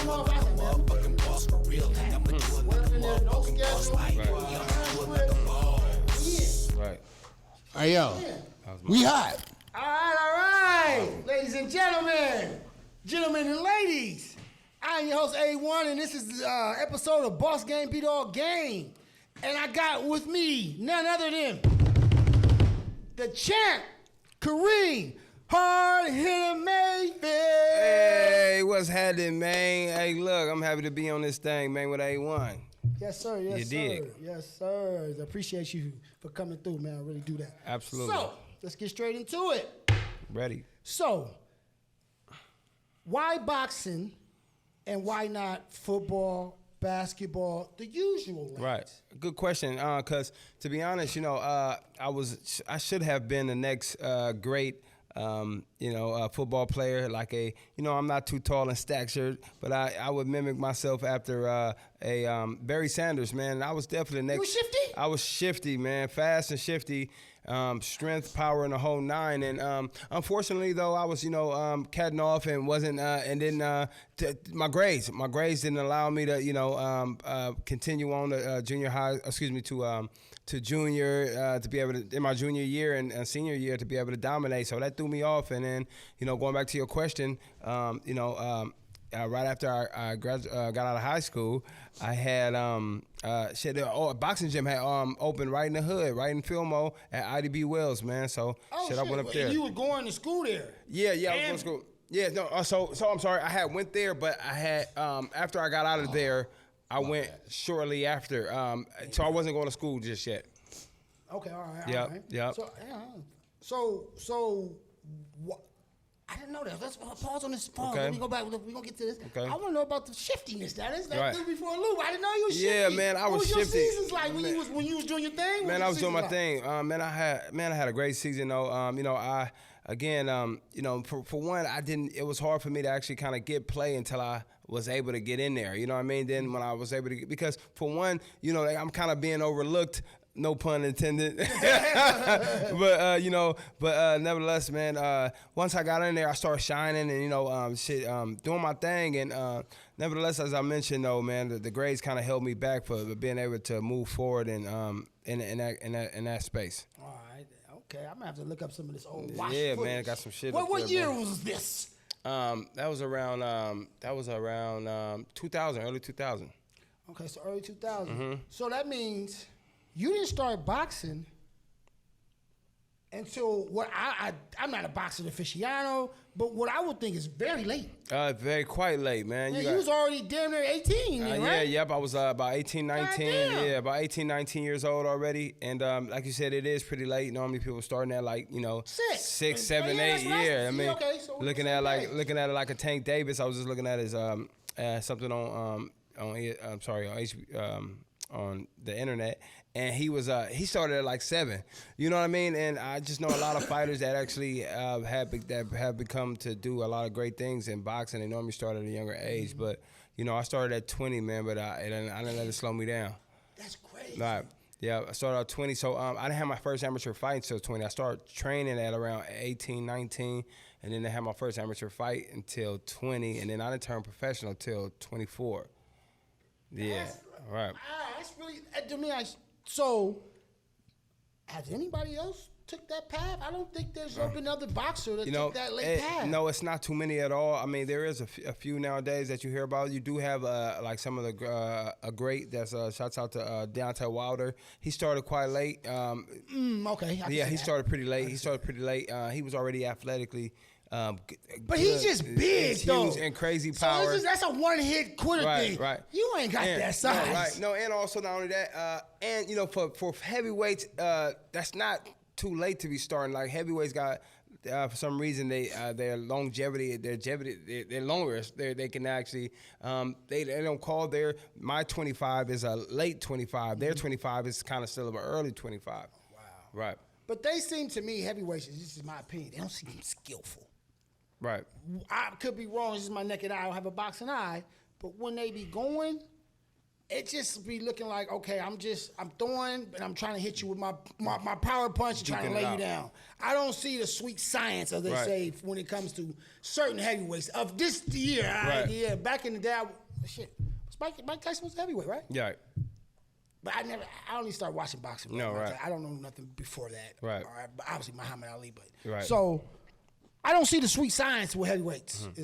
motherfucking boss for real. I'ma do it like a motherfucking boss like me. I'ma do it like a boss. Right. Hey, yo. We hot. All right. Ladies and gentlemen and ladies, I am your host, A1, and this is the episode of Boss Game Beat All Game. And I got with me none other than the champ, Karim, Hard Hitta Mayfield. Hey, what's happening, man? Hey, look, I'm happy to be on this thing, man, with A1. Yes, sir. Yes, You sir. dig. Yes, sir. I appreciate you for coming through, man. I really do that. Absolutely. So, let's get straight into it. Ready. So, why boxing and why not football, basketball, the usual lanes? Right. Good question. Because to be honest, I should have been the next great, football player. Like I'm not too tall in stature, but I would mimic myself after Barry Sanders, man. I was definitely the next. You were shifty? I was shifty, man. Fast and shifty. Strength, power, and the whole nine. And unfortunately, though, I was, catting off and wasn't. And then my grades didn't allow me to, continue on to junior high. Excuse me, to junior to be able to in my junior year and senior year to be able to dominate. So that threw me off. And then, going back to your question, right after I got out of high school, I had a boxing gym had opened right in the hood, right in Fillmore at IDB Wells, man. So I went up there. You were going to school there? Yeah, I was going to school. Yeah, no. So I'm sorry, I had went there, but I had after I got out of there, I went shortly after. So I wasn't going to school just yet. Okay, all right. Yep. So what? I didn't know that. Let's pause on this. Pause. Okay. Let me go back. We're going to get to this. Okay. I want to know about the shiftiness. That Right. threw me for a loop. I didn't know you were shifty. Yeah, man, I was what shifty. What was your seasons like when you was doing your thing? Man, I was doing my thing. Man, I had a great season though. For one, it was hard for me to actually kind of get play until I was able to get in there. You know what I mean? Then when I was able to because for one, I'm kind of being overlooked. No pun intended. but nevertheless, man, once I got in there, I started shining and, doing my thing. And nevertheless, as I mentioned, though, man, the grades kind of held me back for being able to move forward in that space. All right. Okay. I'm going to have to look up some of this old watch Yeah, footage. man, I got some shit What up there, year bro. was this? That was around 2000, early 2000. Okay, so early 2000. Mm-hmm. So that means you didn't start boxing until I'm not a boxing aficionado, but what I would think is very late. Quite late, man. You was already damn near 18, right? Yep. I was about 18, 19. Goddamn. Yeah, about 18, 19 years old already. And like you said, it is pretty late. Normally people starting at six, seven, 8. Yeah, I mean, looking at it like a Tank Davis. I was just looking at his something on on the internet, and he started at like 7. You know what I mean? And I just know a lot of fighters that actually have become to do a lot of great things in boxing. They normally start at a younger age, but I started at 20, man. But I didn't let it slow me down. That's crazy. Right. Yeah, I started at 20, so I didn't have my first amateur fight until 20. I started training at around 18, 19, and then I had my first amateur fight until 20, and then I didn't turn professional until 24. Yeah, right. That's really, to me, so has anybody else took that path? I don't think there's been another boxer that took that late path. No, it's not too many at all. I mean, there is a few nowadays that you hear about. You do have like some of the a great that's shouts out to Deontay Wilder. He started quite late. Okay. He started pretty late. He was already athletically. But he's just big, though. Huge and crazy power. So that's a one-hit quitter thing. Right. You ain't got that size. Right. No, and also not only that, and for heavyweights, that's not too late to be starting. Like heavyweights got for some reason their longevity, they're longer. They can actually they don't call my 25 is a late 25. Their 25 is kind of still of an early 25. Wow. Right. But they seem to me, heavyweights, this is my opinion, they don't seem skillful. Right. I could be wrong. This is my naked eye. I don't have a boxing eye. But when they be going, it just be looking like, okay, I'm throwing, and I'm trying to hit you with my power punch and trying to lay you down. I don't see the sweet science, as they say, when it comes to certain heavyweights of this year. Yeah, back in the day, Mike Tyson was a heavyweight, right? Yeah. But I only started watching boxing. No, right. I don't know nothing before that. Right. All right. But obviously Muhammad Ali, but right. So I don't see the sweet science with heavyweights. Mm-hmm.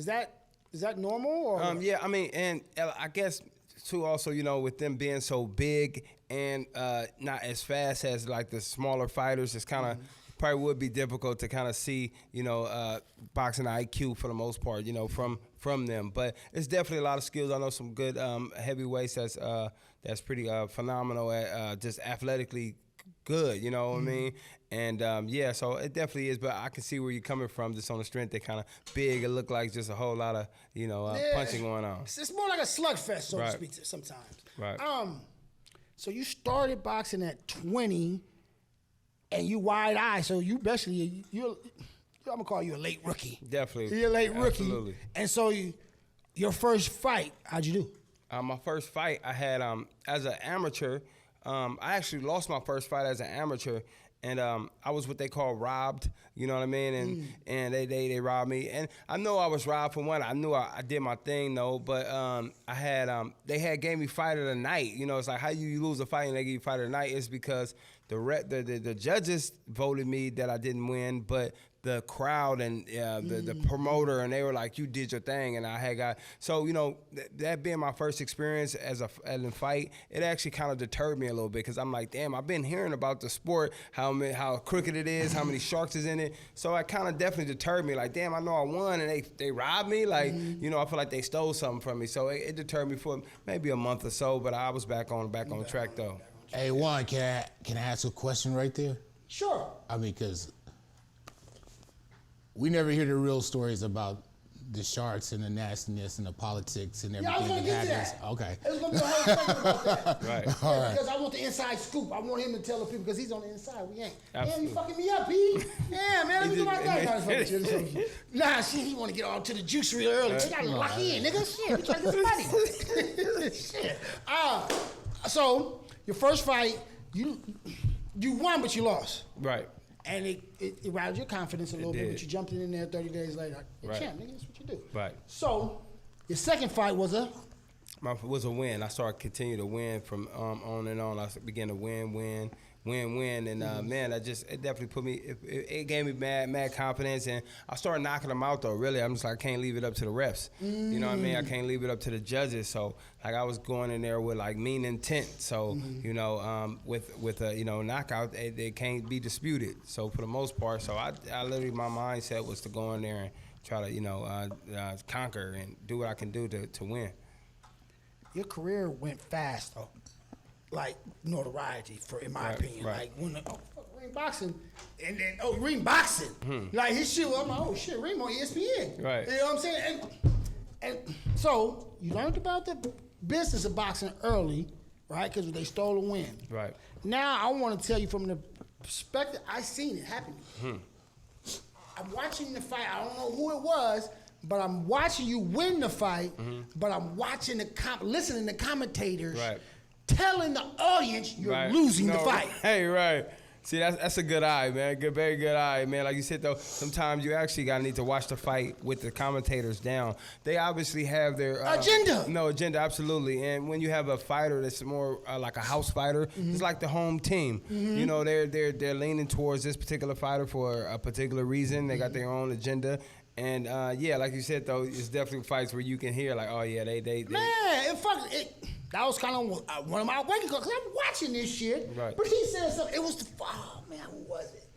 Is that normal? Or? Yeah, I mean, and I guess too also, you know, with them being so big and not as fast as like the smaller fighters, it's kind of probably would be difficult to kind of see, you know, boxing IQ for the most part, you know, from them. But it's definitely a lot of skills. I know some good heavyweights that's pretty phenomenal at just athletically good, you know what I mean? And yeah, so it definitely is. But I can see where you're coming from. Just on the strength, they're kind of big. It look like just a whole lot of, you know, punching going on. It's more like a slugfest, so to speak, sometimes. Right. So you started boxing at 20, and you wide eye. So you basically I'm gonna call you a late rookie. Definitely. You're a late rookie. Absolutely. And so your first fight, how'd you do? My first fight I had as an amateur. I actually lost my first fight as an amateur, and I was what they call robbed. You know what I mean? And they robbed me, and I know I was robbed for one. I knew I did my thing though, but I had they had gave me fight of the night. You know, it's like how you lose a fight and they give you fight of the night is because the judges voted me that I didn't win, but the crowd and the promoter, and they were like, you did your thing, and I had got, so, you know, that being my first experience as a fight, it actually kind of deterred me a little bit, because I'm like, damn, I've been hearing about the sport, how crooked it is, how many sharks is in it, so it kind of definitely deterred me, like, damn, I know I won, and they robbed me, like, you know, I feel like they stole something from me, so it deterred me for maybe a month or so, but I was back on the track, though. Hey, Juan, can I ask a question right there? Sure. I mean, because we never hear the real stories about the sharks and the nastiness and the politics and everything that happens. Okay. There's gonna be a whole segment about that. Right. All right. Because I want the inside scoop. I want him to tell the people, because he's on the inside. We ain't. Absolutely. Damn, you fucking me up, P. Yeah, man. Let me do my thing. Nah, shit. He want to get all to the juice real early. We gotta lock in, nigga. Shit. We trying to get some money. Shit. So your first fight, you won, but you lost. Right. And it roused your confidence a little bit, but you jumped in there 30 days later. Like, champ, nigga, that's what you do. Right. So, your second fight was a win. I started continue to win from on and on. I began to win, and man, it definitely put me. It gave me mad confidence, and I started knocking them out though. Really, I'm just like, I can't leave it up to the refs. You know what I mean? I can't leave it up to the judges. So like I was going in there with like mean intent. So you know, with a knockout, they can't be disputed. So for the most part, so I literally, my mindset was to go in there and try to conquer and do what I can do to win. Your career went fast though. Like notoriety, in my opinion. Right. Like when ring boxing, and then ring boxing. Like his shit, I'm like, oh shit, ring on ESPN. Right. You know what I'm saying? And so you learned about the business of boxing early, right? Because they stole a win. Right. Now I want to tell you from the perspective I seen it happen. I'm watching the fight. I don't know who it was, but I'm watching you win the fight. But I'm watching listening to commentators. Right. Telling the audience you're losing the fight. Hey, right. See, that's a good eye, man. Very good eye, man. Like you said, though, sometimes you actually need to watch the fight with the commentators down. They obviously have their agenda. No agenda, absolutely. And when you have a fighter that's more like a house fighter, it's like the home team. You know, they're leaning towards this particular fighter for a particular reason. They got their own agenda. And yeah, like you said, though, it's definitely fights where you can hear like, oh yeah, they. Man, that was kind of one of my waking calls, because I'm watching this shit. Right. But he said something. It was who was it?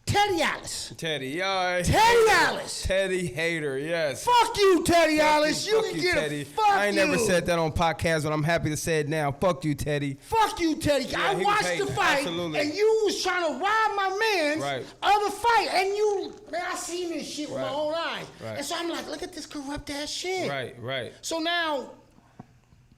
Teddy Alice. Teddy Alice. Teddy hater, yes. Fuck you, Teddy Alice. You can get Teddy. it. Fuck you. I ain't never said that on podcast, but I'm happy to say it now. Fuck you, Teddy. Fuck you, Teddy. Yeah, I watched the fight, absolutely. and you was trying to rob my man's other fight, and I seen this shit with my own eyes. Right. And so I'm like, look at this corrupt ass shit. Right. So now,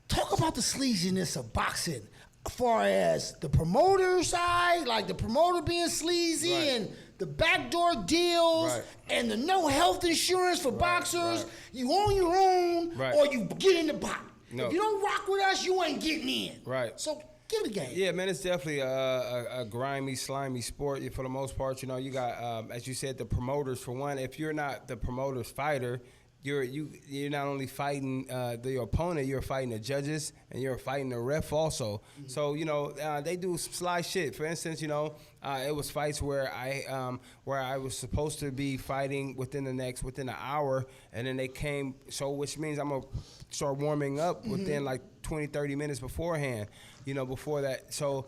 talk about the sleaziness of boxing. As far as the promoter side, like the promoter being sleazy and the backdoor deals and the no health insurance for boxers. You own your own or you get in the box. No. If you don't rock with us, you ain't getting in. Right. So give it a game. Yeah, man, it's definitely a grimy, slimy sport for the most part. You know, you got, as you said, the promoters. For one, if you're not the promoter's fighter, you're not only fighting the opponent, you're fighting the judges and you're fighting the ref also. Mm-hmm. So you know they do some sly shit. For instance, you know it was fights where I was supposed to be fighting within an hour, and then they came. So which means I'm gonna start warming up within like 20, 30 minutes beforehand. You know, before that. So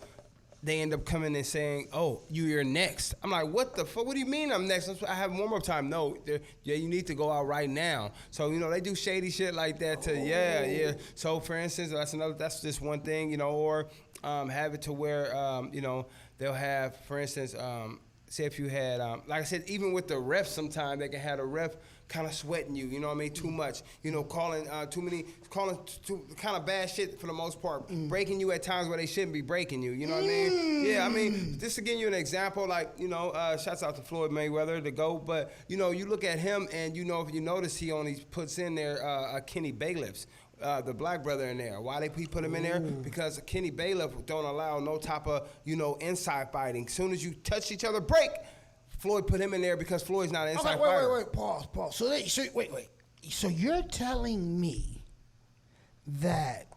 they end up coming and saying, "Oh, you're next." I'm like, "What the fuck? What do you mean I'm next? I have warm up time." No, yeah, you need to go out right now. So you know, they do shady shit like that. Yeah. So for instance, that's just one thing, you know, or have it to where you know they'll have, for instance, say if you had, like I said, even with the refs, sometimes they can have a ref kind of sweating you, you know what I mean, too much, you know, calling too kind of bad shit for the most part, breaking you at times where they shouldn't be breaking you, you know what I mean? Yeah, I mean, just to give you an example, like, you know, shouts out to Floyd Mayweather, the GOAT, but, you know, you look at him and, you know, if you notice, he only puts in there Kenny Bailiffs. The black brother in there. Why he put him in there? Because Kenny Bailiff don't allow no type of, you know, inside fighting. As soon as you touch each other, break. Floyd put him in there because Floyd's not an inside fighter. Wait, pause. So you're telling me that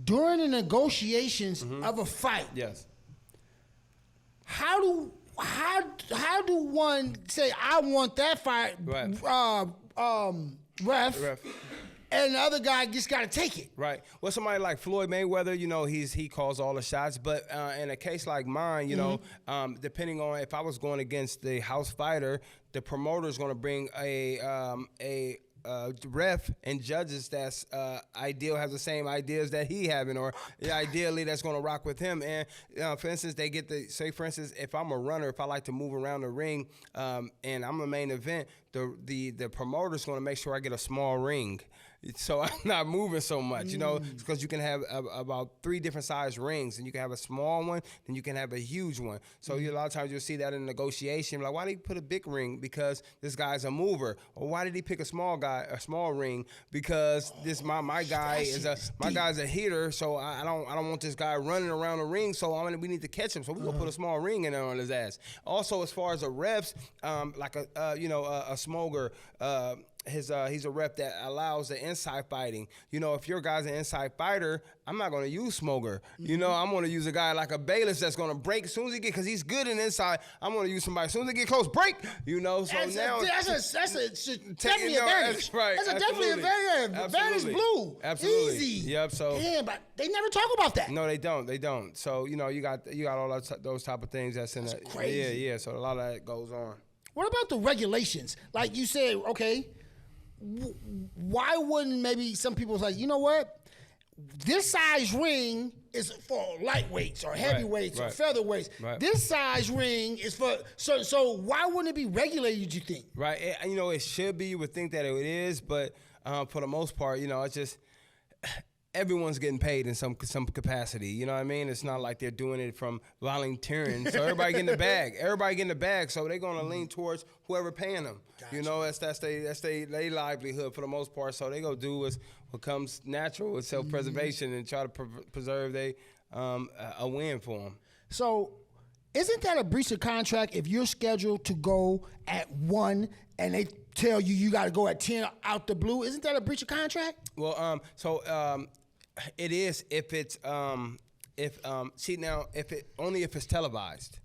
during the negotiations of a fight, yes, how do one say I want that fight, ref. And the other guy just got to take it. Right. Well, somebody like Floyd Mayweather, you know, he calls all the shots. But in a case like mine, you know, depending on if I was going against the house fighter, the promoter's going to bring a ref and judges that's ideal, have the same ideas that he having, or ideally that's going to rock with him. And for instance, they get for instance, if I'm a runner, if I like to move around the ring, and I'm a main event, the promoter's going to make sure I get a small ring. So I'm not moving so much, you know, because you can have about 3 different size rings, and you can have a small one, and you can have a huge one. So a lot of times you'll see that in negotiation, like, why did he put a big ring? Because this guy's a mover. Or why did he pick a small ring? Because my guy's a hitter, so I don't want this guy running around the ring. So we need to catch him. So we're gonna put a small ring in there on his ass. Also, as far as the refs, like a smoker. He's a rep that allows the inside fighting. You know, if your guy's an inside fighter, I'm not going to use smoker. You know, I'm going to use a guy like a bailiff that's going to break as soon as he because he's good in inside. I'm going to use somebody as soon as they get close, break. You know, so that's now that's definitely advantage. That's right. That's definitely advantage. Blue. Absolutely. Easy. Yep. So yeah, but they never talk about that. No, they don't. So you know, you got all those type of things that's in it. Crazy. Yeah. So a lot of that goes on. What about the regulations? Like you said, okay. Why wouldn't maybe some people say, you know what? This size ring is for lightweights or heavyweights or featherweights. Right. This size ring is for so why wouldn't it be regulated, you think? Right. You know, it should be. You would think that it is, but for the most part, you know, it's just everyone's getting paid in some capacity. You know what I mean? It's not like they're doing it from volunteering. So everybody getting the bag. So they're gonna lean towards whoever paying them. Gotcha. You know, that's their livelihood for the most part. So they go do what comes natural with self-preservation and try to preserve a win for them. So isn't that a breach of contract if you're scheduled to go at 1 and they tell you got to go at 10 out the blue? Isn't that a breach of contract? Well, it is if it's if it's televised,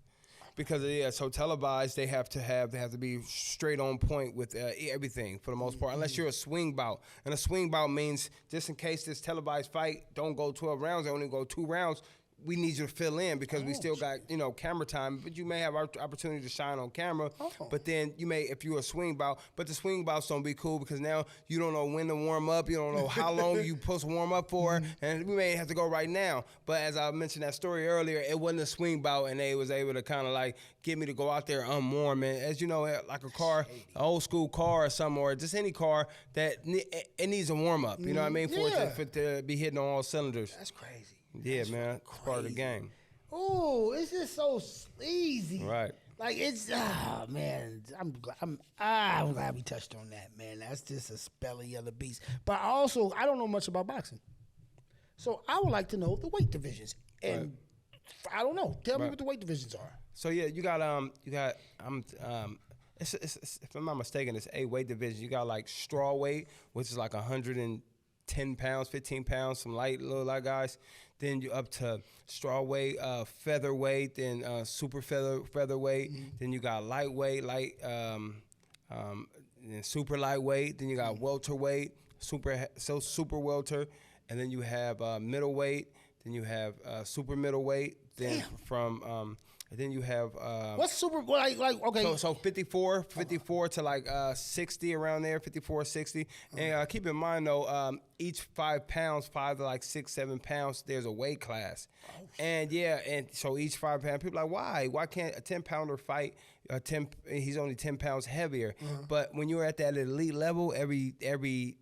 because so televised they have to be straight on point with everything for the most part, unless you're a swing bout, and a swing bout means just in case this televised fight don't go 12 rounds, they only go 2 rounds. We need you to fill in because we still got, you know, camera time, but you may have our opportunity to shine on camera. But then you may, if you're a swing bout, but the swing bouts don't be cool because now you don't know when to warm up. You don't know how long you supposed to warm up for, and we may have to go right now. But as I mentioned that story earlier, it wasn't a swing bout, and they was able to kind of like get me to go out there unwarm. And as you know, like a car, an old school car or something, or just any car that it needs a warm up. You know what I mean? For it to be hitting on all cylinders. That's crazy. Yeah, man, it's part of the game. Oh, it's just so easy. Right. Like it's man, I'm glad we touched on that, man. That's just a spelling of the beast. But I don't know much about boxing, so I would like to know the weight divisions. And I don't know. Tell me what the weight divisions are. So yeah, you got it's, if I'm not mistaken, it's 8 weight divisions. You got like straw weight, which is like 110 pounds, 15 pounds, some little light guys. Then you up to straw weight, featherweight, then super featherweight. Then you got lightweight, then super lightweight. Then you got welterweight, super welter, and then you have middleweight. Then you have super middleweight. Then then you have what's super like okay. So 54 to like 60 around there, 54, 60. And keep in mind though, each 5 pounds, 5 to like 6, 7 pounds, there's a weight class. And so each 5 pound, people are like, why can't a 10-pounder fight? He's only 10 pounds heavier. But when you're at that elite level, every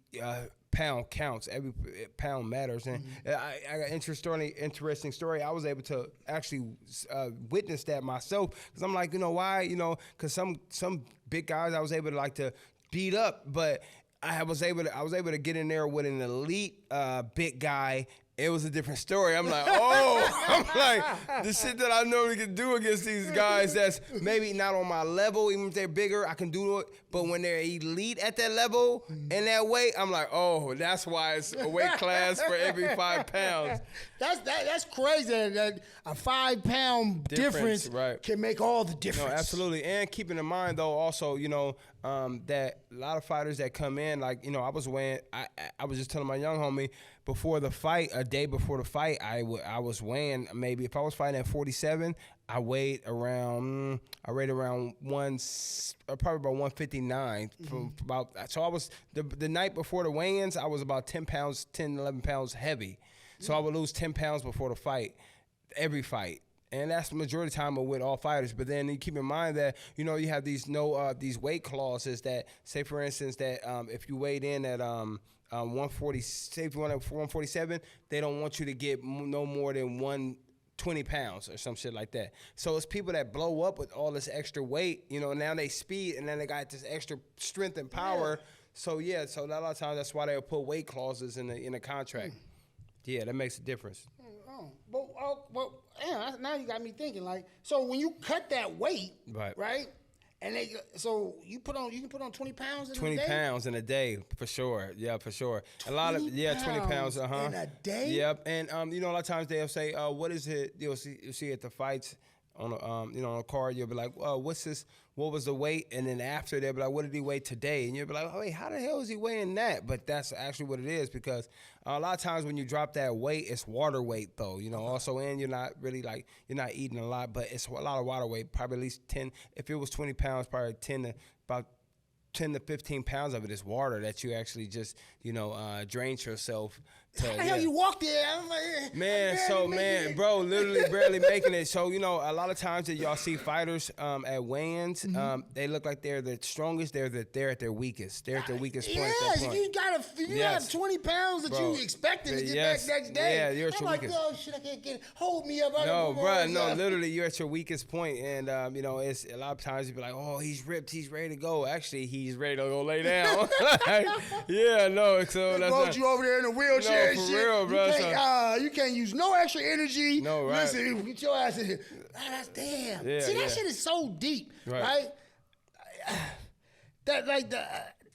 pound counts. Every pound matters. And I got an interesting story. I was able to actually witness that myself because I'm like, you know why? You know, because some big guys I was able to like to beat up, but I was able to get in there with an elite big guy. It was a different story. I'm like, the shit that I normally can do against these guys that's maybe not on my level, even if they're bigger, I can do it. But when they're elite at that level and that weight, I'm like, that's why it's a weight class for every 5 pounds. That's crazy that a 5 pound difference can make all the difference. No, absolutely. And keeping in mind though, also, you know, that a lot of fighters that come in, like, you know, I was just telling my young homie before the fight, a day before the fight, I was weighing maybe if I was fighting at 47, I weighed around probably about 159 so I was the night before the weigh-ins, I was about 10, 11 pounds heavy. So I would lose 10 pounds before the fight, every fight. And that's the majority of the time with all fighters. But then you keep in mind that, you know, you have these weight clauses that say, for instance, that if you weighed in at 140, say if you went up for 147, they don't want you to get no more than 120 pounds or some shit like that. So it's people that blow up with all this extra weight, you know, now they speed and then they got this extra strength and power. So a lot of times that's why they'll put weight clauses in the contract. Yeah, that makes a difference. Now you got me thinking. Like, so when you cut that weight, right? And you can put on 20 pounds in a day? 20 pounds in a day, for sure. Yeah, for sure. 20 pounds, in a day? Yep. And you know, a lot of times they'll say, what is it? You'll see at the fights on a on a card, you'll be like, what's this? What was the weight? And then after they'll be like, what did he weigh today? And you'll be like, wait, how the hell is he weighing that? But that's actually what it is, because a lot of times when you drop that weight, it's water weight though, you know, also, and you're not really like, you're not eating a lot, but it's a lot of water weight, probably at least 10, if it was 20 pounds, probably 10 to 15 pounds of it is water that you actually just, you know, drain yourself. How the hell you walk there? Bro, literally barely making it. So, you know, a lot of times that y'all see fighters at weigh-ins, they look like they're the strongest. They're at their weakest. They're at their weakest point. Yes, you got 20 pounds that you expected to get back next day. Yeah, you're at your weakest. I'm like, shit, I can't get it. Hold me up. Literally, you're at your weakest point. And, you know, it's a lot of times you be like, he's ripped, he's ready to go. Actually, he's ready to go lay down. So that's you over there in a wheelchair. For real, bro. You can't use no extra energy. No, right. Listen, get your ass in here. That's damn. Yeah, See, that shit is so deep, right?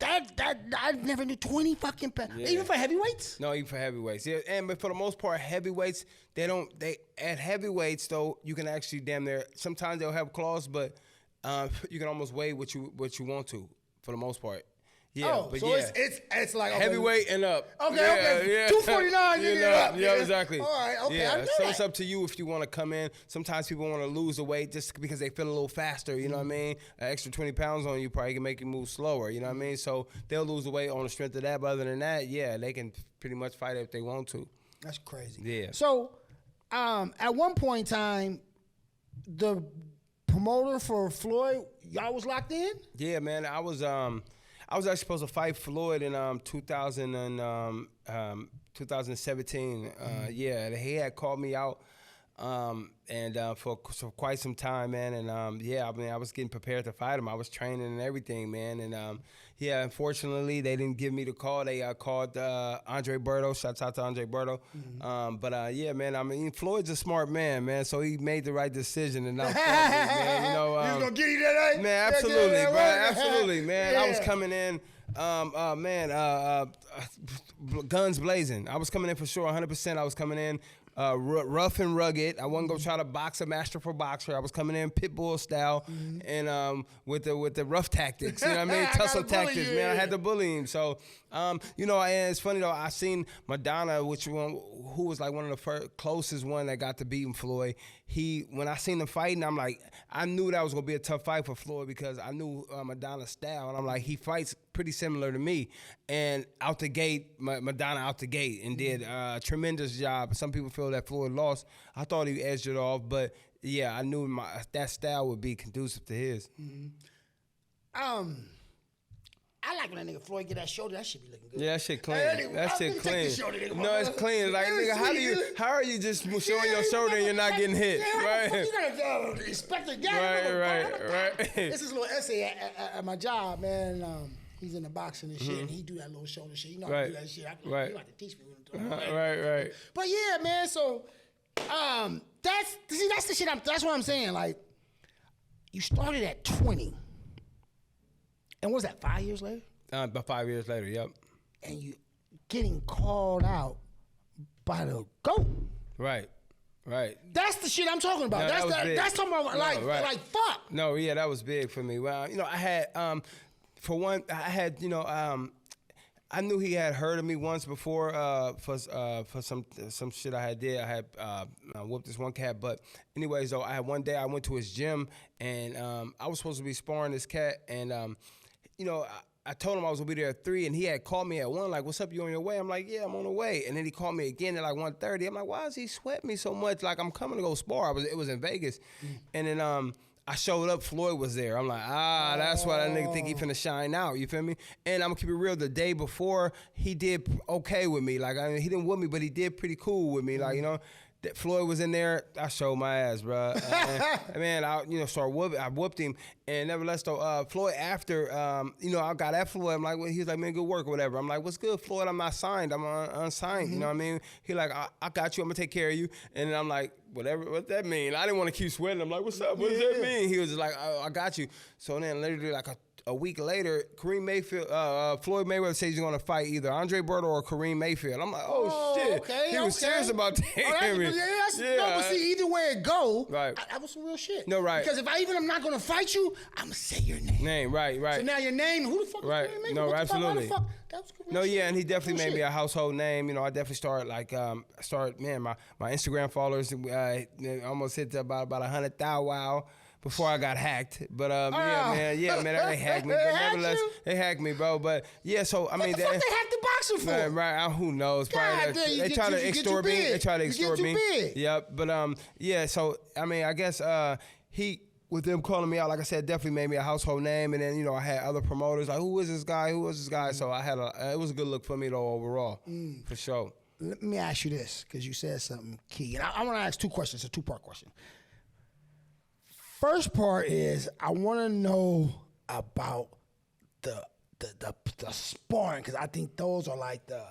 I never knew 20 fucking pounds. Yeah. Even for heavyweights? No, even for heavyweights. Yeah, but for the most part, heavyweights, at heavyweights though, you can actually damn near, sometimes they'll have claws, but you can almost weigh what you want to, for the most part. Yeah, it's like heavyweight and up. Okay. 249 and up. Yeah, exactly. All right, okay. Yeah, I know so that. it's up to you if you want to come in. Sometimes people want to lose the weight just because they feel a little faster. You know what I mean? An extra 20 pounds on you probably can make you move slower. You know what I mean? So they'll lose the weight on the strength of that. But other than that, yeah, they can pretty much fight it if they want to. That's crazy. Yeah. So, at one point in time, the promoter for Floyd, y'all was locked in? Yeah, man. I was actually supposed to fight Floyd in 2017. Yeah, he had called me out for quite some time, man. And yeah, I mean, I was getting prepared to fight him. I was training and everything, man. And yeah, unfortunately, they didn't give me the call. They called Andre Berto. Shouts out to Andre Berto. But yeah, man, I mean, Floyd's a smart man, so he made the right decision. And I'm man, you know, you was gonna get you that, eh? man, absolutely, bro, absolutely, man. I was coming in. Guns blazing. I was coming in for sure, 100%. I was coming in rough and rugged. I wasn't gonna try to box a masterful boxer. I was coming in pit bull style and with the rough tactics. You know what I mean? Tussle tactics, man. I had to bully him. So you know, and it's funny though. I seen Madonna, who was like one of the closest one that got to beating Floyd. When I seen him fighting, I'm like, I knew that was gonna be a tough fight for Floyd because I knew Madonna's style, and I'm like, he fights pretty similar to me. And out the gate, Madonna out the gate and did a tremendous job. Some people feel that Floyd lost. I thought he edged it off, but yeah, I knew that style would be conducive to his. I like when that nigga Floyd get that shoulder. That shit be looking good. Yeah, that shit clean. That shit clean. No, it's clean. Like, nigga, how are you just showing your shoulder and you're not getting hit? Right. You gotta respect the guy. Right. This is a little essay at my job, man. He's in the boxing and shit, and he do that little shoulder shit. You know how to do that shit. You have to teach me when I'm doing it. Right. But yeah, man. So, that's the shit. That's what I'm saying. Like, you started at 20. And what was that, 5 years later? About 5 years later, yep. And you getting called out by the GOAT. Right. That's the shit I'm talking about. No, that's talking about like fuck. No, yeah, that was big for me. Well, you know, I had for one, I knew he had heard of me once before for some shit I had did. I had whooped this one cat, but anyways, though, I had one day I went to his gym and I was supposed to be sparring this cat, and you know, I told him I was gonna be there at 3, and he had called me at 1, like, what's up, you on your way? I'm like, yeah, I'm on the way. And then he called me again at like 1:30. I'm like, why is he sweating me so much? Like, I'm coming to go spar. It was in Vegas. And then I showed up, Floyd was there. I'm like, that's why that nigga think he finna shine out, you feel me? And I'm gonna keep it real, the day before, he did okay with me. Like, I mean, he didn't whoop me, but he did pretty cool with me. Like, you know, Floyd was in there, I showed my ass, bro. Man, I whooped him. And nevertheless, though, Floyd, after, you know, I got at Floyd, I'm like, well, he was like, man, good work or whatever. I'm like, what's good, Floyd? I'm not signed. I'm unsigned, you know what I mean? He like, I got you, I'm gonna take care of you. And then I'm like, whatever, what that mean? I didn't want to keep sweating. I'm like, what's up? What does that mean? He was just like, I got you. So then literally like a week later, Karim Mayfield, Floyd Mayweather says he's going to fight either Andre Berto or Karim Mayfield. I'm like, oh shit. Okay, he was serious about taking me. No, but see, either way it go, right. That was some real shit. No, right. Because if I'm not going to fight you, I'm going to say your name. Right. So now your name, who the fuck is Karim Mayfield? No, absolutely. That was real no, shit. yeah, and he definitely made me a household name. You know, I definitely started my Instagram followers almost hit to about 100,000 wow. Before I got hacked, but yeah, man, they hacked me. But nevertheless, they hacked me, bro. But yeah, so I mean, what the fuck they hacked the boxer for? Right, who knows? Probably they try to extort me. They try to extort me. Yep, but yeah. So I mean, I guess he. With them calling me out, like I said, definitely made me a household name. And then, you know, I had other promoters like, who is this guy? So I had it was a good look for me though overall, for sure. Let me ask you this, because you said something key, and I want to ask 2 questions. A 2-part question. First part is I want to know about the sparring, because I think those are like the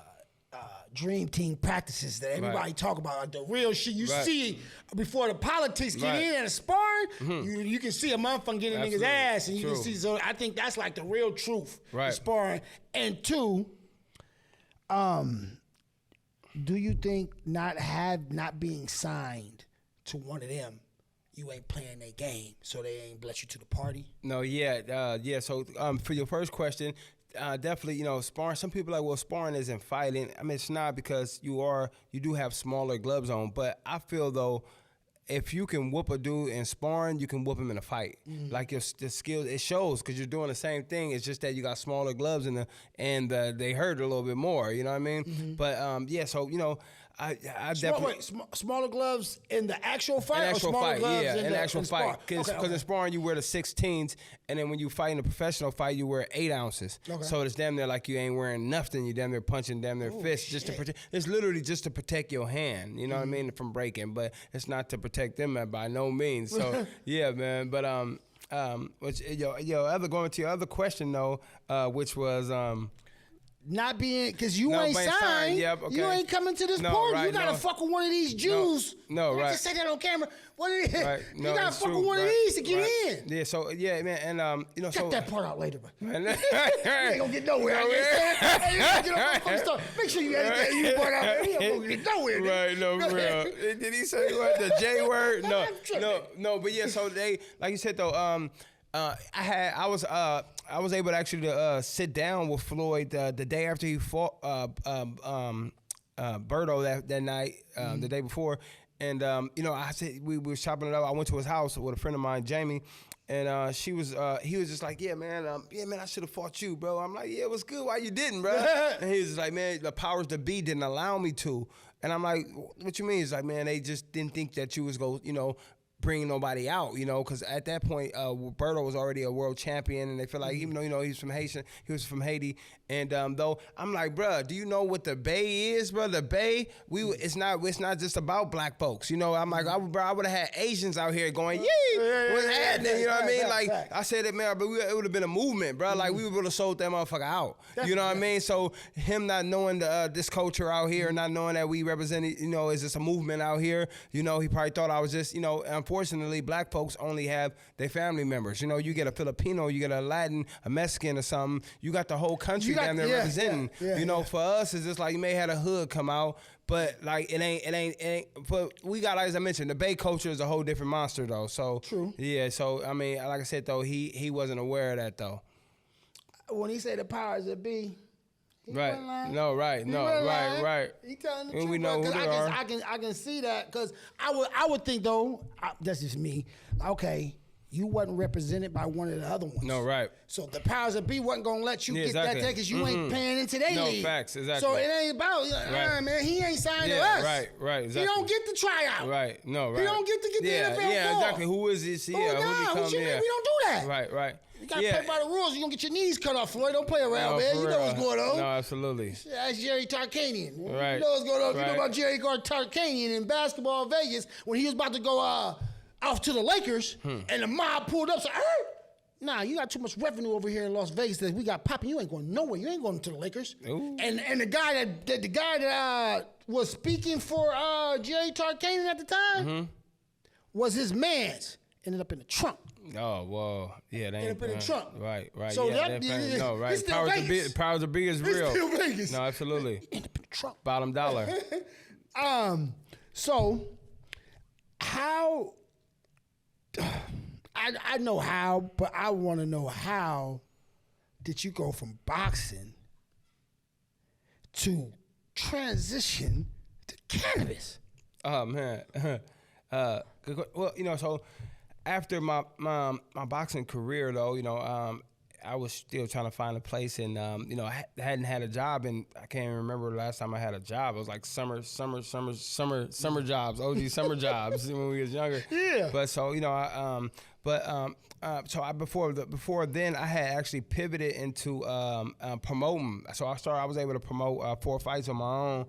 dream team practices that everybody talk about, like the real shit you see before the politics get in and sparring. You can see a motherfucker getting a nigga's ass, and you can see. So I think that's like the real truth. Right. Sparring. And 2, do you think not being signed to one of them, you ain't playing their game, so they ain't bless you to the party? No, yeah. So for your first question, definitely, you know, sparring. Some people are like, well, sparring isn't fighting. I mean, it's not, because you do have smaller gloves on. But I feel though, if you can whoop a dude in sparring, you can whoop him in a fight. Like the skill, it shows, because you're doing the same thing. It's just that you got smaller gloves and they hurt a little bit more. You know what I mean? But yeah, so you know, I definitely smaller gloves in the actual fight, an actual or smaller fight, gloves yeah, in an the actual fight. Because in sparring you wear the 16s, and then when you fight in a professional fight you wear 8 ounces. Okay. So it's damn near like you ain't wearing nothing. You damn near punching damn near fists just to protect. It's literally just to protect your hand. You know what I mean, from breaking, but it's not to protect them by no means. So yeah, man. But which going to your other question though, which was not being, because you No, ain't but it's signed. yep, okay. You ain't coming to this No, party. right, You gotta no. fuck with one of these Jews. No, I right. just say that on camera. What it is? Right. You No, gotta it's fuck true, with one of right, these to get right. in. Yeah, so yeah, man, and Cut so that part out later, but you man, ain't gonna get nowhere. You understand? Hey, you gotta get on the fucking stuff. Make sure you edit that you part out. You ain't gonna get nowhere. nigga. Right, no, for real. Did he say what? The J word? No, but yeah, so they, like you said though, I was able to actually sit down with Floyd the day after he fought Berto that night, the day before, and I said we were chopping it up. I went to his house with a friend of mine, Jamie. And he was just like, yeah, man, I should have fought you, bro. I'm like, yeah, it was good. Why you didn't, bro? And he was like, man, the powers that be didn't allow me to. And I'm like, what you mean? He's like, man, they just didn't think that you was going, bring nobody out, because at that point, Berto was already a world champion, and they feel like, even though, he was from Haiti, and though I'm like, bruh, do you know what the Bay is, bro? The Bay, it's not just about black folks, I'm like, I would have had Asians out here going, yee, what's happening, you know what I mean? Like, I said it, man, but it would have been a movement, bro. Like, we would have sold that motherfucker out, you know what I mean? So him not knowing this culture out here, not knowing that we represent, is just a movement out here, he probably thought I was just, unfortunately, black folks only have their family members. You get a Filipino, you get a Latin, a Mexican or something. You got the whole country down there representing. For us, it's just like you may have a hood come out, but like it ain't. But we got, as I mentioned, the Bay culture is a whole different monster though. So true. Yeah. So I mean, like I said though, he wasn't aware of that though. When he said the powers that be. Right. No. Right. No. Right. He telling the And truth. we know who they are. I can see that because I would think though, that's just me. Okay, you wasn't represented by one of the other ones. No. Right. So the powers that be wasn't gonna let you get exactly. that because you ain't paying into their league. No facts. Exactly. So it ain't about man. He ain't signed to us. Right. Exactly. He don't get to try out. Right. No. Right. He don't get to get the NFL ball. Exactly. Who is this? Who you mean? We don't do that. Right. You gotta play by the rules. You gonna get your knees cut off, Floyd. Don't play around, man. You know what's going on. No, absolutely. That's Jerry Tarkanian. Right. You know what's going on. Right. You know about Jerry Tarkanian in basketball in Vegas when he was about to go off to the Lakers and the mob pulled up. So, nah, you got too much revenue over here in Las Vegas that we got popping. You ain't going nowhere. You ain't going to the Lakers. Ooh. And the guy that was speaking for Jerry Tarkanian at the time was his man's. Ended up in the trunk. Oh, well, yeah, they ain't Ended up in the trunk. Right. So yeah, right. It's still Vegas. Powers of big is real. It's still Vegas. No, absolutely. Ended up in the trunk. Bottom dollar. So how I know how, but I want to know how did you go from boxing to transition to cannabis? Oh man. Well, so after my boxing career though, I was still trying to find a place, and I hadn't had a job, and I can't even remember the last time I had a job. It was like summer jobs, OG summer jobs when we was younger. Yeah. But so before then I had actually pivoted into promoting. So I was able to promote 4 fights on my own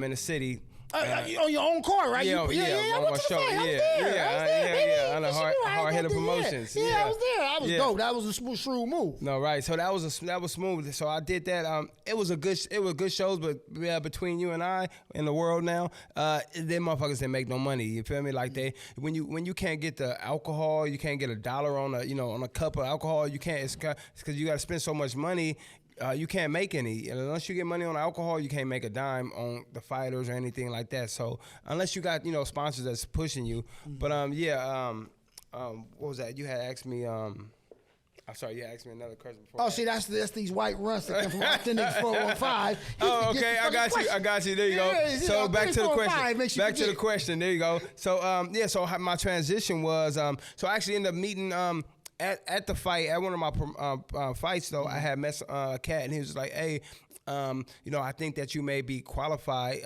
in the city. On your own card, right? Yeah, I went to the fight. I was there. On the hard hitter promotions. Yeah, I was there. I was dope. That was a shrewd move. No, right. So that was smooth. So I did that. It was good shows, but between you and I in the world now, them motherfuckers didn't make no money. You feel me? Like when you can't get the alcohol, you can't get $1 on a cup of alcohol. You can't. It's because you got to spend so much money. You can't make any. And unless you get money on alcohol, you can't make a dime on the fighters or anything like that. So unless you got, sponsors that's pushing you. But what was that? You had asked me, I'm sorry, you asked me another question before. Oh, see, that's these white runs that come from Authentic 415. Oh, okay, I got you. There you go. So back to the question. Back to the question. There you go. So so my transition was so I actually ended up meeting at the fight, at one of my fights, though, I had met a cat, and he was like, hey, I think that you may be qualified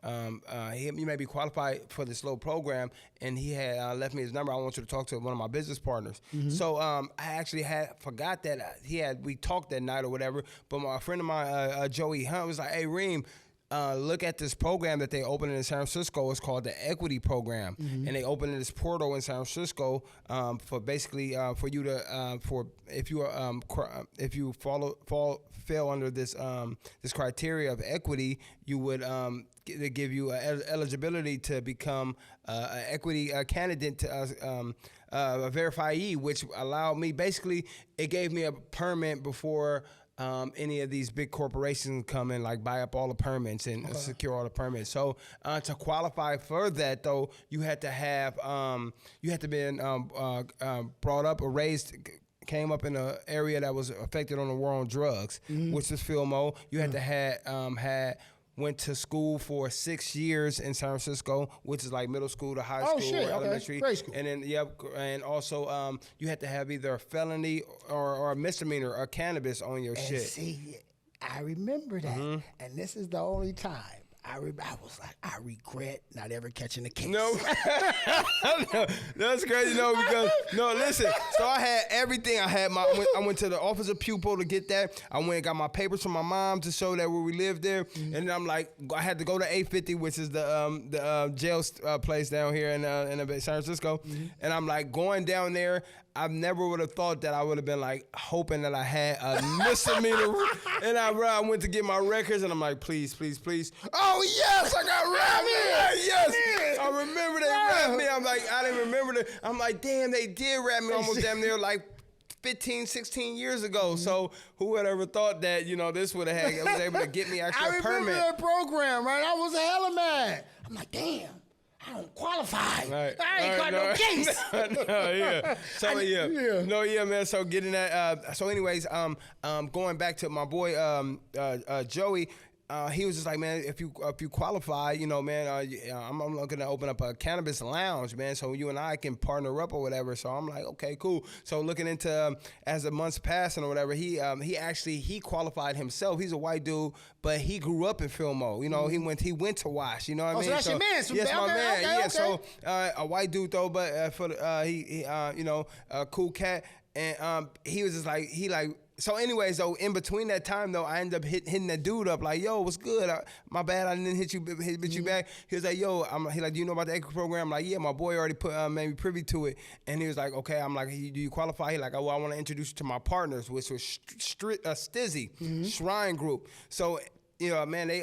he may be qualified for this little program, and he had left me his number. I want you to talk to one of my business partners. So I actually forgot that we talked that night or whatever. But my friend of mine, Joey Hunt, was like, "Hey, Reem, look at this program that they opened in San Francisco. It's called the Equity Program, and they opened this portal in San Francisco for basically for you to if you fail under this this criteria of equity, you would they give you eligibility to become an equity candidate to a verifiee, which allowed me basically it gave me a permit before. Any of these big corporations come in, like buy up all the permits and secure all the permits. So to qualify for that, though, you had to have been brought up or raised. Came up in an area that was affected on the war on drugs, which is Filmo. You had to went to school for 6 years in San Francisco, which is like middle school to high school, elementary, grade school. and then and also you had to have either a felony or a misdemeanor or cannabis on your shit. See, I remember that, and this is the only time. I was like, I regret not ever catching the case. No, that's crazy. No, because listen. So I had everything. I went to the Office of Pupil to get that. I went and got my papers from my mom to show that where we lived there. And then I'm like, I had to go to 850, which is the jail place down here in San Francisco. And I'm like going down there. I never would have thought that I would have been like hoping that I had a misdemeanor. And I went to get my records and I'm like, please, please, please. Oh yes, I got rapped. Yes, I remember they rapped me. I'm like, I didn't remember that. I'm like, damn, they did rap me almost damn near like 15, 16 years ago. So who would ever thought that, this would have was able to get me actually a permit. I remember that program, right? I was a hella mad. I'm like, damn. I don't qualify. Right. I ain't got no case. Man. So getting that. So anyways, going back to my boy Joey. He was just like, man, if you qualify, man, I'm looking to open up a cannabis lounge, man, so you and I can partner up or whatever. So I'm like, okay, cool. So looking into as the months passing or whatever, he qualified himself. He's a white dude, but he grew up in Filmo. He went to Wash. You know what I mean? So that's your man. Yes, my man. Okay, yeah. okay. So a white dude though, but he a cool cat, and he was just like So anyways, though, in between that time, though, I ended up hitting that dude up like, yo, what's good? My bad, I didn't hit you back. He was like, yo, he like, do you know about the Equity Program? I'm like, yeah, my boy already made me privy to it. And he was like, okay. I'm like, do you qualify? He like, oh, well, I want to introduce you to my partners, which was Stizzy, Shrine Group. So, man, they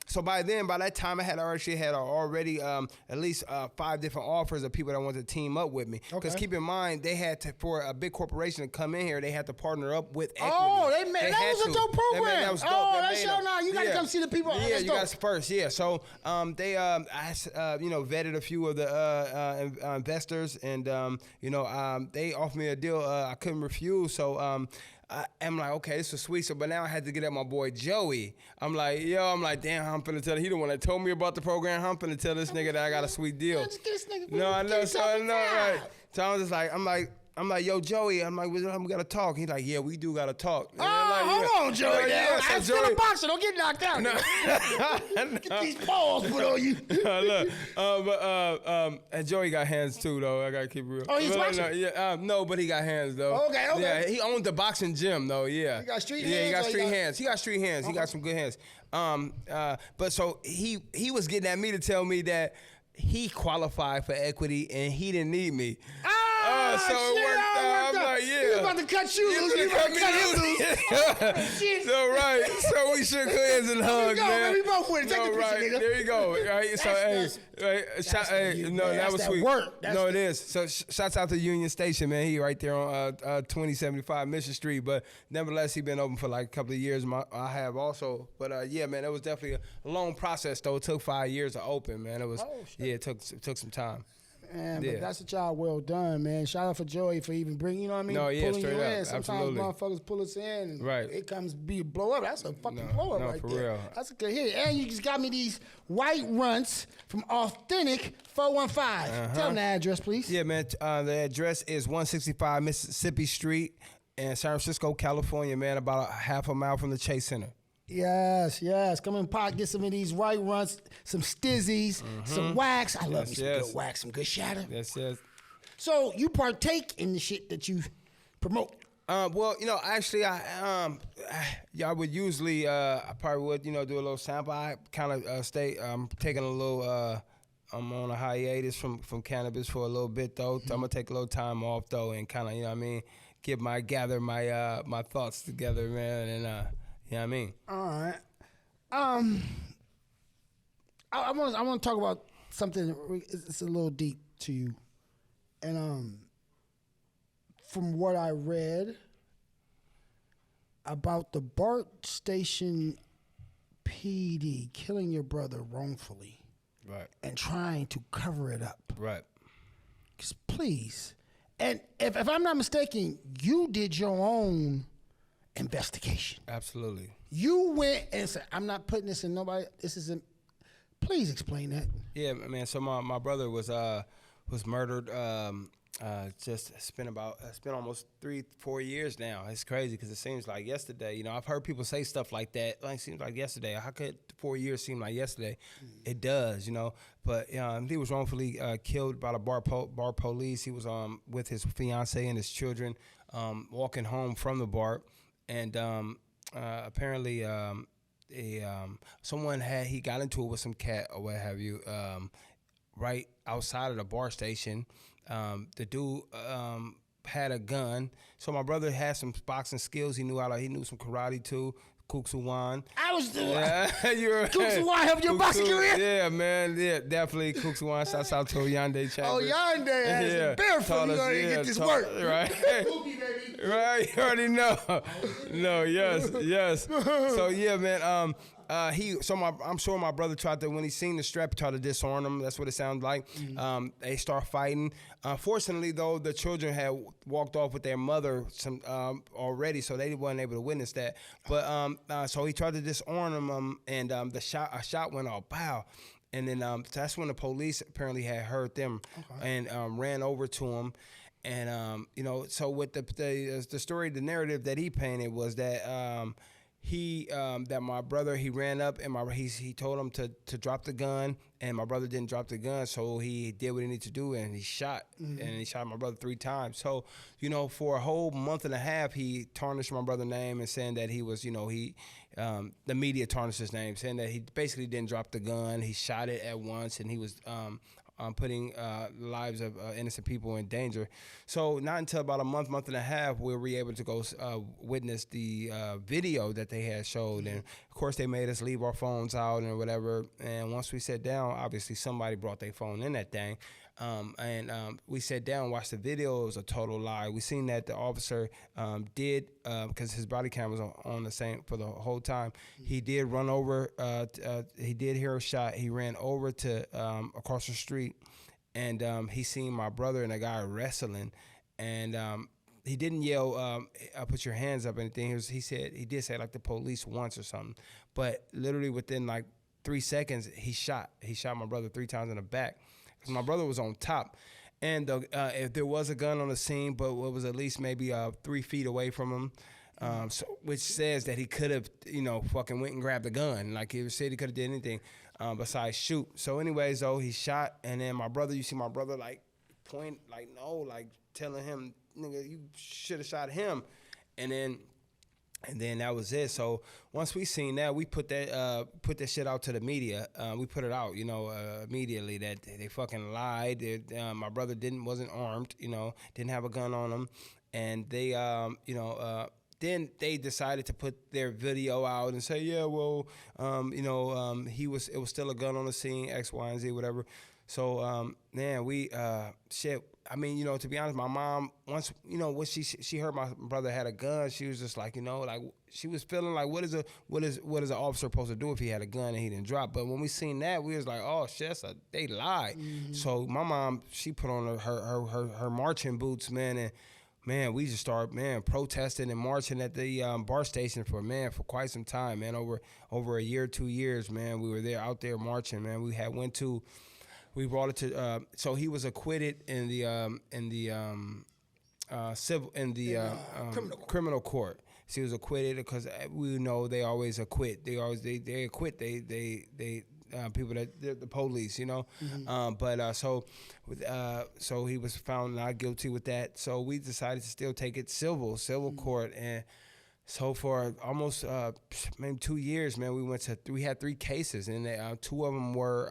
so by that time I had already at least 5 different offers of people that wanted to team up with me. Because keep in mind, they had to, for a big corporation to come in here, they had to partner up with Equity. Oh, that was a dope program. That was dope. Oh, that's show now. You gotta come see the people. Yeah, you guys first. Yeah. So they I vetted a few of the investors, and they offered me a deal I couldn't refuse. So I'm like, okay, this is sweet. So, but now I had to get at my boy Joey. I'm like, damn, I'm finna tell he the one that told me about the program. I'm finna tell this nigga that I got a sweet deal. No, I know. So I know, right? So I was just like, I'm like, yo, Joey. I'm like, we gotta talk. He's like, yeah, we do gotta talk. Oh, like, hold on, Joey. I'm still a boxer. Don't get knocked out. No. Get these paws put on you. Look, and Joey got hands too, though. I gotta keep it real. Oh, he's boxing? No, but he got hands though. Okay. Yeah, he owned the boxing gym though. Yeah. He got street hands. Yeah, he got street hands. He got street hands. He got some good hands. But so he was getting at me to tell me that he qualified for Equity and he didn't need me. So it worked out. I'm like, yeah. He was about to cut you loose. He was about to cut him loose. So, right. So we shook hands and hugged, man. We both went. Take the picture, nigga. There you go. Right. So, that was sweet. No, it is. So, shouts out to Union Station, man. He right there on 2075 Mission Street. But nevertheless, he been open for like a couple of years. I have also. But yeah, man, it was definitely a long process, though. It took 5 years to open, man. It was, it took some time. Man, but that's a job well done, man. Shout out for Joey for even bringing, you know what I mean? No, yeah, pulling straight you up. in. Sometimes Absolutely. motherfuckers pull us in and right. It comes be a blow up. That's a fucking blow up right for there. Real. That's a good hit. And you just got me these white runts from Authentic 415. Tell them the address, please. Yeah, man. The address is 165 Mississippi Street in San Francisco, California, man, about a half a mile from the Chase Center. Yes, yes. Come in pot, get some of these right runs, some stizzies, some wax. I love me some good wax, some good shatter. Yes. So you partake in the shit that you promote. Well, actually, I would usually, I probably would, do a little sample. I kind of stay, taking a little, I'm on a hiatus from cannabis for a little bit though. I'm gonna take a little time off though, and kind of, gather my my thoughts together, man, and you know what I mean. All right. I want to talk about something. It's a little deep to you, and from what I read about the BART station PD killing your brother wrongfully. Right. And trying to cover it up. Right. Please. And if I'm not mistaken, you did your own investigation. Absolutely. You went and said, I'm not putting this in nobody. This isn't. Please explain that. Yeah, man. So my brother was murdered. Just spent almost 3-4 years now. It's crazy because it seems like yesterday. I've heard people say stuff like that. Like, it seems like yesterday. How could 4 years seem like yesterday? It does, But he was wrongfully killed by the bar police. He was with his fiance and his children, walking home from the bar, and apparently someone he got into it with some cat or what have you, right outside of the bar station. The dude had a gun, so my brother had some boxing skills. He knew some karate too. Kuksuwan. I was doing. Yeah, Kuksuwan helped your boxing career. Yeah, man. Yeah, definitely. Kuksuwan. Shouts out to Yande Chambers. Oh, Yande has barefoot. You gonna get this work, right? Right. You already know. No. Yes. So yeah, man. I'm sure my brother tried to, when he seen the strap, tried to disarm him. That's what it sounded like. They start fighting. Fortunately, though, the children had walked off with their mother already, so they weren't able to witness that. But so he tried to disarm him, and a shot went off. Pow. And then that's when the police apparently had heard them and ran over to him. And so with the story, the narrative that he painted was that. That my brother, he ran up and he told him to drop the gun, and my brother didn't drop the gun, so he did what he needed to do, and he shot my brother 3 times. So for a whole month and a half, he tarnished my brother's name and saying that he was the media tarnished his name, saying that he basically didn't drop the gun. He shot it at once, and he was putting lives of innocent people in danger. So not until about a month and a half were we able to go witness the video that they had showed. And of course they made us leave our phones out and whatever. And once we sat down, obviously somebody brought their phone in that thing. We sat down and watched the video. It was a total lie. We seen that the officer did, because his body cam was on the same for the whole time. He did run over. He did hear a shot. He ran over to across the street, and he seen my brother and a guy wrestling, and he didn't yell, "Put your hands up," or anything. He did say like the police once or something, but literally within like 3 seconds, he shot my brother 3 times in the back. Because my brother was on top, and if there was a gun on the scene, but it was at least maybe 3 feet away from him, which says that he could have, fucking went and grabbed the gun. Like he said, he could have did anything besides shoot. So, anyways, though, he shot, and then you see my brother like point, like no, like telling him, nigga, you should have shot him, and then that was it. So once we seen that, we put that shit out to the media. We put it out, immediately that they fucking lied. My brother wasn't armed, didn't have a gun on him, and they, then they decided to put their video out and say, yeah, well, it was still a gun on the scene, X, Y, and Z, whatever. So, shit. I mean, to be honest, my mom, once, when she heard my brother had a gun, she was just like, like she was feeling like, what is an officer supposed to do if he had a gun and he didn't drop? But when we seen that, we was like, oh shit, they lied. Mm-hmm. So my mom, she put on her marching boots, man, and man, we just started, protesting and marching at the bar station for quite some time, man, over a year, 2 years, man. We were out there marching, man. We brought it to. So he was acquitted in the criminal court. she was acquitted because we know they always acquit. They acquit. They people that the police, you know. So he was found not guilty with that. So we decided to still take it civil court, and so for almost maybe 2 years, man, we had 3 cases, and 2 of them were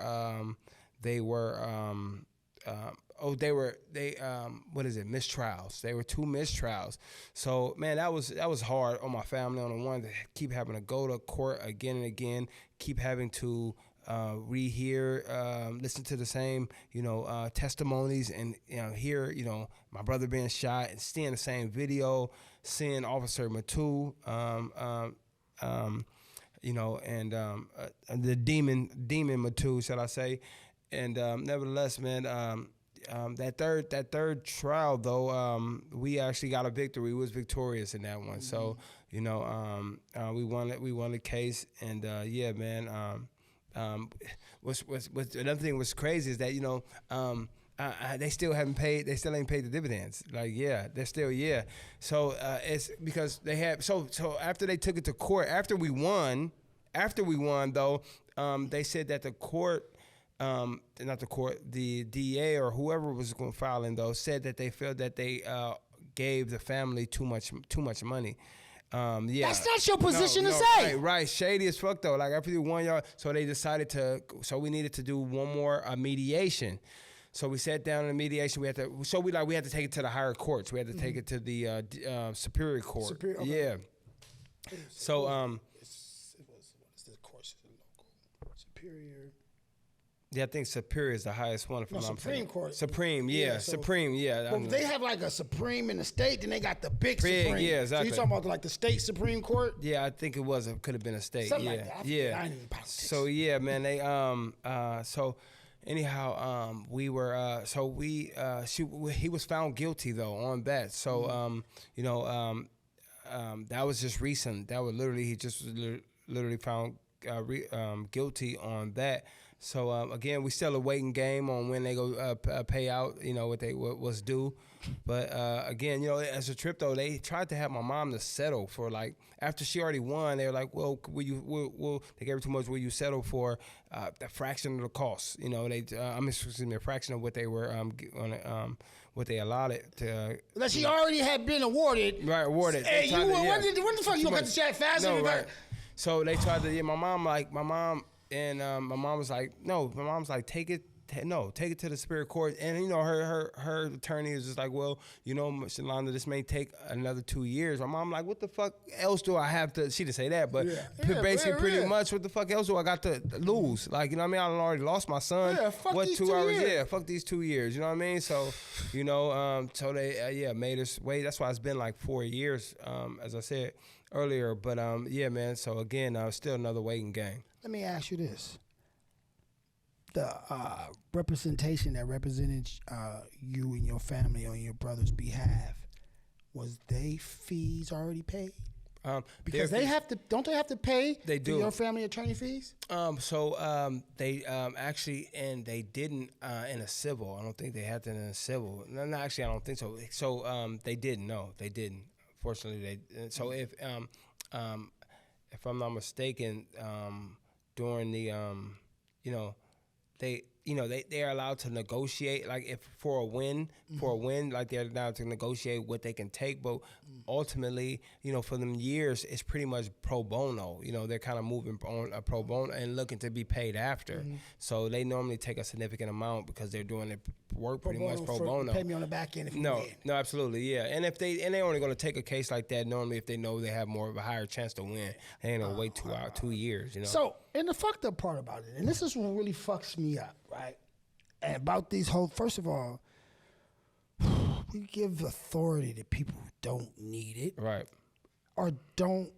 mistrials. They were 2 mistrials. So man, that was hard on my family. On the one to keep having to go to court again and again, keep having to rehear, listen to the same, testimonies, and hear, my brother being shot, and seeing the same video, seeing Officer Matu, the demon Matu, shall I say? And nevertheless, man, that third trial though, we actually got a victory. We was victorious in that one. So we won the case, and yeah, man. What's another thing was crazy is that they still ain't paid the dividends. Like, yeah, they're still, yeah. So it's because they had so after they took it to court, after we won though, they said that the court, the DA or whoever was going to file in though, said that they felt that they gave the family too much money. Yeah, that's not your position to say. Right, shady as fuck though. Like after you won, y'all, so they decided we needed to do one more mediation. So we sat down in the mediation. We had to take it to the higher courts. We had to take it to the superior court. Okay. Yeah. So what is the court system local? Superior. Yeah, I think Superior is the highest one. Supreme Court. Supreme, yeah. Supreme, yeah. Well, they have like a Supreme in the state, then they got the big Supreme. Yeah, exactly. So you're talking about like the state Supreme Court? Yeah, I think it could have been a state. Something yeah, like that. Yeah. I ain't in politics. So yeah, man, they so anyhow, we were he was found guilty though on that. So that was just recent. That was literally he just was literally found guilty on that. So again, we still a waiting game on when they go pay out, what was due. But again, as a trip though, they tried to have my mom to settle for like after she already won. They were like, well, they gave her too much. Will you settle for a fraction of the cost? A fraction of what they were what they allotted to. That she already had been awarded. Right, awarded. Hey, when the fuck you gonna cut the chat fast? No, right. So they tried to. Yeah, my mom. And my mom was like, no. My mom was like, take it to the Superior Court. And her attorney was just like, well, Shalonda, this may take another 2 years. My mom like, what the fuck else do I have to? She didn't say that, but basically pretty much, what the fuck else do I got to lose? Like, I already lost my son. Yeah, fuck what these 2 2 hours? years. Yeah, fuck these 2 years. You know what I mean? So, so they made us wait. That's why it's been like 4 years, as I said earlier. But yeah, man. So again, still another waiting game. Let me ask you this. The representation that represented you and your family on your brother's behalf, was they fees already paid? Because they have to, don't they have to pay they do. your family attorney fees? They actually, and they didn't in a civil. I don't think they had that in a civil. No, actually, I don't think so. So they didn't. No, they didn't. Fortunately, they. So if I'm not mistaken, during the they are allowed to negotiate, like if for a win, like they're allowed to negotiate what they can take, but ultimately, for them years, it's pretty much pro bono. They're kind of moving on a pro bono and looking to be paid after. So they normally take a significant amount because they're doing their work pretty much pro bono. Pay me on the back end if you win. No, absolutely, yeah. And if they're only going to take a case like that normally if they know they have more of a higher chance to win. They ain't gonna wait 2 years. So, and the fucked up part about it, and this is what really fucks me up, right? And about these whole, first of all, we give authority to people who don't need it, right, or don't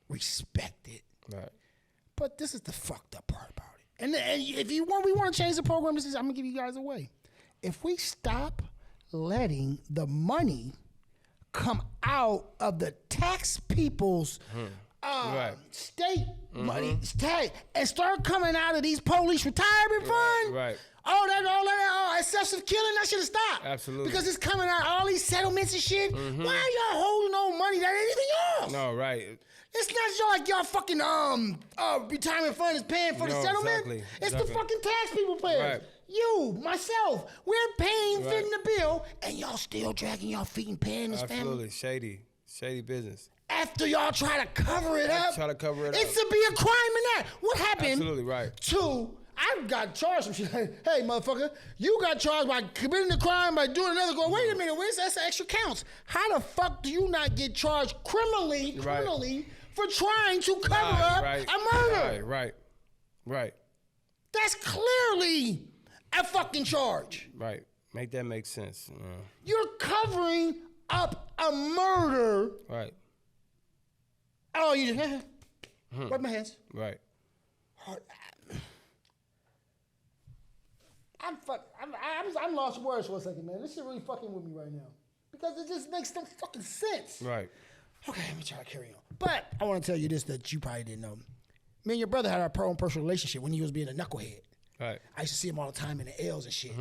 respect it, right. But this is the fucked up part about it. And if we want to change the program, I'm gonna give you guys a way. If we stop letting the money come out of the tax people's state money and start coming out of these police retirement funds. Right. all that excessive killing, that should have stopped. Absolutely. Because it's coming out, all these settlements and shit. Why are y'all holding on money that ain't even yours? No, right. It's not y'all like y'all fucking retirement fund is paying for the settlement. Exactly. It's the fucking tax people paying. Right. You, myself, we're paying, fitting the bill, and y'all still dragging y'all feet and paying this family. Absolutely. Shady business. After y'all try to cover it up. It's to be a crime in that. What happened? Absolutely right. I got charged with shit. Hey, motherfucker, you got charged by committing a crime, by doing another. Wait a minute, that's extra counts. How the fuck do you not get charged criminally for trying to cover up a murder? Right. That's clearly a fucking charge. Right. Make that make sense. You're covering up a murder. Right. Oh, you just wipe my hands. Right. I'm lost for words for a second, man. This shit really fucking with me right now. Because it just makes no fucking sense. Right. Okay, let me try to carry on. But I want to tell you this that you probably didn't know. Me and your brother had our own personal relationship when he was being a knucklehead. Right. I used to see him all the time in the L's and shit.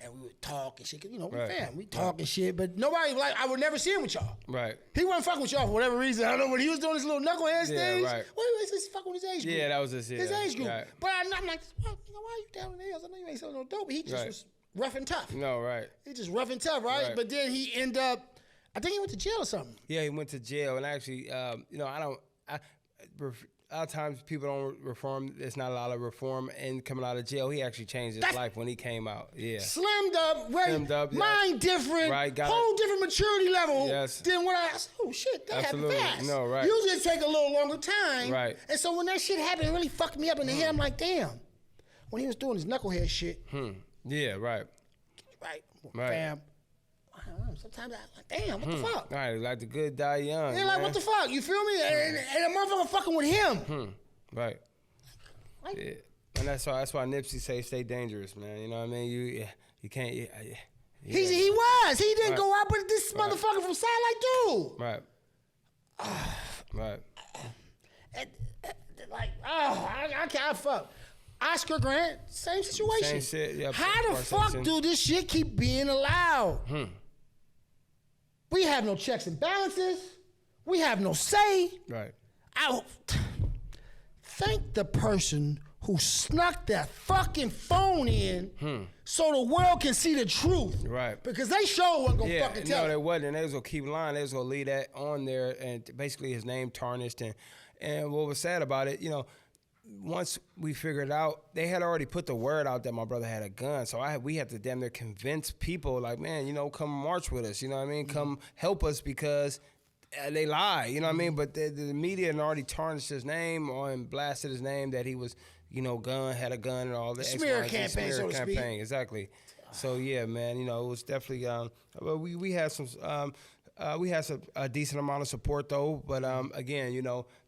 And we would talk and shit. Cause, we fam. We talk and shit. But nobody, I would never see him with y'all. Right. He wasn't fucking with y'all for whatever reason. I don't know, when he was doing this little knucklehead stage. Right. Well, he was just fucking with his age group. Yeah, that was his age group. Right. But I'm like, well, why are you down in the L's? I know you ain't selling no dope. But he just was rough and tough. No, right. He just rough and tough, right? But then he ended up, I think he went to jail or something. Yeah, he went to jail. And actually, a lot of times people don't reform. There's not a lot of reform in coming out of jail. He actually changed his life when he came out. Yeah. Slimmed up, mind different, whole different maturity level than what I said. Oh shit, that happened fast. No, right. Usually it take a little longer time. Right. And so when that shit happened, it really fucked me up in the head. I'm like, damn. When he was doing his knucklehead shit. Yeah, right. Right. Fam. Sometimes I'm like, damn, what the fuck? Right, like the good die young. Yeah, like, what the fuck? You feel me? And a motherfucker fucking with him. Right. Yeah. And that's why Nipsey say stay dangerous, man. You know what I mean? You can't. He was. He didn't go out, but this motherfucker from Satellite dude. Right. Right. I can't fuck. Oscar Grant, same situation. Same shit. Yeah, how the fuck do this shit keep being allowed? We have no checks and balances. We have no say. Right. I thank the person who snuck that fucking phone in so the world can see the truth. Right. Because they sure wasn't going to fucking tell. No, they wasn't. They was going to keep lying. They was going to leave that on there and basically his name tarnished. And what was sad about it, once we figured out, they had already put the word out that my brother had a gun. So we had to damn near convince people, like, man, come march with us. You know what I mean? Come help us because they lie. You know what I mean? But the media had already tarnished his name and blasted his name that he was, had a gun and all that. Smear campaign, so to speak. Exactly. So yeah, man, it was definitely. We had some. We had a decent amount of support though. But again,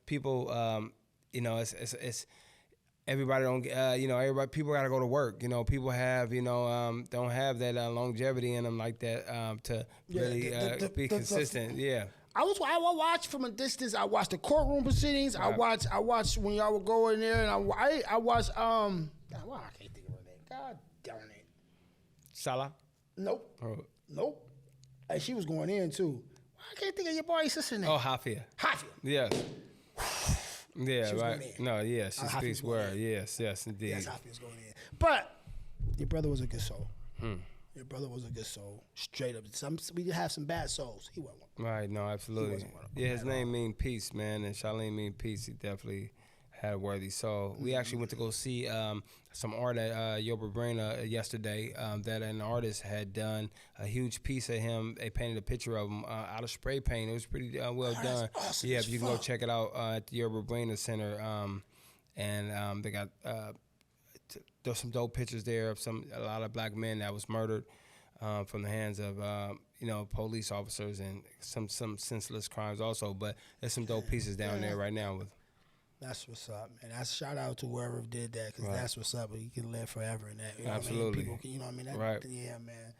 people. It's everybody don't, people got to go to work. People have, don't have that longevity in them like that to really be consistent. I watched from a distance. I watched the courtroom proceedings. Right. I watched when y'all would go in there, and I watched. I can't think of her name. God darn it. Salah? Nope. Oh. Nope. Hey, she was going in too. I can't think of your boy's sister name. Oh, Hafia. Yes. Yeah, right. No, yeah, she speaks word. Yes, indeed. Yes, Hafia's going in. But your brother was a good soul. Your brother was a good soul. Straight up. We did have some bad souls. He wasn't one. Right, no, absolutely. Yeah, his name mean peace, man, and Charlene mean peace. He definitely had a worthy soul. We actually went to go see some art at Yoba Brina yesterday that an artist had done a huge piece of him. They painted a picture of him out of spray paint. It was pretty well done. Awesome. Yeah, you can go check it out at the Yoba Brina Center. And they got there's some dope pictures there of a lot of black men that was murdered from the hands of police officers and some senseless crimes also. But there's some dope pieces down there right now with. That's what's up, man. That's shout out to whoever did that, because that's what's up. You can live forever in that. Absolutely. People can, That, right. Yeah, man.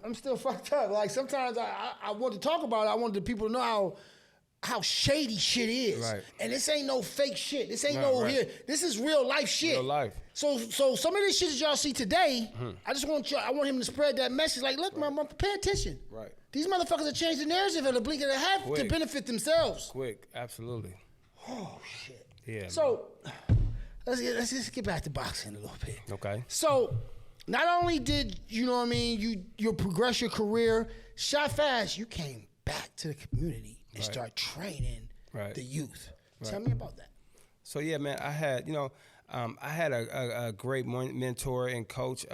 I'm still fucked up. Like sometimes I want to talk about it. I wanted the people to know how shady shit is. Right. And this ain't no fake shit. This ain't Right. here. This is real life shit. Real life. So some of this shit that y'all see today, I want him to spread that message. Like, look, man, pay attention. Right. These motherfuckers have changed the narrative at a blink of a half to Quick. benefit themselves. Quick, absolutely. Oh shit. Yeah. So let's just get back to boxing a little bit. Okay. So not only did you progress your career, shot fast, you came back to the community and start training the youth. Tell me about that. So yeah, man, I had a great mentor and coach,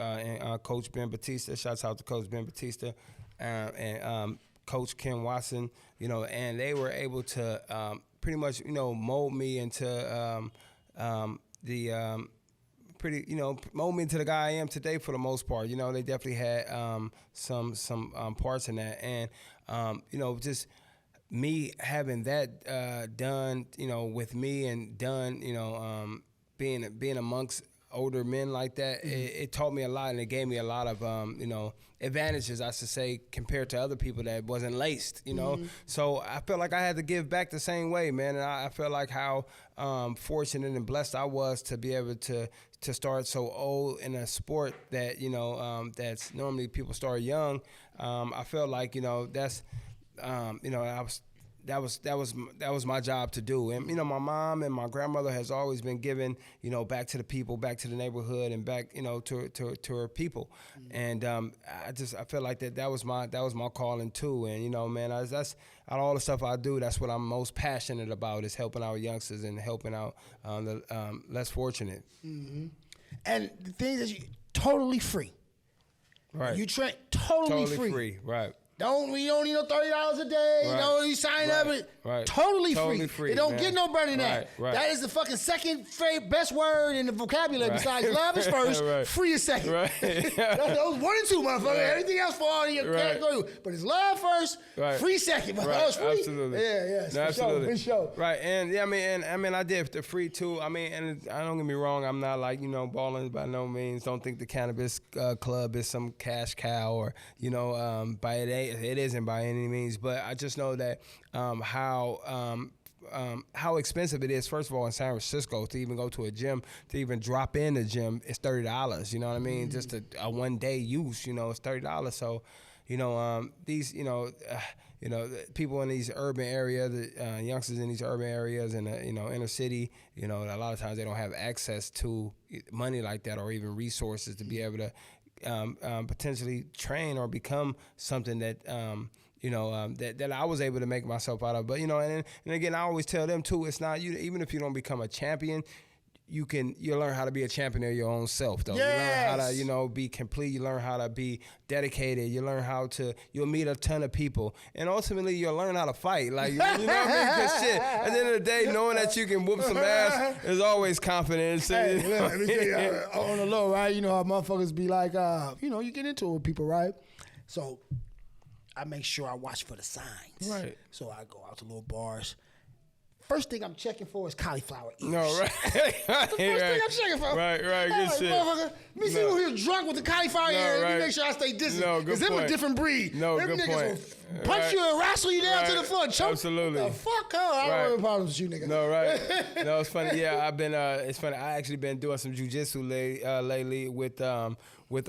Coach Ben Batista. Shouts out to Coach Ben Batista and Coach Ken Watson. And they were able to pretty much mold me into mold me into the guy I am today for the most part. They definitely had some parts in that, and just me having that done, with me and done, being amongst older men like that, it taught me a lot, and it gave me a lot of advantages, I should say, compared to other people that wasn't laced, So I felt like I had to give back the same way, man, and I felt like how fortunate and blessed I was to be able to start so old in a sport that that's normally people start young. I felt like that's that was my job to do. And my mom and my grandmother has always been giving back to the people, back to the neighborhood, and back to her people. And I feel like that was my calling too. And man, that's out of all the stuff I do, that's what I'm most passionate about, is helping our youngsters and helping out the less fortunate. Mm-hmm. And the thing is, you totally free. Right. You train totally free. Right. You don't need no $30 a day. Right. You sign up. Right. Totally Totally free. free, It don't man. get no better than that. Right. That is the fucking second best word in the vocabulary besides love is first, Right. free is second. Right. Those 1 and 2, motherfucker. Right. Everything else fall in your category. But it's love first, free second. But Right. it's free. Absolutely. Yeah. No, absolutely. For sure. Right. And yeah, I mean, I did the free too. I mean, and I don't get me wrong, I'm not like, balling by no means. Don't think the cannabis club is some cash cow or, it isn't by any means. But I just know that how expensive it is, first of all, in San Francisco to even go to a gym, to even drop in the gym, it's $30. You know what I mean? Just a 1 day use, it's $30. So, these, people in these urban areas, the youngsters in these urban areas and inner city, a lot of times they don't have access to money like that or even resources to be able to potentially train or become something that that I was able to make myself out of. But and again, I always tell them too, it's not you. Even if you don't become a champion, you'll learn how to be a champion of your own self, though. Yes. You learn how to be complete. You learn how to be dedicated. You learn how to. You'll meet a ton of people, and ultimately you'll learn how to fight. Like what I mean? Because shit, at the end of the day, knowing that you can whoop some ass is always confidence. Hey, let me tell you, on the low, right? How motherfuckers be like, you get into it with people, right? So I make sure I watch for the signs. Right. So I go out to little bars. First thing I'm checking for is cauliflower ears. No, right. First thing I'm checking for. Right, good shit. Motherfucker, me see who here drunk with the cauliflower ears. Let me make sure I stay distant. No, good Because them point. a different breed. No, them good niggas point. will punch you and wrestle you down to the floor. Choke. Absolutely. What the fuck, huh? I don't have any problems with you, nigga. No, right. No, it's funny. Yeah, I've been. It's funny. I actually been doing some jujitsu lately with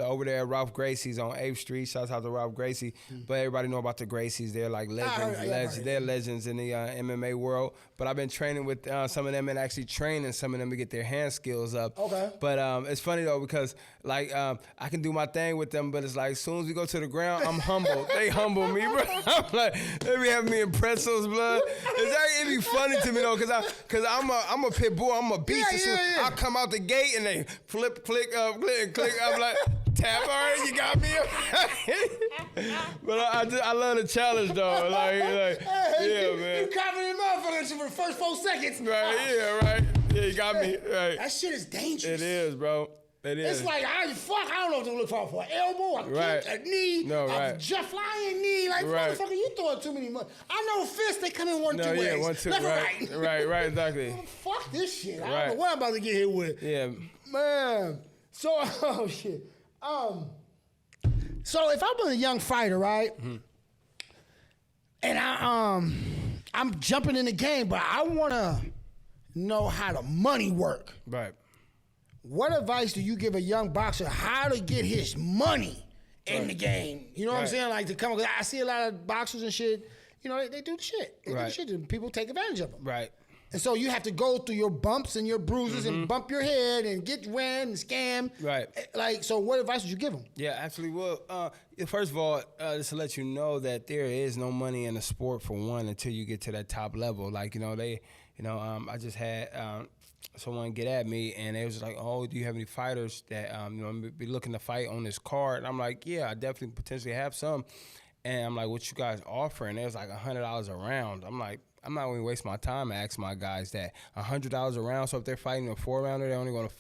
over there at Ralph Gracie's on 8th Street. Shouts out to Ralph Gracie. But everybody know about the Gracies. They're like legends. They're legends in the MMA world. But I've been training with some of them and actually training some of them to get their hand skills up. Okay. But it's funny though because like I can do my thing with them, but it's like as soon as we go to the ground, I'm humble. They humble me, bro. I'm like they be having me in pretzels, blood. It be funny to me though, cause I'm a pit bull. I'm a beast. Yeah. I come out the gate and they flip, click, click. I'm like. Tap, all right, you got me. But I love the challenge though. Like yeah, man. You confident motherfucker for the first 4 seconds. Right, yeah, right. Yeah, you got me. Right. That shit is dangerous. It is, bro. It is. It's like, I don't know what to look for an elbow, a kick, a knee, a flying knee. Like, motherfucker, you throwing too many money. I know fists, they come in 1, 2 ways. Yeah, 1, 2, left right. or right. Right, exactly. Fuck this shit. I Right. don't know what I'm about to get hit with. Yeah. Man. So, oh shit. So if I was a young fighter, right? Mm-hmm. And I'm jumping in the game, but I want to know how the money work. Right. What advice do you give a young boxer how to get his money in the game? You know what I'm saying? Like to come. I see a lot of boxers and shit. You know, they do the shit. They do the shit. And people take advantage of them. Right. And so you have to go through your bumps and your bruises and bump your head and get ran and scam. Right. Like, so what advice would you give them? Yeah, absolutely. Well, first of all, just to let you know that there is no money in the sport for one until you get to that top level. Like, I just had someone get at me and they was like, "Oh, do you have any fighters that be looking to fight on this card?" And I'm like, "Yeah, I definitely potentially have some." And I'm like, "What you guys offering?" It was like $100 a round. I'm like, I'm not going to waste my time and ask my guys that $100 a round. So if they're fighting a 4-rounder, they're only going to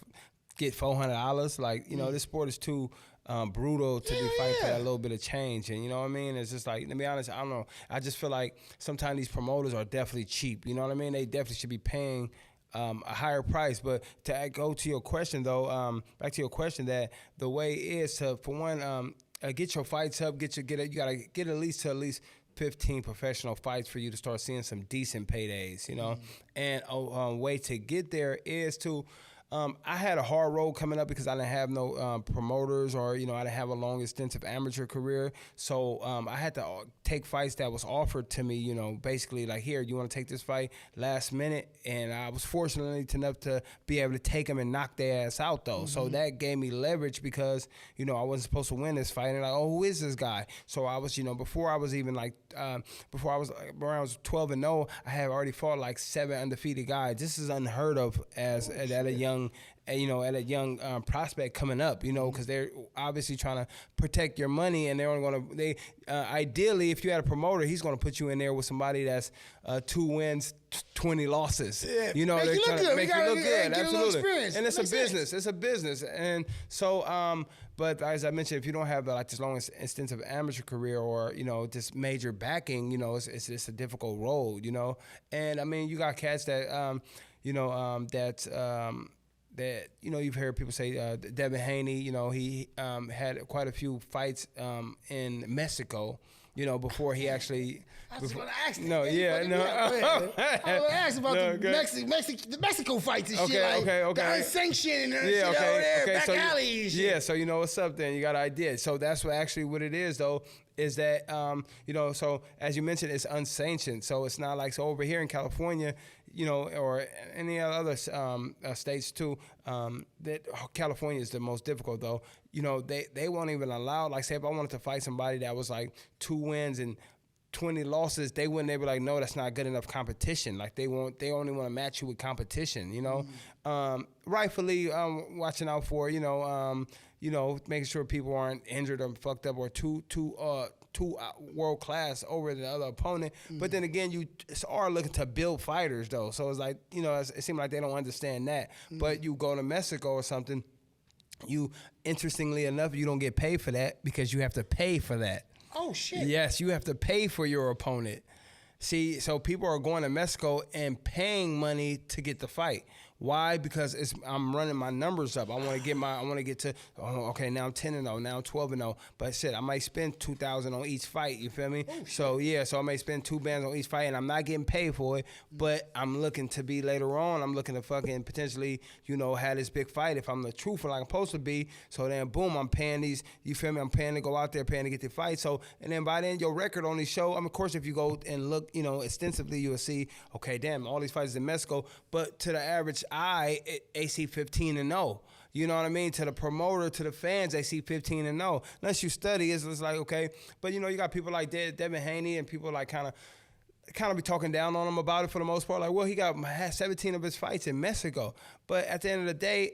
get $400. Like, this sport is too brutal to be fighting for that little bit of change. And you know what I mean? It's just like, to be honest, I don't know. I just feel like sometimes these promoters are definitely cheap. You know what I mean? They definitely should be paying a higher price. But to go to your question, though, back to your question, that the way is to, for one, get your fights up, you got to get at least 15 professional fights for you to start seeing some decent paydays, And a way to get there is to, I had a hard road coming up because I didn't have no promoters or, I didn't have a long, extensive amateur career. So I had to take fights that was offered to me, basically like, here, you want to take this fight last minute? And I was fortunate enough to be able to take them and knock their ass out, though. So that gave me leverage because, I wasn't supposed to win this fight. And like, oh, who is this guy? So I was, before I was even like, before I was around 12-0, I had already fought like 7 undefeated guys. This is unheard of at a young prospect coming up, because they're obviously trying to protect your money, and they're only going to, ideally, if you had a promoter, he's going to put you in there with somebody that's 2 wins, 20 losses. Yeah, they're trying to make you look good. Absolutely. And it's a business. It's a business. And so, but as I mentioned, if you don't have this long extensive amateur career or, this major backing, it's a difficult road, And I mean, you got cats that, that you've heard people say Devin Haney, he had quite a few fights in Mexico, before he actually. I was going to ask. No, yeah, no. I was going to ask about the Mexico fights and shit. Okay. The unsanctioned and shit over there, back alley and shit. Yeah, so you know what's up then. You got an idea. So that's what it is, though, is that, so as you mentioned, it's unsanctioned. So it's not like, so over here in California, or any other states too, that California is the most difficult, though. They won't even allow, like, say if I wanted to fight somebody that was like 2 wins and 20 losses, they wouldn't. They were like, no, that's not good enough competition. Like they only want to match you with competition. Rightfully watching out for making sure people aren't injured or fucked up or too world class over the other opponent. But then again, you are looking to build fighters, though. So it's like it seems like they don't understand that. But you go to Mexico or something, interestingly enough, you don't get paid for that because you have to pay for that. Oh, shit. Yes, you have to pay for your opponent. See, so people are going to Mexico and paying money to get the fight. Why? Because I'm running my numbers up. I want to get to, okay, now I'm 10-0, now I'm 12-0. But shit, I might spend $2,000 on each fight, you feel me? So I may spend $2,000 on each fight and I'm not getting paid for it, but I'm looking to be later on, I'm looking to fucking potentially, have this big fight if I'm the truthful like I'm supposed to be. So then boom, I'm paying these, you feel me? I'm paying to go out there, paying to get the fight. So, and then by then your record on the show, of course, if you go and look, extensively, you'll see, okay, damn, all these fights in Mexico, but to the average AC 15-0. You know what I mean? To the promoter, to the fans, they see 15-0. Unless you study, it's like, okay. But, you got people like Devin Haney and people like kind of be talking down on him about it for the most part. Like, well, he got 17 of his fights in Mexico. But at the end of the day,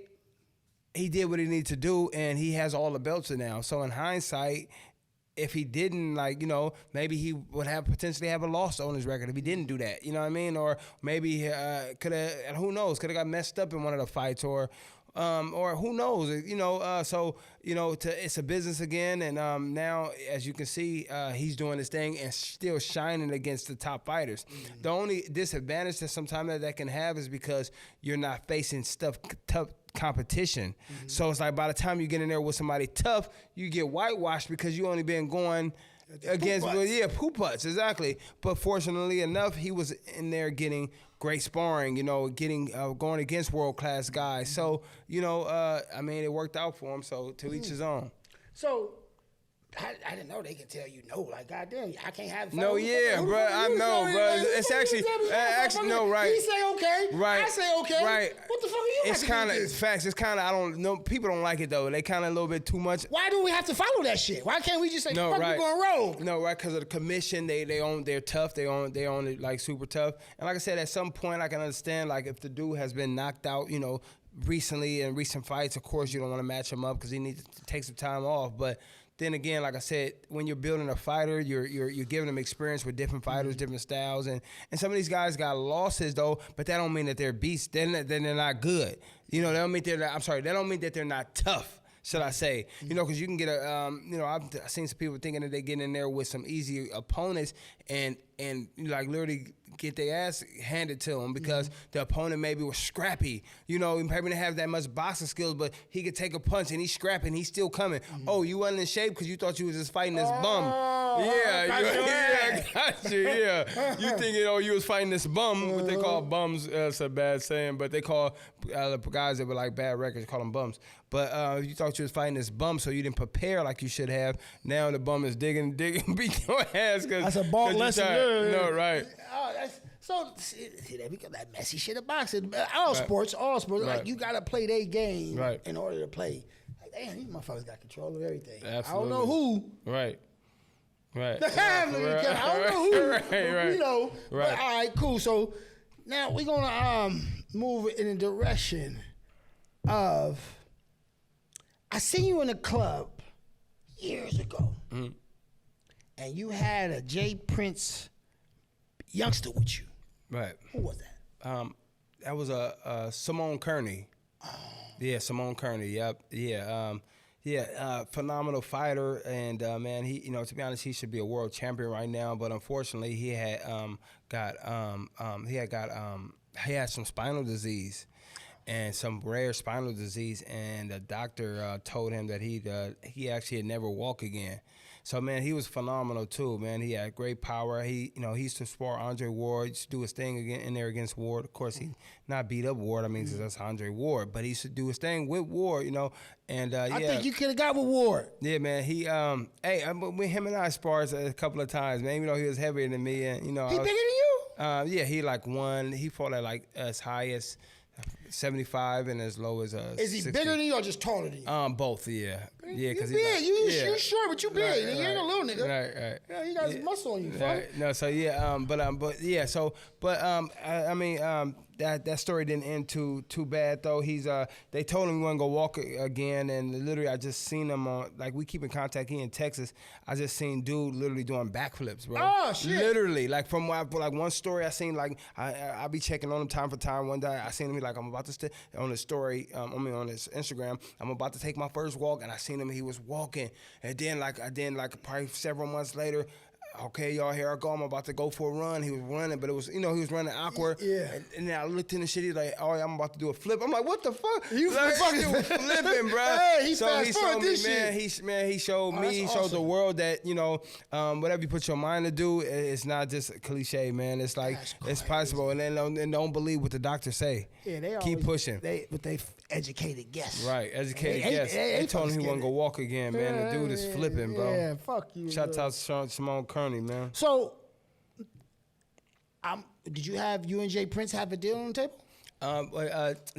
he did what he needed to do, and he has all the belts now. So in hindsight, if he didn't, maybe he would potentially have a loss on his record if he didn't do that. You know what I mean? Or maybe could have, who knows, could have got messed up in one of the fights or who knows, it's a business again. And now, as you can see, he's doing his thing and still shining against the top fighters. Mm-hmm. The only disadvantage that sometimes that can have is because you're not facing tough competition. Mm-hmm. So it's like by the time you get in there with somebody tough, you get whitewashed because you only been going against, poop butts, exactly. But fortunately enough, he was in there getting great sparring, going against world-class guys. So, it worked out for him. So to each his own. So I didn't know they could tell you no. Like, goddamn, I can't have fun. No, yeah, bro. I know, bro. It's actually no, right. He say okay. Right. I say okay. Right. What the fuck are you? It's kind of facts. It's kind of I don't know. People don't like it though. They kind of a little bit too much. Why do we have to follow that shit? Why can't we just say fuck we going rogue? No, right? Because of the commission, they're tough. They own it like super tough. And like I said, at some point I can understand like if the dude has been knocked out, recently in recent fights. Of course, you don't want to match him up because he needs to take some time off, but. Then again, like I said, when you're building a fighter, you're giving them experience with different fighters, different styles, and some of these guys got losses though, but that don't mean that they're beasts. Then they're not good. They don't mean that don't mean that they're not tough. Should I say? Because you can get I've seen some people thinking that they get in there with some easy opponents and like literally get their ass handed to them because the opponent maybe was scrappy. He maybe didn't have that much boxing skills, but he could take a punch and he's scrapping, he's still coming. Oh, you wasn't in shape because you thought you was just fighting this bum. Yeah, got you. Yeah, you thinking you was fighting this bum. What they call bums? That's a bad saying, but they call the guys that were like bad records call them bums. But you thought you was fighting this bum, so you didn't prepare like you should have. Now the bum is digging, beat your ass. That's a ball lesson. No, right. So see that because that messy shit of boxing, all sports, right. like you gotta play their game right. in order to play. Like, damn, these motherfuckers got control of everything. Absolutely. I don't know who. Right. I don't know who. Right. Right. Right. But, all right, cool. So now we're gonna move in the direction of. I seen you in a club years ago, and you had a Jay Prince youngster with you. Right. Who was that? That was a Simone Kearney. Oh. Yeah, Simone Kearney. Yep. Yeah. Phenomenal fighter, and man, he, to be honest, he should be a world champion right now. But unfortunately, he had some spinal disease. And some rare spinal disease, and the doctor told him that he actually had never walk again. So man, he was phenomenal too, man. He had great power. He used to spar Andre Ward, used to do his thing in there against Ward. Of course, he not beat up Ward. I mean, because that's Andre Ward, but he used to do his thing with Ward, And I think you could have got with Ward. Yeah, man. He with him and I sparred a couple of times, man. Even though he was heavier than me, and he bigger than you. Yeah, he won. He fought at as high as 75 and as low as Is he 60. bigger than you or just taller than you? Both, yeah. Yeah, because you big. You short, but you big. Right, you ain't a little nigga. Right. Yeah, you got some muscle on you, right. No, so yeah, that story didn't end too bad though. He's they told him he wasn't gonna walk again, and literally I just seen him on, like, we keep in contact. He in Texas. I just seen dude literally doing backflips, bro. Oh shit! Literally, like from one story I seen, like I be checking on him time for time. One day I seen him like I'm about to on his story, on his Instagram. I'm about to take my first walk, and I seen him. He was walking, and then probably several months later. Okay, y'all, here I go. I'm about to go for a run. He was running, but it was, he was running awkward. Yeah. And then I looked in the shit. He's like, oh, I'm about to do a flip. I'm like, what the fuck? You fucking flipping, bro. Hey, he so fast he forward showed this me, man. shit. He showed me. He showed the world that, whatever you put your mind to do, it's not just a cliche, man. It's like, it's possible. And then don't believe what the doctors say. Yeah, they keep pushing. They educated guess. Right, educated guess. They told him he wasn't gonna walk again, man. The dude is flipping, bro. Yeah, fuck you. Shout out to Simone Kearney, man. So, did you and Jay Prince have a deal on the table?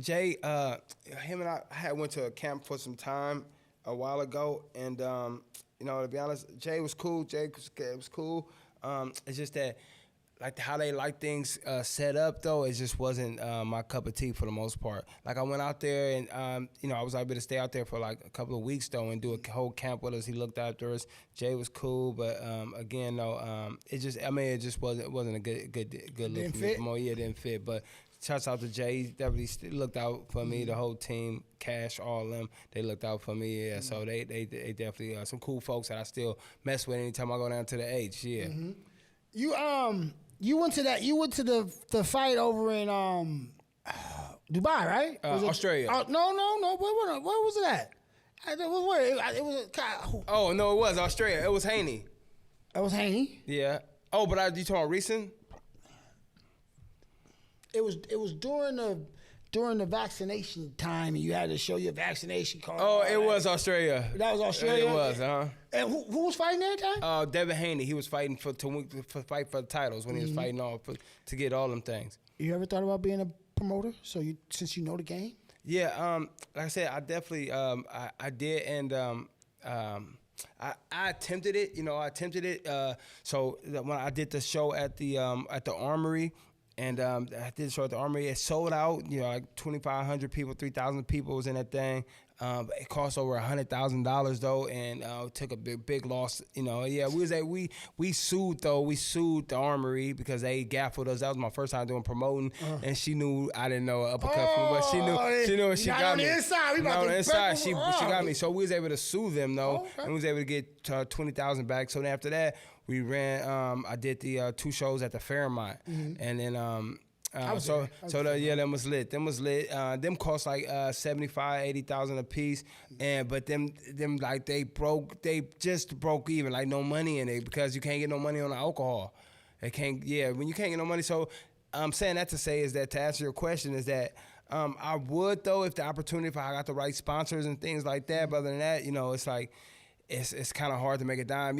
Jay, him and I went to a camp for some time a while ago, and to be honest, Jay was cool. Jay was cool. It's just that, like, how they like things set up, though, it just wasn't my cup of tea for the most part. Like, I went out there, and, I was able to stay out there for, like, a couple of weeks, though, and do a whole camp with us. He looked after us. Jay was cool, but, again, though, it just wasn't a good look for me. Yeah, it didn't fit, but shouts out to Jay. He definitely looked out for me. The whole team, Cash, all of them, they looked out for me. Yeah, so they definitely some cool folks that I still mess with anytime I go down to the H. Yeah. Mm-hmm. You went to the fight over in Dubai, right? Australia. No. Where was it at? It was Oh no, it was Australia. It was Haney. That was Haney. Yeah. Oh, but you talking recent? It was during the vaccination time, and you had to show your vaccination card. Oh, it was Australia. That was Australia. It was, And who was fighting that time? Devin Haney. He was fighting to fight for the titles when he was fighting to get all them things. You ever thought about being a promoter? Since you know the game. Yeah. Like I said, I definitely I did, and I attempted it. I attempted it. So when I did the show at the Armory. And I did the show at the Armory. It sold out. Like 2,500 people, 3,000 people was in that thing. It cost over $100,000 though, and took a big loss. Yeah, we sued though. We sued the Armory because they gaffled us. That was my first time doing promoting, and she knew I didn't know uppercut from, but she knew, and she got me. On the inside, she got me. So we was able to sue them though, and we was able to get 20,000 back. So then after that, we ran. I did the 2 shows at the Fairmont, and then them was lit. Them cost like 75,000, 80,000 a piece, but them like they just broke even, like no money in it because you can't get no money on the alcohol. When you can't get no money. So I'm saying that to say is that to answer your question is that I would though if the opportunity, if I got the right sponsors and things like that. But other than that, it's like. It's kind of hard to make a dime.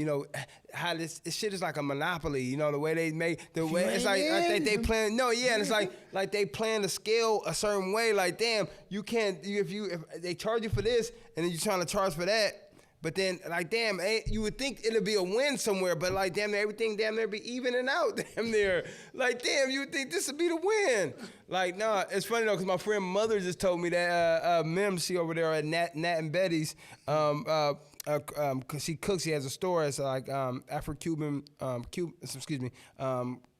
How this shit is like a monopoly. The way they make the way it's like they plan. No, yeah, and it's like they plan the scale a certain way. Like damn, you can't if they charge you for this and then you're trying to charge for that. But then like damn, you would think it'll be a win somewhere, but like damn, everything damn near be evening out damn near. Like damn, you would think this would be the win. Like nah, it's funny though because my friend mother just told me that Mim, she over there at Nat and Betty's. Cause she cooks, she has a store. It's like Afro-Cuban,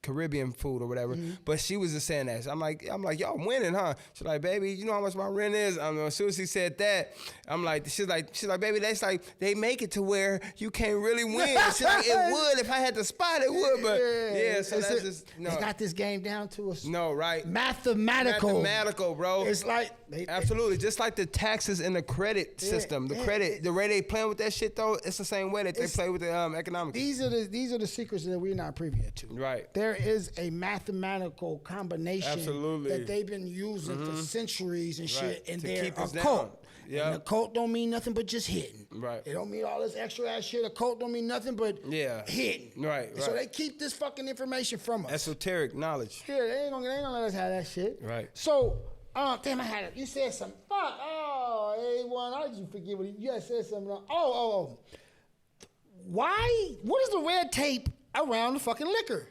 Caribbean food or whatever. But she was just saying that. So I'm like, y'all winning, huh? She's like, baby, you know how much my rent is? As soon as she said that, I'm like, she's like, baby, that's like they make it to where you can't really win. She's like, it would if I had the spot, it would. But yeah, so that's just They got this game down to us. No, right? Mathematical, bro. It's like absolutely just like the taxes in the credit system. The way they playing with that shit though, it's the same way that they play with the economics. These are the secrets that we're not privy to. Right. There is a mathematical combination that they've been using for centuries and shit, and they're a cult. Yeah. And a cult don't mean nothing but just hitting. Right. It don't mean all this extra ass shit. A cult don't mean nothing but hitting. Right. So they keep this fucking information from us. Esoteric knowledge. Yeah, they ain't gonna let us have that shit. Right. So, damn, I had it. You said something. Fuck. Oh, A1. How did you forget what you said something? Oh. Why? What is the red tape around the fucking liquor?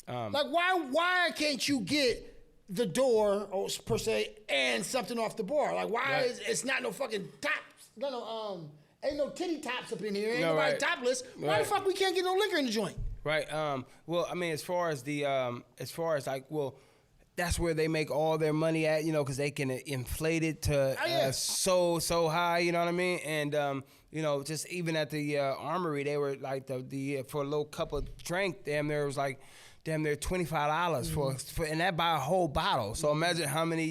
Like why can't you get the door per se and something off the bar? Like why is it's not no fucking tops? Ain't no titty tops up in here. Ain't nobody topless. Why the fuck we can't get no liquor in the joint? Right. Well, I mean, as far as that's where they make all their money at, because they can inflate it to so high, you know what I mean? And just even at the Armory, they were like the for a little cup of drink, damn near $25 for and that buy a whole bottle. So imagine how many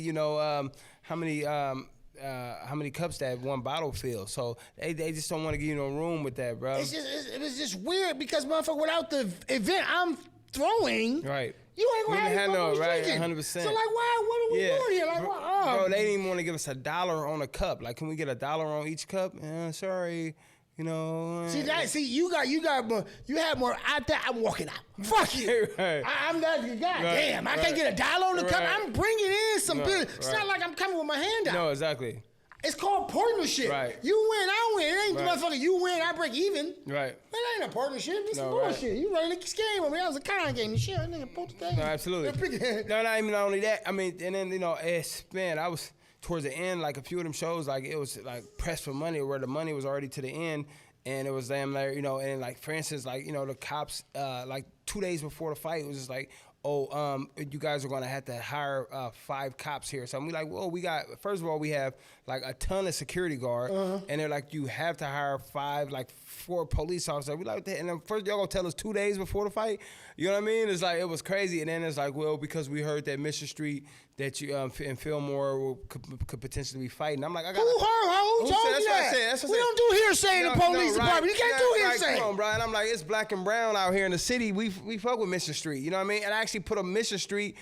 cups that one bottle fills. So they just don't want to give you no room with that, bro. It was just weird because motherfucker, without the event I'm throwing, right. You ain't gonna have no right, 100%. So like, why? What are we doing here? Like, bro, they didn't even want to give us $1 on a cup. Like, can we get $1 on each cup? Sorry. See, you had more out there. I'm walking out. Fuck you. Right. I'm that guy. Damn, I can't get $1 on the cup. I'm bringing in some business. It's not like I'm coming with my hand out. No, exactly. It's called partnership. Right. You win, I win. It ain't motherfucker. You win, I break even. Right. That ain't a partnership. It's some bullshit. You running this game. I mean, that was a con game. Shit, that nigga pulled the thing. No, absolutely. No, not even only that. I mean, and then I was towards the end, like a few of them shows, like it was like pressed for money, where the money was already to the end. And it was damn like, and like, for instance, like, the cops, like 2 days before the fight, it was just like, you guys are going to have to hire 5 cops here. So I'm like, well, first of all, we have like a ton of security guard, and they're like, you have to hire 4 police officers. We like that. And then first y'all going to tell us 2 days before the fight. You know what I mean? It's like, it was crazy. And then it's like, well, because we heard that Mission Street, that you and Fillmore could potentially be fighting. I'm like, I got. Who told you that? We don't do hearsay in the police department. You can't do hearsay. Come on, Brian. I'm like, it's black and brown out here in the city. We fuck with Mission Street. You know what I mean? And I actually put a Mission Street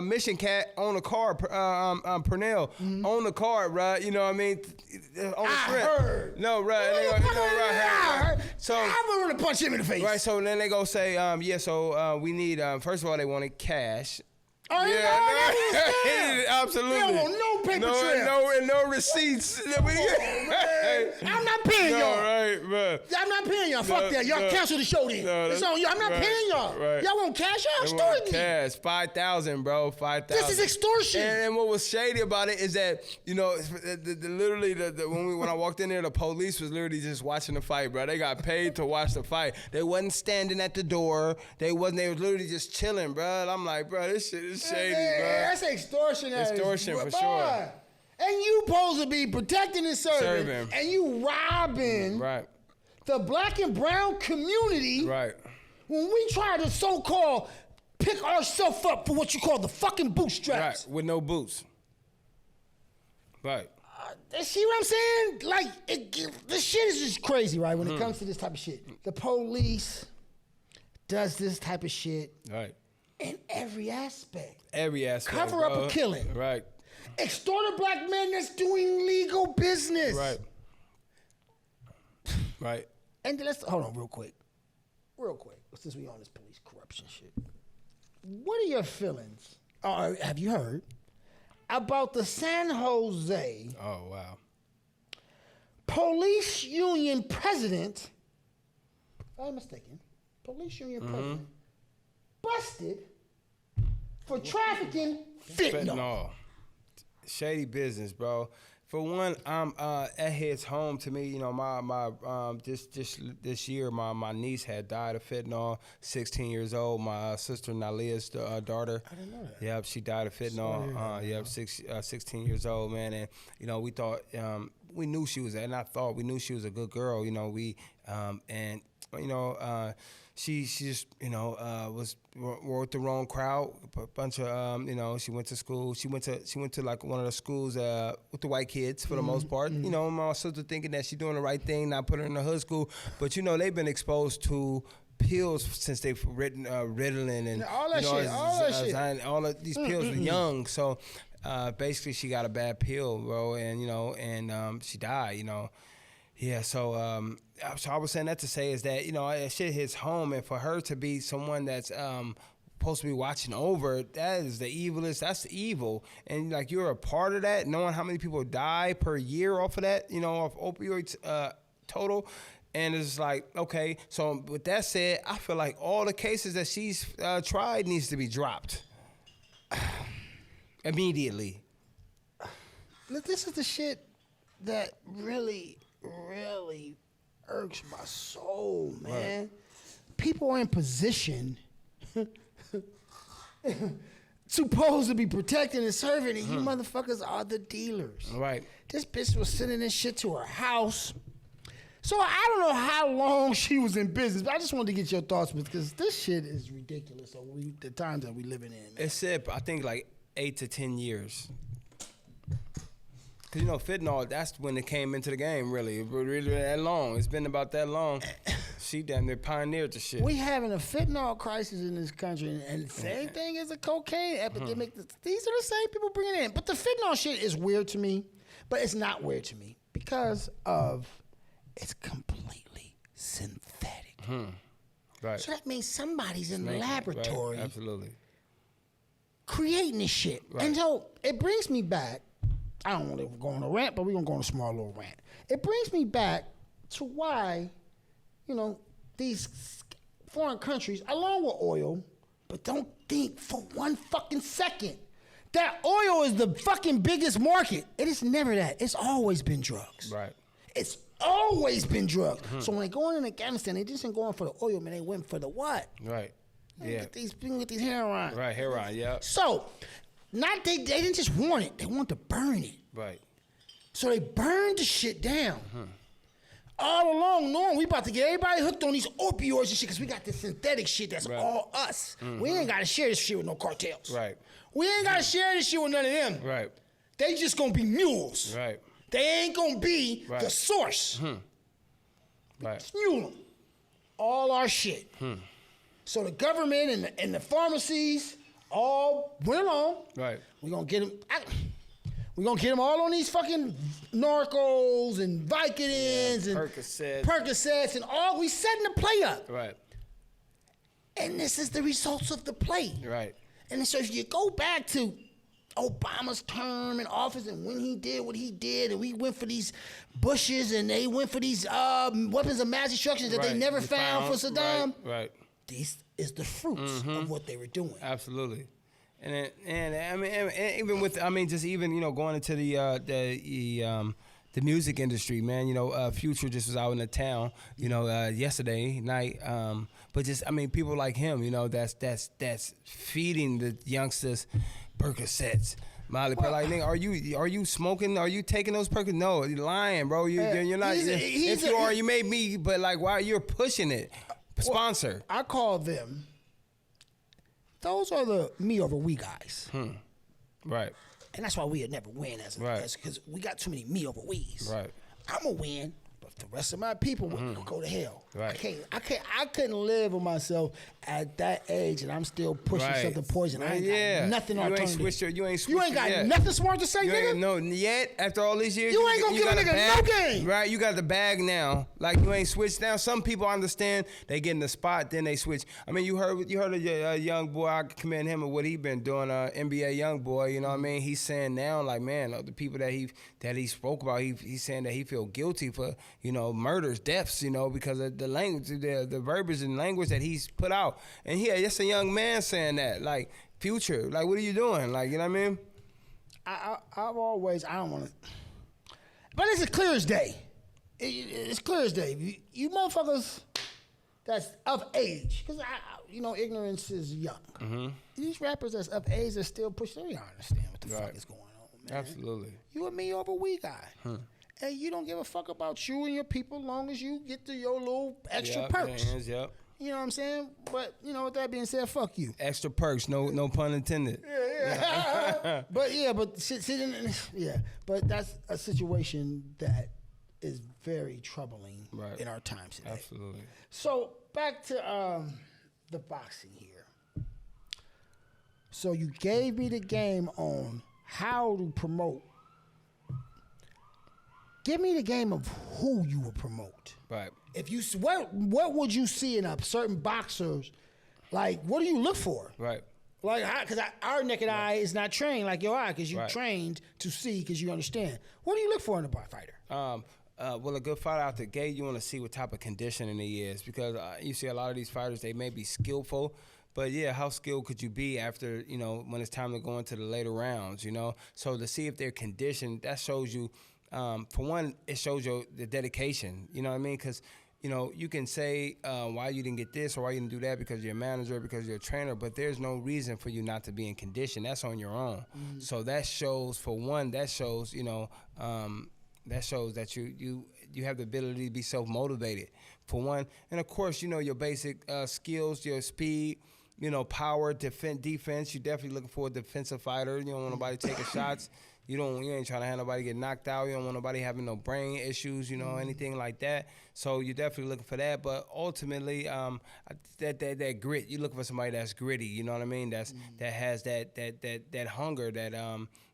Mission Cat on the car, Purnell, on the car, right? You know what I mean? On the heard. No, right. I heard. So I'm going to punch him in the face. Right. So then they go say, we need. First of all, they wanted cash. Oh, yeah, absolutely. They don't want no paper trail. No receipts. I'm not paying y'all. Right, man. I'm not paying y'all. Fuck that. Y'all cancel the show then. It's on you. I'm not paying y'all. Right. Y'all want cash? Y'all extorting me. Cash, $5,000, bro. $5,000. This is extortion. And what was shady about it is that, you know, literally when I walked in there, the police was literally just watching the fight, bro. They got paid to watch the fight. They wasn't standing at the door. They was literally just chilling, bro. And I'm like, bro, this shit is shady, bro. That's extortion. Extortion for sure. And you supposed to be protecting and serving. And you robbing the black and brown community. Right. When we try to so-called pick ourselves up for what you call the fucking bootstraps. Right, with no boots. Right. See what I'm saying? Like, this shit is just crazy, right? When it comes to this type of shit. The police does this type of shit. Right. In every aspect. Every aspect. Cover up a killing. Right. Extort a black man that's doing legal business. Right. Right. And let's hold on real quick, since we on this police corruption shit. What are your feelings? Or have you heard about the San Jose? Oh wow. Police union president. If I'm mistaken. Police union president busted for trafficking fentanyl. Shady business, bro. For one, that hits home to me. You know, my this year, my niece had died of fentanyl. 16 years old. My sister Nalia's daughter. I didn't know that. Yep, she died of fentanyl. 16 years old, man. And you know, we thought we knew she was, and I thought we knew she was a good girl. You know, she just, you know, was with the wrong crowd. A bunch of, you know, she went to school. She went to like one of the schools with the white kids for the most part. You know, my sister thinking that she's doing the right thing, not put her in the hood school. But you know, they've been exposed to pills since they've written Ritalin and all that shit. All of these pills were young. So basically, she got a bad pill, bro, and you know, and she died. You know. Yeah, so I was saying that to say is that, you know, that shit hits home, and for her to be someone that's supposed to be watching over, that is the evilest. That's evil, and like you're a part of that. Knowing how many people die per year off of that, you know, off opioids total, and it's like, okay. So with that said, I feel like all the cases that she's tried needs to be dropped immediately. This is the shit that really irks my soul, man. Right. People are in position supposed to be protecting and serving, and you motherfuckers are the dealers. Right. This bitch was sending this shit to her house. So I don't know how long she was in business, but I just wanted to get your thoughts because this shit is ridiculous. So the times that we living in, man. It's said, I think, like 8 to 10 years. Cause you know, fentanyl, that's when it came into the game, really that long. It's been about that long. She damn near pioneered the shit. We having a fentanyl crisis in this country, and the same thing as a cocaine epidemic. These are the same people bringing it in. But the fentanyl shit is weird to me, but it's not weird to me because of it's completely synthetic. Right. So that means somebody's in the laboratory absolutely creating this shit. Right. And so it brings me back. I don't want to go on a rant, but we're going to go on a small little rant. It brings me back to why, you know, these foreign countries, along with oil, but don't think for one fucking second that oil is the fucking biggest market. It is never that. It's always been drugs. Right. It's always been drugs. So when they go in Afghanistan, they just ain't going for the oil, man. They went for the what? Right. Yeah. We can get these heroin. Right, heroin, yeah. So, they didn't just want it, they wanted to burn it. Right. So they burned the shit down. All along, knowing we about to get everybody hooked on these opioids and shit, because we got this synthetic shit that's all us. We ain't got to share this shit with no cartels. Right. We ain't got to share this shit with none of them. Right. They just going to be mules. Right. They ain't going to be the source. Right. Mule them. All our shit. So the government and the pharmacies all went along. Right. We're going to get them... We're going to get them all on these fucking Narcos and Vicodins and Percocets and all. We setting the play up. Right. And this is the results of the play. Right. And so if you go back to Obama's term in office and when he did what he did, and we went for these Bushes and they went for these weapons of mass destruction that they never found for Saddam. Right. This is the fruits of what they were doing. Absolutely. And I mean, and even with, I mean, just even, you know, going into the music industry, man, you know, Future just was out in the town, you know, yesterday night. But just, I mean, people like him, you know, that's feeding the youngsters Percocets. Molly, like, nigga, are you smoking? Are you taking those Percocets? No, you're lying, bro. You're not. If you are, you may be, but like, why you're pushing it? Sponsor. I call them. Those are the me over we guys. Right. And that's why we'll never win as because we got too many me over we's. Right. I'm gonna win, but the rest of my people will go to hell. Right. I couldn't live with myself at that age, and I'm still pushing something poison. I ain't got nothing alternative. You ain't got nothing smart to say, nigga. No, yet after all these years, you ain't gonna give a nigga no game. Right, you got the bag now. Like you ain't switched now. Some people understand they get in the spot, then they switch. I mean, you heard a young boy. I commend him and what he been doing. NBA young boy, you know what I mean? He's saying now, like, man, the people that he spoke about, he's saying that he feel guilty for, you know, murders, deaths, you know, because of the language, the verbiage and language that he's put out. And yeah, that's a young man saying that. Like, Future, like, what are you doing? Like, you know what I mean? I've always, I don't want to, but it's as clear as day. It's clear as day. You motherfuckers that's of age, because you know, ignorance is young. These rappers that's of age that still push, they don't understand what the fuck is going on, man. Absolutely. You and me over we guy. And you don't give a fuck about you and your people long as you get to your little extra perks. You know what I'm saying? But, you know, with that being said, fuck you. Extra perks, no pun intended. But but that's a situation that is very troubling in our times today. Absolutely. So back to the boxing here. So you gave me the game on how to promote. Give me the game of who you would promote. Right. If you what would you see in a certain boxers? Like, what do you look for? Right. Like, because our naked eye is not trained like your eye, because you trained to see, because you understand. What do you look for in a fighter? Well, a good fighter out the gate, you want to see what type of conditioning he is, because you see a lot of these fighters, they may be skillful, but yeah, how skilled could you be after, you know, when it's time to go into the later rounds, you know? So to see if they're conditioned, that shows you, for one, it shows you the dedication, you know what I mean? Because, you know, you can say why you didn't get this or why you didn't do that because you're a manager, because you're a trainer, but there's no reason for you not to be in condition. That's on your own. So that shows, for one, that shows, you know, that shows that you have the ability to be self-motivated, for one. And, of course, you know, your basic skills, your speed, you know, power, defense. You're definitely looking for a defensive fighter. You don't want nobody taking shots. You ain't trying to have nobody get knocked out. You don't want nobody having no brain issues, you know, anything like that. So you're definitely looking for that. But ultimately, that grit, you're looking for somebody that's gritty. You know what I mean? That has that hunger,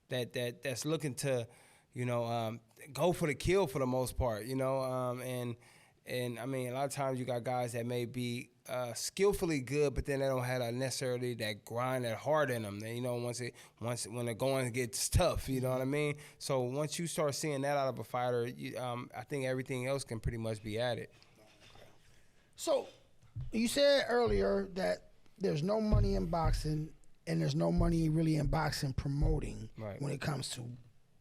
that's looking to, you know, go for the kill for the most part. You know, and I mean, a lot of times you got guys that may be skillfully good, but then they don't have necessarily that grind, that heart in them. They, you know, when the going gets tough, you know what I mean? So once you start seeing that out of a fighter, I think everything else can pretty much be added. So you said earlier that there's no money in boxing, and there's no money really in boxing promoting when it comes to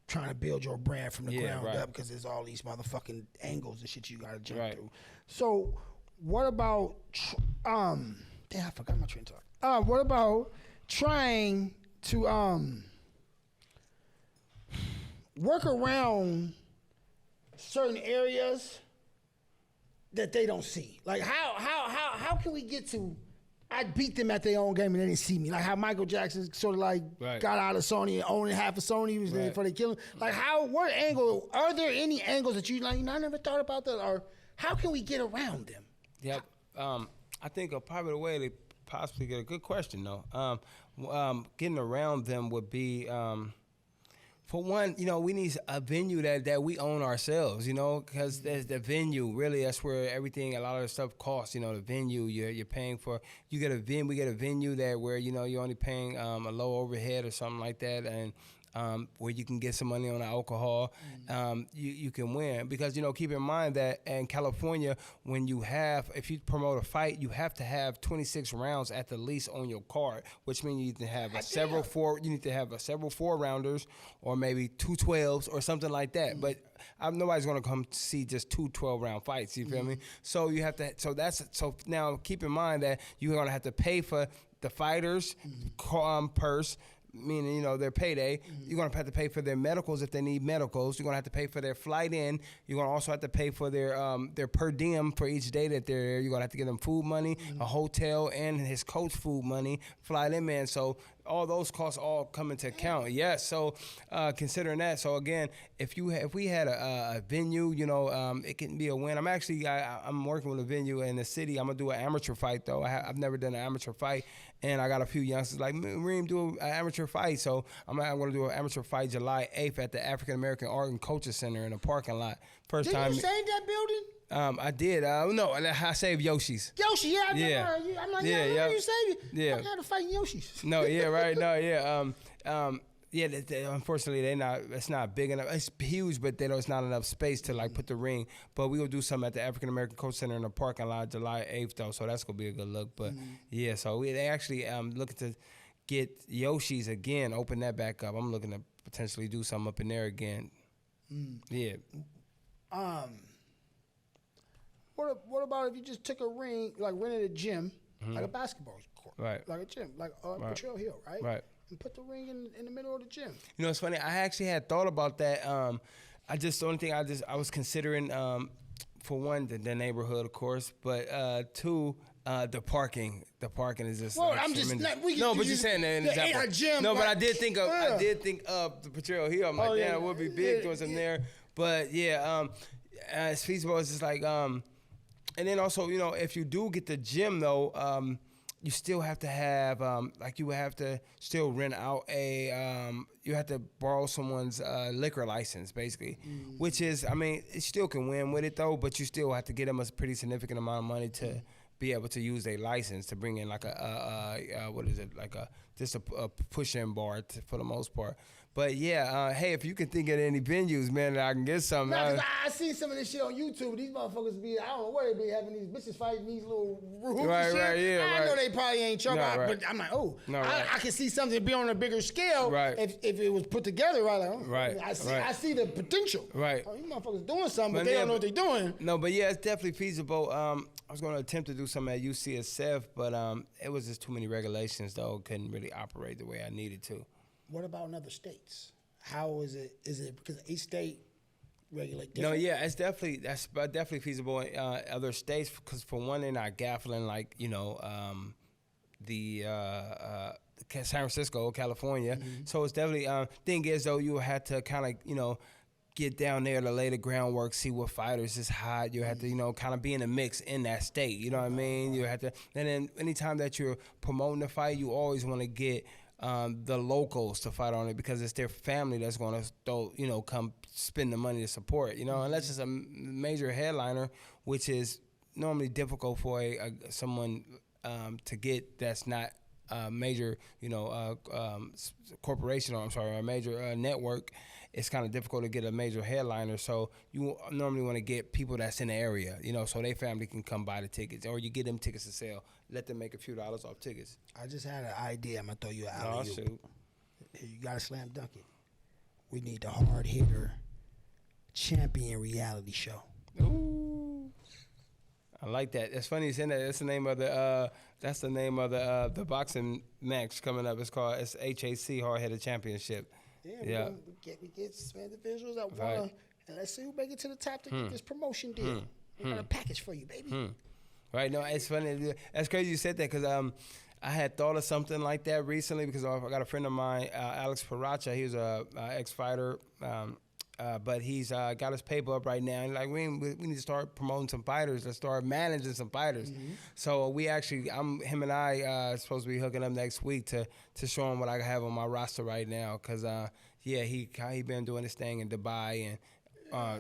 trying to build your brand from the ground up, because there's all these motherfucking angles and shit you gotta jump through. So what about Damn, I forgot my train of thought. What about trying to work around certain areas that they don't see? Like how can we get to? I beat them at their own game and they didn't see me. Like how Michael Jackson sort of like got out of Sony and owning half of Sony was there before they killed him. Like what angle? Are there any angles that you like? You know, I never thought about that. Or how can we get around them? Yep. I think probably the way to possibly get a good question though. Getting around them would be. For one, you know, we need a venue that we own ourselves, you know, because there's the venue. Really, that's where everything, a lot of the stuff costs. You know, the venue you're paying for. We get a venue that where you know you're only paying a low overhead or something like that, and where you can get some money on the alcohol, you can win. Because, you know, keep in mind that in California, if you promote a fight, you have to have 26 rounds at the least on your card, which means you need to have several 4-rounders or maybe 2 12s or something like that. But nobody's going to come see just 2 12-round fights, you feel me? So you have to, so now keep in mind that you're going to have to pay for the fighters' purse, meaning, you know, their payday. You're going to have to pay for their medicals if they need medicals. You're going to have to pay for their flight in. You're going to also have to pay for their per diem for each day that they're there. You're going to have to give them food money, a hotel, and his coach food money, flight in, man. So all those costs all come into account. Yes. So considering that, so again, if we had a venue, you know, it can be a win. I'm working with a venue in the city. I'm gonna do an amateur fight though. I've never done an amateur fight, and I got a few youngsters like Reem do an amateur fight. So I'm gonna do an amateur fight July 8th at the African American Art and Culture Center in the parking lot. First time. Did you save that building? I did. No, I saved Yoshi's. Yoshi, yeah. I'm like, yeah, you saved it. Yeah. I gotta fight Yoshi's. No, yeah, right. No, yeah. Unfortunately, it's not big enough. It's huge, but it's not enough space to like put the ring. But we will do something at the African American Culture Center in the parking lot July 8th though. So that's gonna be a good look. But yeah, so they actually looking to get Yoshi's again, open that back up. I'm looking to potentially do something up in there again. Yeah. What about if you just took a ring, like rented a gym, like a basketball court, like a gym, like Potrero Hill, right? And put the ring in the middle of the gym. You know, it's funny. I actually had thought about that. The only thing I was considering, for one, the neighborhood, of course, but two, the parking. The parking is just. Well, I'm just not. But you're saying that in the example. Gym. No, but I did think of the Potrero Hill. I'm like, damn, it would be big doing something there. But yeah, it's feasible. It's just like and then also, you know, if you do get the gym though, you still have to have you would have to still rent out you have to borrow someone's liquor license basically, which is, I mean, it still can win with it though, but you still have to get them a pretty significant amount of money to be able to use a license to bring in like just a push-in bar for the most part. But yeah, hey, if you can think of any venues, man, that I can get something. I see some of this shit on YouTube. These motherfuckers I don't know where they be having these bitches fighting these little hoops and shit. I know they probably ain't trouble, but I'm like, I can see something be on a bigger scale if it was put together right. I see the potential. Right. Oh, these motherfuckers doing something, but they don't know what they're doing. No, but yeah, it's definitely feasible. I was going to attempt to do something at UCSF, but it was just too many regulations, though. Couldn't really operate the way I needed to. What about in other states? How is it? Is it because each state regulate different? No, yeah, that's definitely feasible in other states. Because for one, they're not gaffling like, you know, San Francisco, California. So it's definitely thing is though, you have to kind of, you know, get down there to lay the groundwork, see what fighters is hot. You have to, you know, kind of be in the mix in that state. You know what I mean? You have to, and then anytime that you're promoting the fight, you always want to get the locals to fight on it because it's their family that's going to, come spend the money to support. You know, unless it's a major headliner, which is normally difficult for someone to get that's not a major, corporation or a major network. It's kind of difficult to get a major headliner. So you normally want to get people that's in the area, you know, so their family can come buy the tickets, or you get them tickets to sell. Let them make a few dollars off tickets. I just had an idea. I'm gonna throw you an alley-oop. You gotta slam dunk it. We need the hard hitter champion reality show. Ooh. I like that. It's funny you saying that. That's the name of the boxing match coming up. It's HAC, Hard Headed Championship. Yeah. We get some individuals that want to, and let's see who make it to the top to get this promotion deal. We got a package for you, baby. Right. No, it's funny. That's crazy you said that because I had thought of something like that recently because I got a friend of mine, Alex Paracha. He was a ex-fighter. But he's got his paper up right now. And like we need to start promoting some fighters. Let's start managing some fighters. So him and I supposed to be hooking up next week to show him what I have on my roster right now. Cause he been doing this thing in Dubai and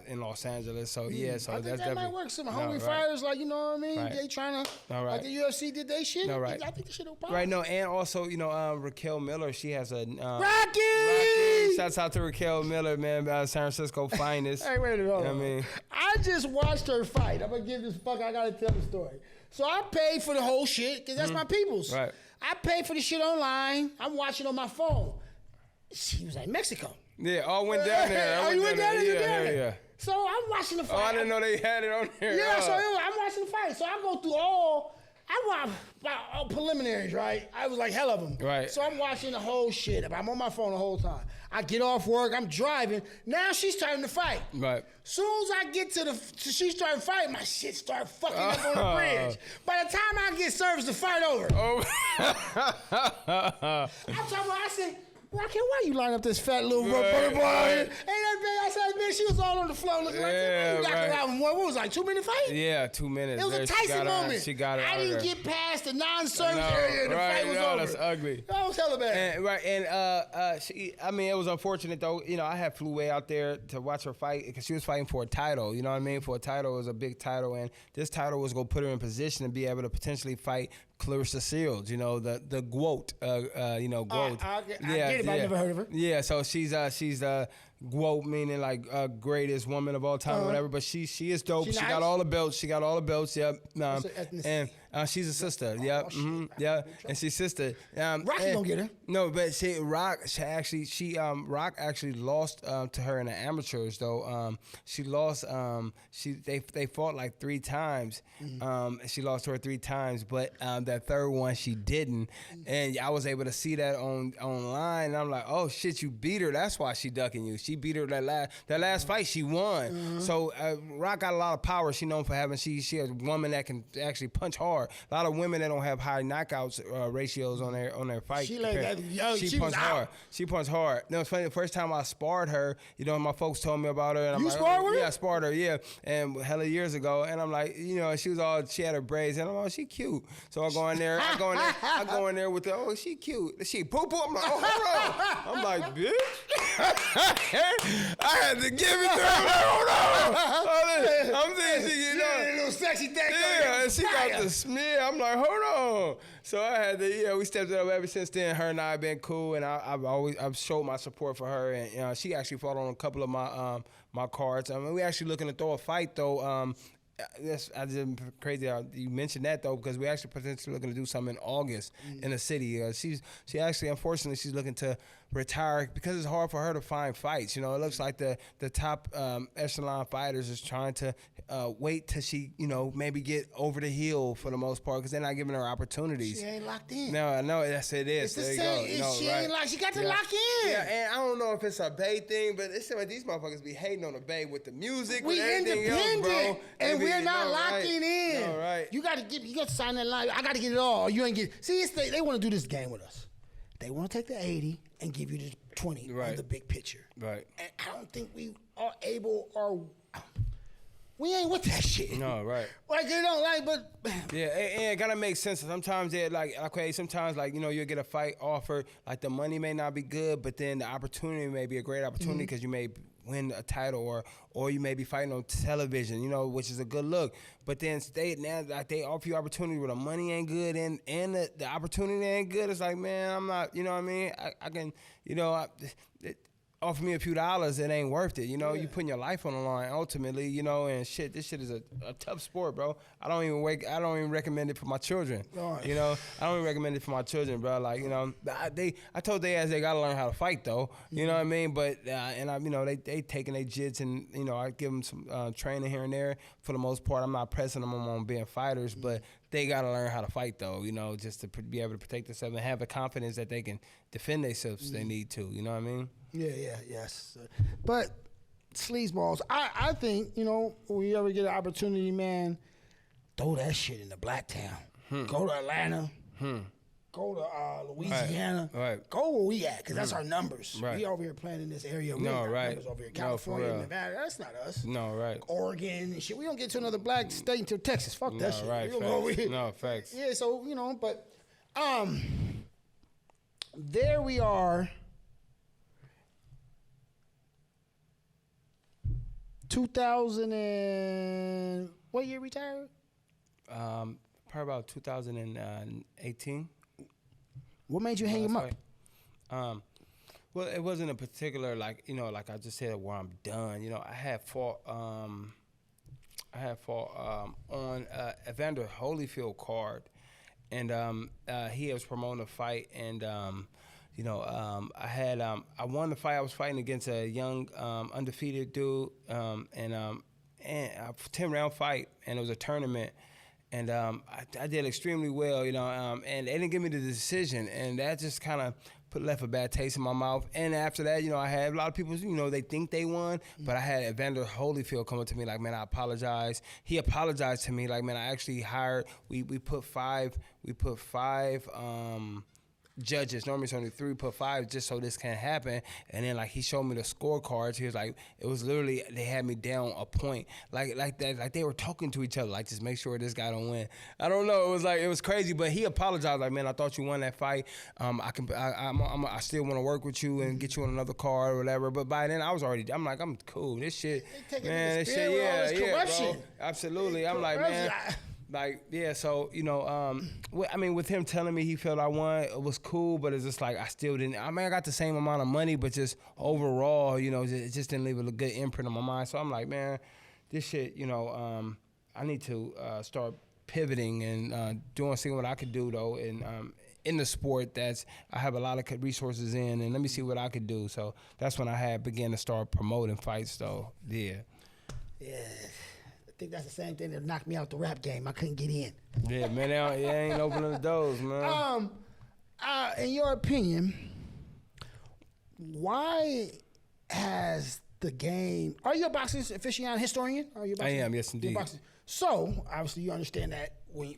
in Los Angeles. So so I think that might work. Some hungry fighters, like, you know what I mean? They trying to, like the UFC did they shit. I think the shit will pop. Right, no, and also, Raquel Miller, she has a... Rocky! Shouts out to Raquel Miller, man, San Francisco finest. Hey, wait a minute. I mean, I just watched her fight. I'm going to give this I got to tell the story. So I paid for the whole shit, because that's my people's. Right. I paid for the shit online. I'm watching on my phone. She was like, Mexico. Yeah, all went down there. You went down there? Yeah. So I'm watching the fight. Oh, I didn't know they had it on there. Yeah, so I'm watching the fight. So I go through all preliminaries, right? I was like, hell of them. Right. So I'm watching the whole shit. I'm on my phone the whole time. I get off work. I'm driving. Now she's starting to fight. Right. Soon as I get to she started fighting, my shit start fucking up on the bridge. By the time I get service, the fight over. Oh. I'm talking about, I said, Rocky, why you line up this fat little butter boy out here? Ain't that big? I said, man, she was all on the floor looking like that. You knocked her out in what was it, like 2 minute fight? Yeah, 2 minutes. It was a Tyson moment. She got it. I didn't get past the non-service area and the fight was over. That's ugly. That was hella bad. And it was unfortunate though. I had flew way out there to watch her fight because she was fighting for a title. You know what I mean? For a title, it was a big title, and this title was gonna put her in position to be able to potentially fight Clarissa Shields, the GOAT, GOAT. I get it, but I never heard of her. Yeah, so she's GOAT, meaning like greatest woman of all time or whatever. But she is dope. She nice? got all the belts. Yep. And she's a sister. Yep. Yeah. And she's sister. Rocky don't get her. No, but Rock actually lost to her in the amateurs though. She lost. They fought like 3 times. She lost to her 3 times, but that third one she didn't. And I was able to see that online. And I'm like, oh shit, you beat her. That's why she ducking you. She beat her that last fight. She won. So Rock got a lot of power. She known for having. She a woman that can actually punch hard. A lot of women that don't have high knockouts ratios on their fight. She like that. She punched hard. She punched hard. No, it's funny. The first time I sparred her, my folks told me about her. And I'm like, sparred with her? Yeah, I sparred her. Yeah, and hella years ago. And I'm like, she had her braids, and I'm like, oh, she cute. So I go in there. I go in there with the, oh, she cute. She poo poo. I'm like, oh, hold on. I'm like, bitch. I had to give it to her. Hold on. I'm thinking she, a little sexy thing. Yeah, and she got the smear. I'm like, hold on. So I had to, we stepped it up ever since then. Her and I have been cool, and I've showed my support for her, and she actually fought on a couple of my cards. I mean, we actually looking to throw a fight though. I just crazy how you mentioned that though, because we actually potentially looking to do something in August in the city. She actually, unfortunately, she's looking to retire because it's hard for her to find fights. It looks like the top echelon fighters is trying to wait till she maybe get over the hill for the most part, because they're not giving her opportunities. She ain't locked in. No, I know that's it is. It's the same. She ain't locked. She got to lock in. Yeah, and I don't know if it's a Bay thing, but it's like these motherfuckers be hating on the Bay with the music. We with everything independent, else, bro. and we're not locking in. No, right. You got to sign that line. I got to get it all. You ain't get. See, they want to do this game with us. They want to take the 80 and give you the 20 on the big picture. Right. And I don't think we are able or. We ain't with that shit. No, right. Like, they don't like, but... Yeah, and it gotta make sense. Sometimes they're like, okay, sometimes like, you'll get a fight offered, like the money may not be good, but then the opportunity may be a great opportunity because you may win a title or you may be fighting on television, which is a good look. But then they offer you opportunity where the money ain't good and the opportunity ain't good. It's like, man, I'm not, you know what I mean? I can, offer me a few dollars, it ain't worth it. You know, you putting your life on the line ultimately, you know, and shit, this shit is a tough sport, bro. I don't even recommend it for my children. Right. You know, I don't even recommend it for my children, bro. Like, you know, I told they ass they gotta learn how to fight though. You know what I mean? But and I, you know, they taking their jits, and you know, I give them some training here and there. For the most part, I'm not pressing them on being fighters, but they gotta learn how to fight though. You know, just to be able to protect themselves and have the confidence that they can defend themselves if they need to. You know what I mean? Yes. But sleazeballs, I think, you know, when you ever get an opportunity, man, throw that shit in the Blacktown. Go to Atlanta. Go to Louisiana. Right. Go where we at, because that's our numbers. Right. We over here playing in this area. We No, ain't got right. numbers over here. No, for California, real. Nevada, that's not us. No, right. Oregon and shit. We don't get to another black state until Texas. Fuck that No, shit. right. We don't go over Facts. here. No, facts. Yeah, so, you know, but there we are. 2000 and what year retired? Probably about 2018. What made you hang him up? Well, it wasn't a particular, like, you know, like I just said, where I'm done. You know, I had fought on Evander Holyfield card, and he was promoting a fight, and you know, I won the fight. I was fighting against a young undefeated dude, and a 10-round fight, and it was a tournament. And I did extremely well, you know, and they didn't give me the decision, and that just kind of left a bad taste in my mouth. And after that, you know, I had a lot of people, you know, they think they won, but I had Evander Holyfield come up to me like, man, I apologize. He apologized to me like, man, I actually hired, we put five judges. Normally it's only 3, put 5 just so this can happen. And then like he showed me the scorecards. He was like, it was literally, they had me down a point. Like that, like they were talking to each other, like just make sure this guy don't win. I don't know. It was crazy, but he apologized like, man, I thought you won that fight. I still want to work with you and get you on another card or whatever. But by then I'm like, I'm cool. This shit, man, this shit, bro. Absolutely. I'm like, man. Like, yeah, so, you know, I mean, with him telling me he felt I won, it was cool, but it's just like I still didn't. I mean, I got the same amount of money, but just overall, you know, it just didn't leave a good imprint on my mind. So I'm like, man, this shit, you know, I need to start pivoting and seeing what I could do, though, and in the sport I have a lot of resources in, and let me see what I could do. So that's when I began to start promoting fights, though, yeah. Yeah. I think that's the same thing that knocked me out the rap game. I couldn't get in. Yeah, man, they ain't opening the doors, man. In your opinion, why has the game? Are you a boxing aficionado, historian? I am, yes, indeed. So obviously, you understand that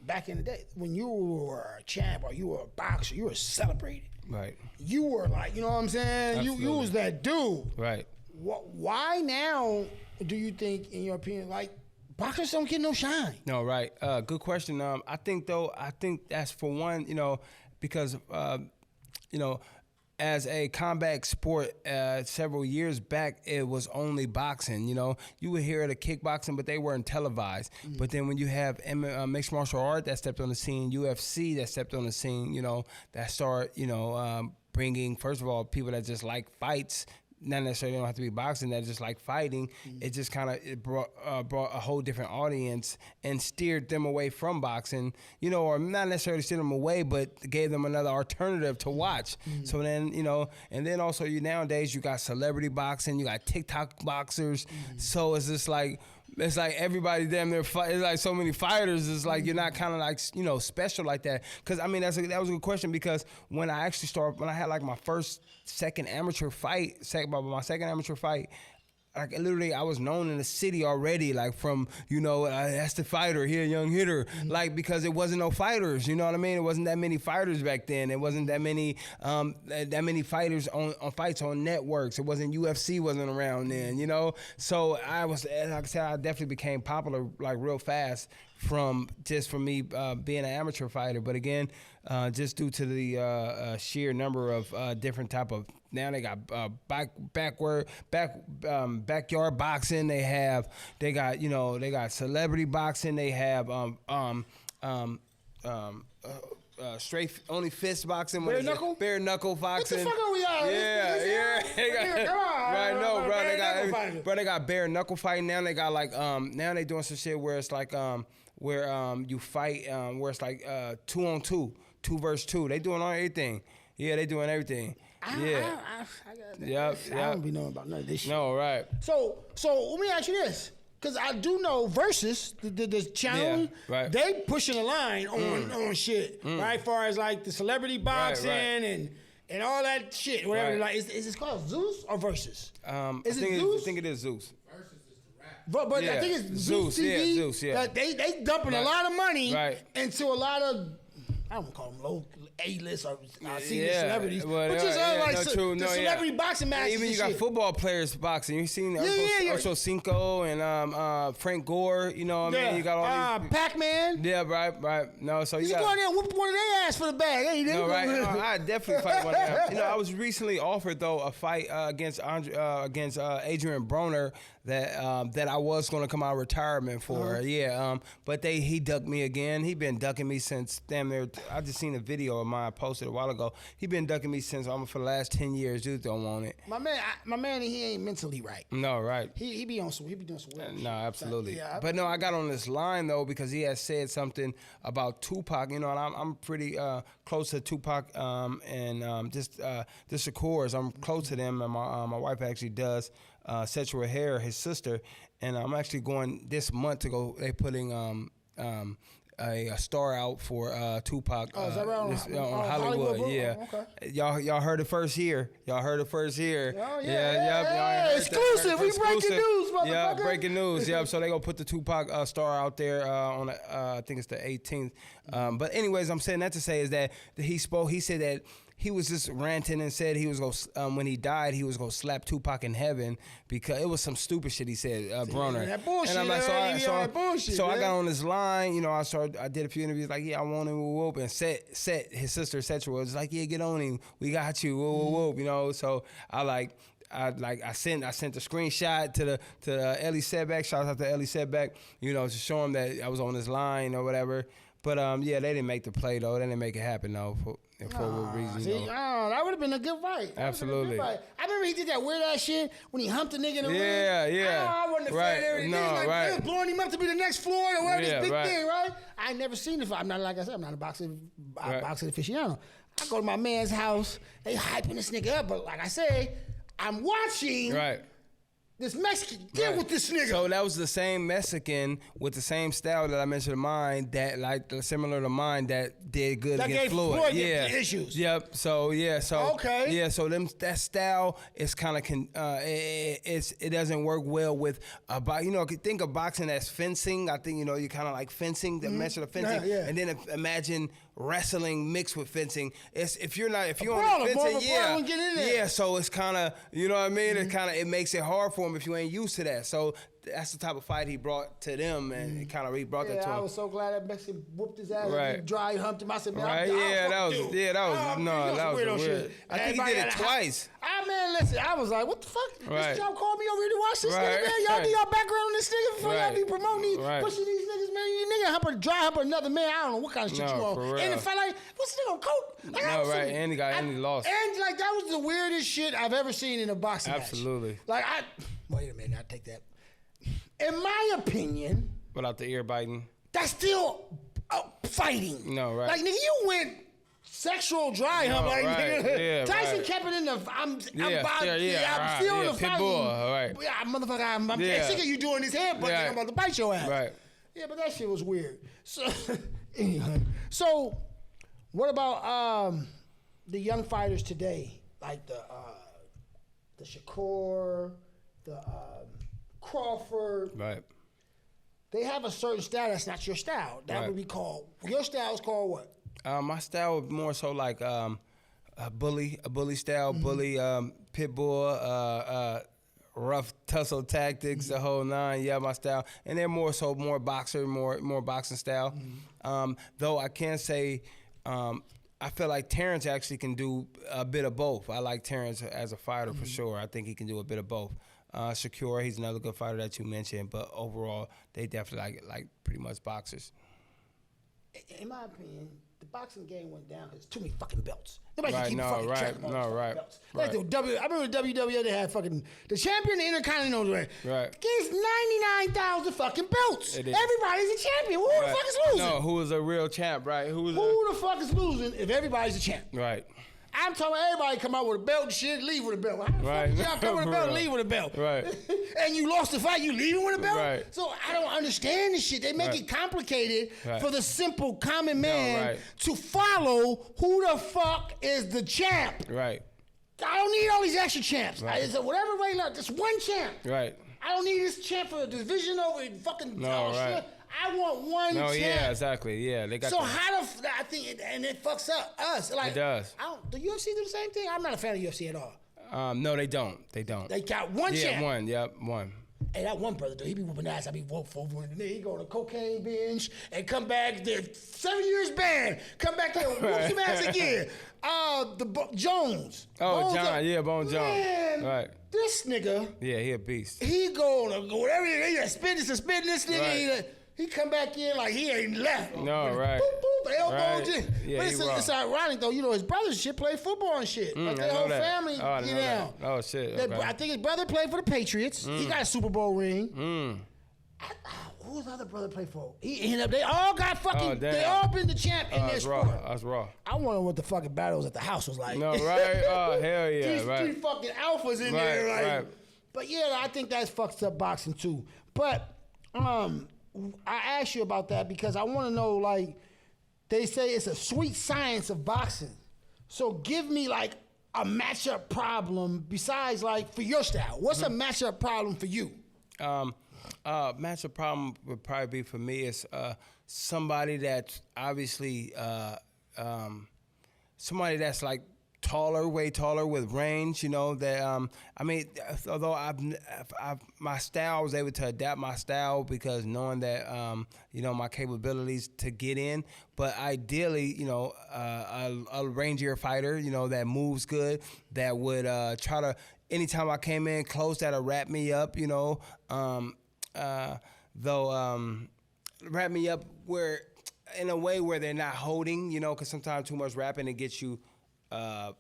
back in the day, when you were a champ or you were a boxer, you were celebrated. Right. You were like, you know what I'm saying? You was that dude. Right. Why now do you think, in your opinion, like, boxers don't get no shine? No, right. Good question. I think that's for one, you know, because, you know, as a combat sport, several years back, it was only boxing. You know, you would hear the kickboxing, but they weren't televised. But then when you have mixed martial art that stepped on the scene, UFC that stepped on the scene, you know, that start, you know, bringing, first of all, people that just like fights. Not necessarily don't have to be boxing, that just like fighting. It just kind of brought a whole different audience and steered them away from boxing, you know, or not necessarily steered them away, but gave them another alternative to watch. So then, you know, and then also nowadays you got celebrity boxing, you got TikTok boxers. So it's just like, it's like everybody damn near fight. It's like so many fighters. It's like you're not kind of like, you know, special like that. Because I mean that was a good question, because when I had like my second amateur fight, my second amateur fight, like literally I was known in the city already, like from, you know, that's the fighter, he a young hitter, like because it wasn't no fighters, you know what I mean? It wasn't that many fighters back then. It wasn't that many fighters on fights on networks. It wasn't, UFC wasn't around then, you know? So I was, like I said, I definitely became popular like real fast from me being an amateur fighter. But again, just due to the sheer number of different type of, now they got backyard boxing. They got celebrity boxing. They have straight only fist boxing. Bare knuckle? Bare knuckle boxing. What the fuck are we on? Yeah. Come on. Right, no, bro. Bare knuckle fighting. They got bare knuckle fighting now. They got like now they doing some shit where it's like where you fight where it's like 2-on-2, 2 versus 2. They doing everything. Yeah, they doing everything. Yeah. I don't be knowing about none of this shit. No, right. So let me ask you this. Because I do know Versus, the channel, right. they pushing a line on shit, right? As far as like the celebrity boxing and all that shit, whatever. Like, is it called Zeus or Versus? Is it Zeus? I think it is Zeus. Versus is the rap. But I think it's Zeus TV. Yeah, Zeus, yeah. They dumping a lot of money into a lot of, I don't call them low A-list or senior celebrities, but just the celebrity boxing matches. Even you got football players boxing. You seen Ocho Cinco and Frank Gore. You know what I mean? You got all these Pac-Man. Yeah, right. No, so you got. Go in there and whoop one of their ass for the bag. Hey, no, right? No, I definitely fight one of them. You know, I was recently offered though a fight against Adrian Broner that I was going to come out of retirement for. But he ducked me again. He been ducking me since damn near. I just seen a video of mine posted a while ago. He been ducking me since almost for the last 10 years. Dude don't want it. My man, he ain't mentally right. No, right. He be doing some weird shit. No, absolutely. Like, but no, I got on this line though because he had said something about Tupac. You know, and I'm pretty close to Tupac and just the Shakurs. I'm close to them, and my wife actually does Sexual Hair, his sister, and I'm actually going this month to go. They putting a star out for Tupac. Oh, is that right? On Hollywood, yeah. Oh, okay. Y'all heard it first here. Oh, yeah. Exclusive. We breaking news, motherfucker. Yeah, breaking news. Yep. So they gonna put the Tupac star out there on I think it's the 18th. But anyways, I'm saying that to say is that he spoke. He said that he was just ranting and said he was going when he died, he was gonna slap Tupac in heaven because it was some stupid shit he said, Broner. That bullshit. And I'm like, so I got on this line, you know, I did a few interviews like, yeah, I want him, whoop, and Set, his sister Setra was like, yeah, get on him, we got you, whoop, you know. So I sent the screenshot to Ellie Setback. Shout out to Ellie Setback, you know, to show him that I was on this line or whatever. But yeah, they didn't make the play though. They didn't make it happen though. For what reason? See, that would have been a good fight. Absolutely. I remember he did that weird ass shit when he humped a nigga in the ring. Yeah. I wasn't a fan of everything. They was blowing him up to be the next Floyd or whatever, this big thing, right? I never seen the fight. I'm not, like I said, I'm not a boxing aficionado. I go to my man's house. They hyping this nigga up, but like I say, I'm watching. Right. This Mexican, deal with this nigga. So that was the same Mexican with the same style that I mentioned of mine, that like similar to mine that did good that against gave Floyd. Issues. Yep. So okay. Yeah. So that style is kind of it doesn't work well with think of boxing as fencing. I think you kind of like fencing, the measure of fencing, and then imagine wrestling mixed with fencing. If you're on the fencing, so it's kind of you know what I mean. It makes it hard for him if you ain't used to that. So that's the type of fight he brought to them, and he kind of brought that to him. I was so glad that Mexican whooped his ass. Right. And dry humped him. I said, man, that was weird. I think he did it twice. Man, listen, I was like, what the fuck? Right. This y'all called me over here to watch this nigga, man. Y'all do y'all background on this nigga before y'all be promoting these, pushing these niggas, man. You nigga dry hump another man. I don't know what kind of shit you on. And it felt like, what's this nigga on coke? Like, and he lost. And like that was the weirdest shit I've ever seen in a boxing match. Absolutely. Like wait a minute, I take that. In my opinion, without the ear biting, that's still fighting. No, right. Like nigga, you went sexual dry hump. Like nigga, Tyson kept it in the. I'm still in the fighting. All right. Yeah, motherfucker, I'm sick of you doing this head, but I'm about to bite your ass. Right. Yeah, but that shit was weird. So, what about the young fighters today, like the Shakur, the Crawford? Right. They have a certain style that's not your style. That would be called. Your style is called what? My style would more so like a bully style, bully, pit bull, rough tussle tactics, the whole nine. Yeah, my style, and they're more boxer, more boxing style. Though I can say, I feel like Terrence actually can do a bit of both. I like Terrence as a fighter for sure. I think he can do a bit of both. Shakur, he's another good fighter that you mentioned, but overall, they definitely like pretty much boxers. In my opinion, the boxing game went down because too many fucking belts. Nobody Right, can keep no, fucking right, track of all no, these fucking right, belts. right. Like I remember the WWE, they had fucking the champion, the Intercontinental, right? Gives 99,000 fucking belts. It is. Everybody's a champion. Who the fuck is losing? No, who is a real champ, right? Who the fuck is losing if everybody's a champ? Right. I'm talking everybody come out with a belt and shit, leave with a belt. How the Right. fuck y'all come with a belt and leave with a belt? Right. And you lost the fight, you leaving with a belt? Right. So I don't understand this shit. They make Right. it complicated Right. for the simple common man right. to follow who the fuck is the champ. Right. I don't need all these extra champs. Right. It's whatever way, look, just one champ. Right. I don't need this champ for a division over fucking right. shit. I want one No, champ. yeah, exactly. Yeah, they got. So how I think, and it fucks up us. Like, It does. The UFC do the same thing? I'm not a fan of UFC at all. No, they don't. They don't. They got one yeah, champ. one. Yep, one. Hey, that one brother, though, he be whooping ass. I be whooped over in the knee. He go on a cocaine binge and come back there 7 years banned. Come back there and whoop some ass again. Jones. Oh, Bones John. up. Yeah, Bone Jones. Man, Right. this nigga, Yeah, he a beast. he go on whatever, he suspended this nigga. Right. He come back in like he ain't left. No, right. Boop, boop, elbow. Right. Just. Yeah, But he it's ironic though. You know, his brothers shit play football and shit. Like I their know whole that. family, Oh, I you know know. that. Oh, shit. Their- Okay. I think his brother played for the Patriots. He got a Super Bowl ring. Who was the other brother play for? He ended up. They all got fucking. Oh, damn. They all been the champ in their That's sport. raw. That's raw. I wonder what the fucking battles at the house was like. No, right? Oh, hell yeah, These right. three fucking alphas in Right, there, like. right. But yeah, I think that fucks up boxing too. But I asked you about that because I want to know, like, they say it's a sweet science of boxing. So give me like a matchup problem besides like for your style. What's a matchup problem for you? Matchup problem would probably be for me is somebody that's obviously somebody that's like taller, way taller with range. You know that I mean, although my style, I was able to adapt my style because knowing that you know my capabilities to get in. But ideally, you know, a rangier fighter, you know, that moves good, that would try to. Anytime I came in close, that'll wrap me up. You know. Wrap me up where, in a way where they're not holding, you know, because sometimes too much rapping it gets you a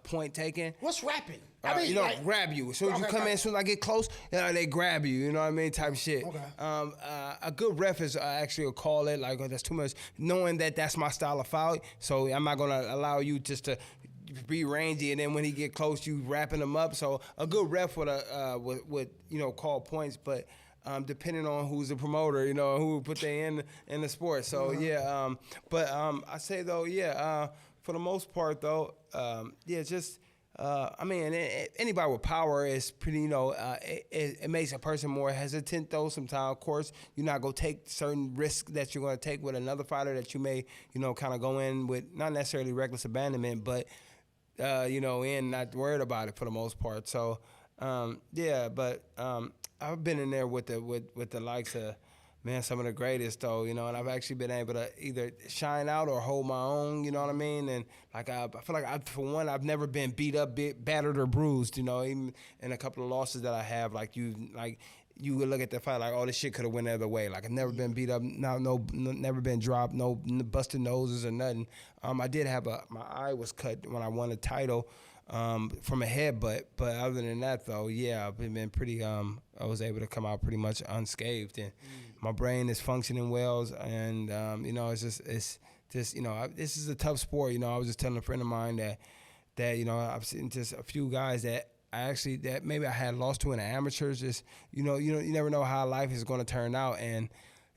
point taken. What's rapping? I mean, you know, like, grab you. As soon as you come in, as soon as I get close, you know, they grab you. You know what I mean? Type shit. Okay. A good ref is actually will call it like, oh, that's too much, knowing that that's my style of foul. So I'm not gonna allow you just to be rangy, and then when he get close, you wrapping him up. So a good ref would you know call points, but. Depending on who's the promoter, you know, who put they in the sport. So yeah, but I say though, yeah, for the most part though, yeah, just I mean, anybody with power is pretty, you know, it makes a person more hesitant though. Sometimes, of course, you're not gonna take certain risks that you're gonna take with another fighter that you may, you know, kind of go in with not necessarily reckless abandonment, but you know, not worried about it for the most part. So yeah, but. I've been in there with the likes of, man, some of the greatest though, you know, and I've actually been able to either shine out or hold my own, you know what I mean? And like I feel like for one, I've never been beat up, battered or bruised, you know, even in a couple of losses that I have, you would look at the fight like, oh, this shit could have went the other way. Like I've never been beat up, never been dropped, no busted noses or nothing. I did have my eye was cut when I won a title. From a headbutt, but other than that, though, yeah, I've been pretty. I was able to come out pretty much unscathed, and my brain is functioning well, and you know, it's just you know, this is a tough sport. You know, I was just telling a friend of mine that you know, I've seen just a few guys that maybe I had lost to in the amateurs. Just you never know how life is going to turn out, and.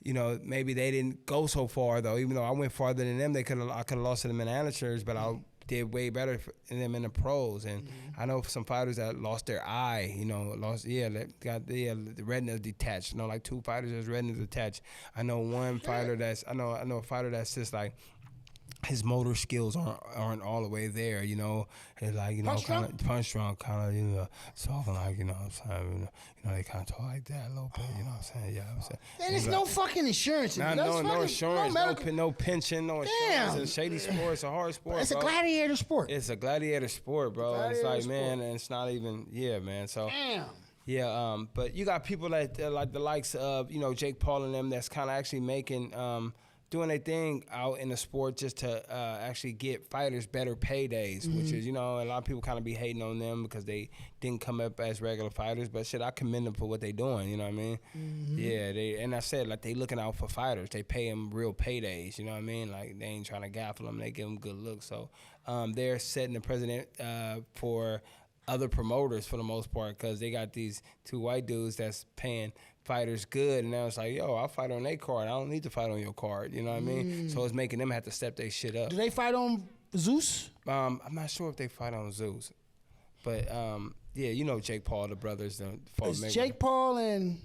You know, maybe they didn't go so far though. Even though I went farther than them, I could have lost to them in the amateurs, but I did way better than them in the pros. And I know some fighters that lost their eye. You know, that got the retina detached. You know, like 2 fighters that's retina detached. I know one fighter I know a fighter that's just like. His motor skills aren't all the way there, you know. It's like, you know, kind of punch drunk, kind of, you know, talking like, you know what I'm saying, you know, they kind of talk like that a little bit, you know what I'm saying, yeah. I'm saying. And there's no fucking insurance. No insurance, no pension, no insurance. Damn. It's a shady sport, it's a hard sport, It's bro. a gladiator sport. It's a gladiator sport, bro. It's like, man, and it's not even, yeah, man, so. Damn. Yeah, but you got people that like the likes of, you know, Jake Paul and them that's kind of actually making doing their thing out in the sport just to actually get fighters better paydays, which is, you know, a lot of people kind of be hating on them because they didn't come up as regular fighters. But shit, I commend them for what they doing. You know what I mean? Yeah, and I said, like, they looking out for fighters. They pay them real paydays. You know what I mean? Like, they ain't trying to gaffle them. They give them good looks. So they're setting the precedent for other promoters for the most part, because they got these 2 white dudes that's paying fighters good, and now it's like, yo, I'll fight on their card. I don't need to fight on your card. You know what I mean? So it's making them have to step their shit up. Do they fight on Zeus? I'm not sure if they fight on Zeus, but yeah, you know Jake Paul, the brothers. It's Jake Paul and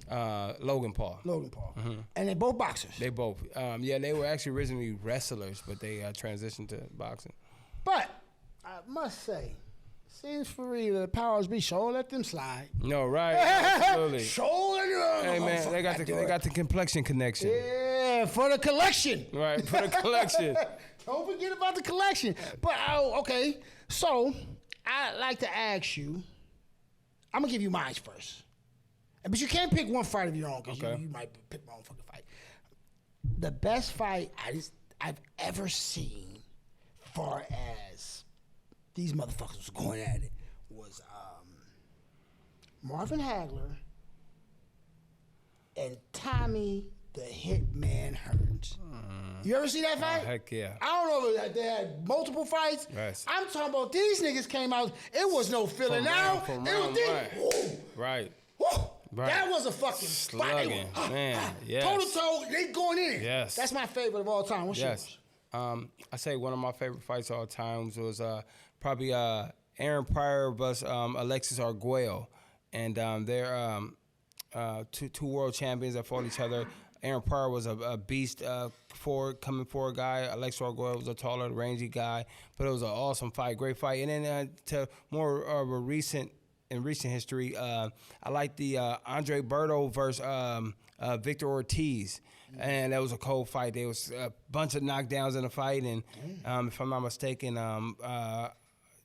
Logan Paul. Logan Paul, and they both boxers. They both. Yeah, they were actually originally wrestlers, but they transitioned to boxing. But I must say, seems for real, the powers be sure let them slide. No, right? Absolutely. Sure let them. Hey man, they got the complexion connection. Yeah, for the collection. Right, for the collection. Don't forget about the collection. But okay, so I'd like to ask you. I'm gonna give you mine first, but you can't pick one fight of your own because you might pick my own fucking fight. The best fight I've ever seen, far as these motherfuckers was going at it, was Marvin Hagler and Tommy the Hitman Hearns. You ever see that fight? Heck yeah. I don't know if they had multiple fights. Yes. I'm talking about these niggas came out. It was no filling out. It was this. Right. Whoa. Right. That was a fucking slugging, fight. man. Yes. Toe to toe, they going in. Yes. That's my favorite of all time. What's yours? I say one of my favorite fights of all times was probably Aaron Pryor versus Alexis Arguello, and they're two world champions that fought each other. Aaron Pryor was a beast coming forward guy. Alexis Arguello was a taller, rangy guy, but it was an awesome fight, great fight. And then to more of a recent history, I like the Andre Berto versus Victor Ortiz. And that was a cold fight. There was a bunch of knockdowns in the fight, and if I'm not mistaken,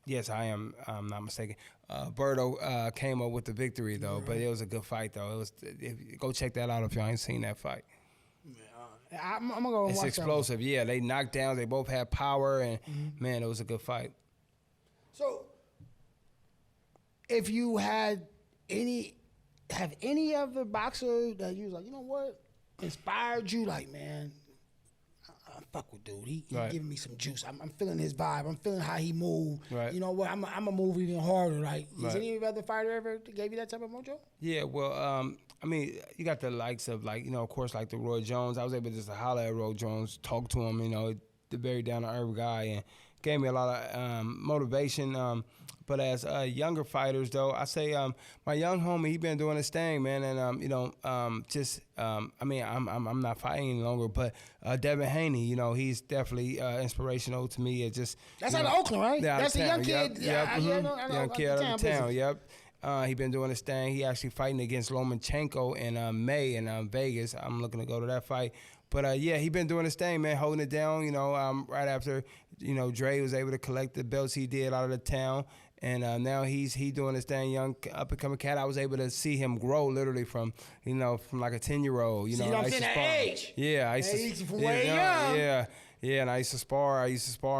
yes, I am. I'm not mistaken. Berto came up with the victory though, but it was a good fight though. Go check that out if y'all ain't seen that fight. I'm gonna go. It's watch explosive. That. Yeah, they knocked down. They both had power, and man, it was a good fight. So, if you have any other boxer that you was like, you know what, inspired you, like, man, I fuck with dude. He Right. giving me some juice. I'm feeling his vibe. I'm feeling how he move. Right. You know what? I'm gonna move even harder. Like, Right. Has any other fighter ever gave you that type of mojo? Yeah, well, I mean, you got the likes of, like, you know, of course, like the Roy Jones. I was able just to holler at Roy Jones, talk to him, you know, the very down-to-earth guy, and gave me a lot of motivation. But as younger fighters, though, I say my young homie, he been doing his thing, man, and you know, I mean, I'm not fighting any longer, but Devin Haney, you know, he's definitely inspirational to me. It just That's out of Oakland, right? Yeah, That's a young kid. Yep. I know, Young kid out of town. business. Yep. He been doing his thing. He actually fighting against Lomachenko in May in Vegas. I'm looking to go to that fight. But yeah, he been doing his thing, man, holding it down. You know, right after, you know, Dre was able to collect the belts he did out of the town, and now he's doing his thing, young up and coming cat. I was able to see him grow literally from like a 10-year-old. You know, what I'm I used saying? to That spar. age. Yeah, I used to. Age from way young. Yeah. Yeah, and I used to spar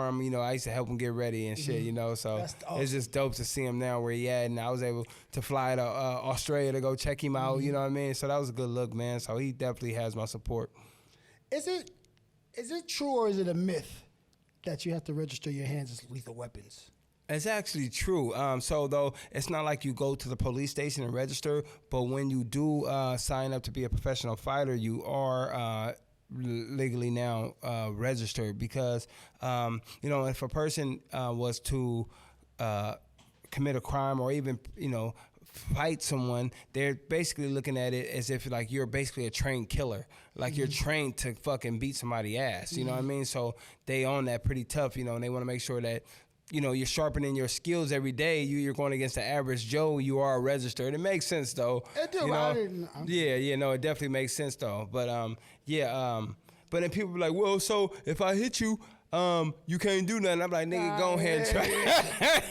him, you know, I used to help him get ready and shit, you know, so That's awesome. it's just dope to see him now where he at, and I was able to fly to Australia to go check him out, you know what I mean? So that was a good look, man, so he definitely has my support. Is it true or is it a myth that you have to register your hands as lethal weapons? It's actually true. So though it's not like you go to the police station and register, but when you do sign up to be a professional fighter, you are legally now registered, because you know, if a person was to commit a crime or even, you know, fight someone, they're basically looking at it as if like you're basically a trained killer, like you're trained to fucking beat somebody's ass, you know what I mean? So they own that pretty tough, you know, and they want to make sure that, you know, you're sharpening your skills every day. You're going against the average Joe. You are registered. It makes sense though. It do. You know? I didn't. Yeah, no, it definitely makes sense though. But but then people be like, well, so if I hit you, you can't do nothing. I'm like, nigga, go ahead and try.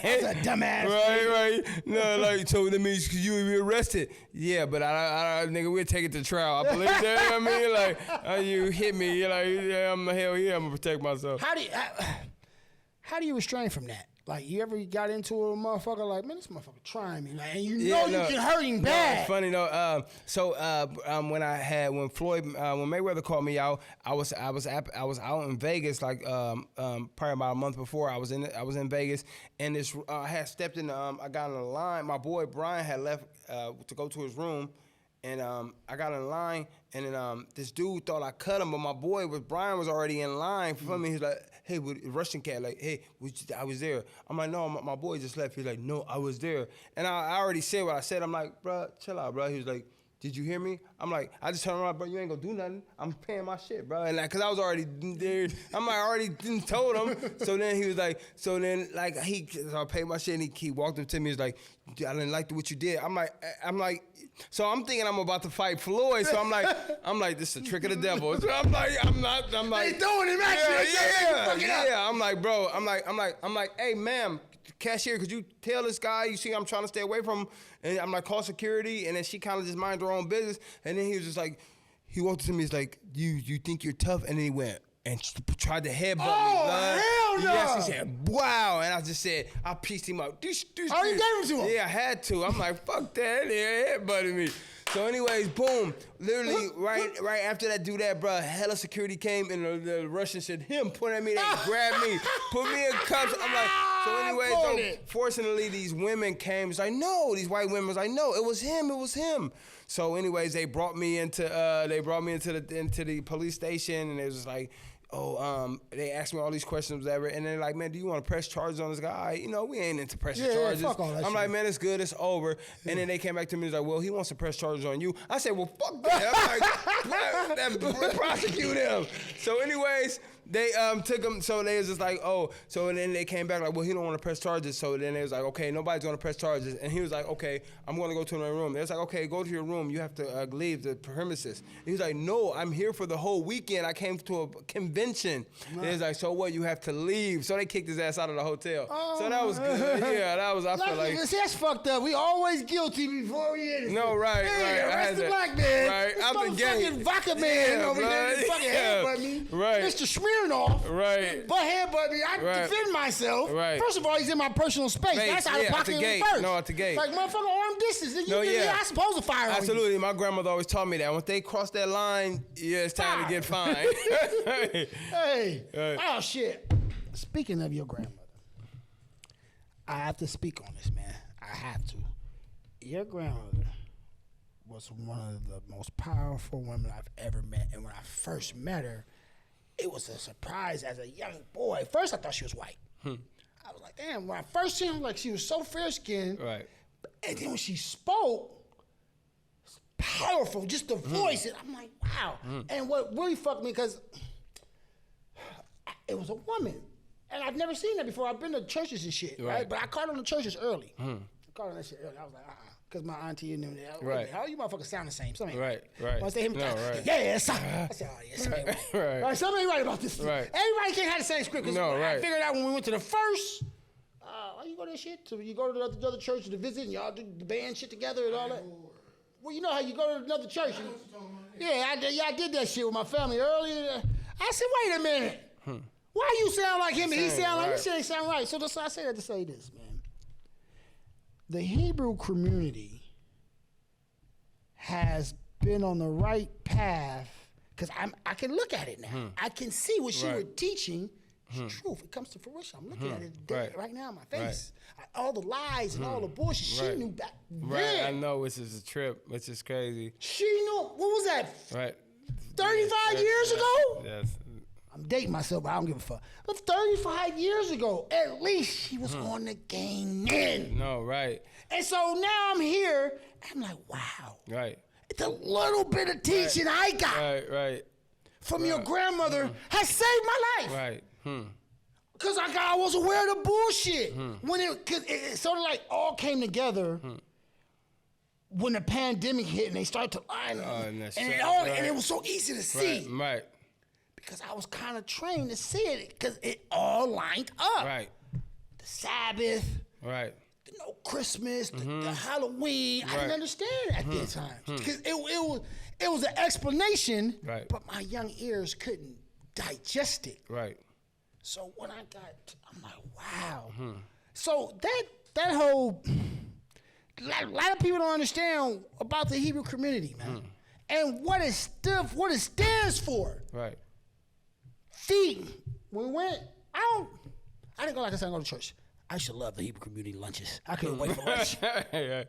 That's a dumbass. Right. No, like, so that means you will be arrested. Yeah, but I nigga, we'll take it to trial. I believe that. You know what I mean? Like, you hit me. You're like, yeah, hell yeah, I'm gonna protect myself. How do you restrain from that? Like, you ever got into a motherfucker like, man, this motherfucker trying me, like, and you know you can hurt him bad. It's funny though. When Floyd, when Mayweather called me out, I was out in Vegas like probably about a month before. I was in Vegas, and I had stepped in. I got in the line. My boy Brian had left to go to his room. And I got in line, and then this dude thought I cut him, but my boy Brian was already in line for me. He's like, "Hey, Russian cat, like, hey, I was there." I'm like, "No, my boy just left." He's like, "No, I was there." And I already said what I said. I'm like, "Bro, chill out, bro." He was like, "Did you hear me?" I'm like, I just turned around, bro. You ain't gonna do nothing. I'm paying my shit, bro. And like, cause I was already there. I'm like, I already told him. So then he was like, so I paid my shit, and he walked up to me. He's like, "I didn't like what you did." I'm like, so I'm thinking I'm about to fight Floyd. So I'm like, this is a trick of the devil. So I'm like, They throwing him at you. Yeah. I'm like, bro. I'm like, hey, ma'am, cashier, could you tell this guy? You see, I'm trying to stay away from him. And I'm like, call security. And then she kind of just minded her own business. And then he was just like, he walked up to me. He's like, you think you're tough? And then he went and tried to headbutt me. Oh, hell no. Yes, he said, wow. And I just said, I pieced him up. Oh, you gave him to him? Yeah, I had to. I'm like, fuck that. They headbutted me. So anyways, boom. Literally, right after that, do that, bro, hella security came, and the Russian said, him, point at me, they grabbed me, put me in cuffs. I'm like, so anyways, fortunately, these women came. It's like, no, these white women was like, no, it was him. So anyways, they brought me into the police station, and it was like, they asked me all these questions, whatever, and they're like, man, do you want to press charges on this guy? We ain't into pressing charges. Fuck all that I'm shit. like, man, it's good, it's over. And then they came back to me and was like, well, he wants to press charges on you. I said, well, fuck that. I'm like, prosecute him. So anyways, they took him, so they was just like, so then they came back like, well, he don't want to press charges. So then they was like, okay, nobody's going to press charges. And he was like, okay, I'm going to go to my room. They was like, okay, go to your room. You have to leave the premises. And he was like, no, I'm here for the whole weekend. I came to a convention. They was like, so what? You have to leave. So they kicked his ass out of the hotel. So that was good. Yeah, that was, I feel like. See, that's fucked up. We always guilty before we innocent. No, right. Arrest the black man. Right, this out the gate. Fucking vodka man over there. Fucking headbutt me. Right. Mr. Smirnoff. Right. But headbutt me. I defend myself. Right. First of all, he's in my personal space. That's out of pocket at the gate. first. No, at the gate. Like, motherfucker, arm distance. No, yeah. I supposed to fire on you. Absolutely. My grandmother always taught me that. Once they cross that line, yeah, it's time to get fined. Hey. Oh, shit. Speaking of your grandmother, I have to speak on this, man. I have to. Your grandmother was one of the most powerful women I've ever met. And when I first met her, it was a surprise as a young boy. First, I thought she was white. I was like, damn. When I first seen her, like, she was so fair-skinned. Right. And then when she spoke, it's powerful, just the voice. And I'm like, wow. And what really fucked me, because it was a woman. And I've never seen that before. I've been to churches and shit, right? But I caught on the churches early. I caught on that shit early. I was like, because my auntie and them, how you motherfuckers sound the same? Something right. Once they hear me, yes. I said, oh, yeah, something right. Something ain't right about this. Right. Everybody can't have the same script. I figured out when we went to the first, why you go to that shit? So you go to the other church to visit and y'all do the band shit together and all that? Well, you know how you go to another church. I did that shit with my family earlier. I said, wait a minute. Why you sound like him and he sound like, you say they sound right. So I say that to say this, man. The Hebrew community has been on the right path because I can look at it now. I can see what she was teaching. It's truth. It comes to fruition. I'm looking at it right now in my face. All the lies and all the bullshit she knew back then. Right, I know, which is a trip, which is crazy. She knew, what was that? Right. 35 years ago? Yes. I'm dating myself, but I don't give a fuck. But 35 years ago, at least she was on the game then. No, right. And so now I'm here, and I'm like, wow. Right. It's a little bit of teaching I got right. from your grandmother has saved my life. Right. Because I was aware of the bullshit. When it sort of like all came together when the pandemic hit and they started to lie. And it was so easy to see. Right. because I was kind of trained to see it because it all lined up. Right. The Sabbath. Right. No Christmas, the Halloween. I didn't understand it at that time because it was an explanation, right. but my young ears couldn't digest it. Right. So when I'm like, wow. So that whole a lot of people don't understand about the Hebrew community, man, and what it stands for. Right. Feeding. When we went, I didn't go like I said. I go to church. I should love the Hebrew community lunches. I couldn't wait for lunch. Right. Nigga,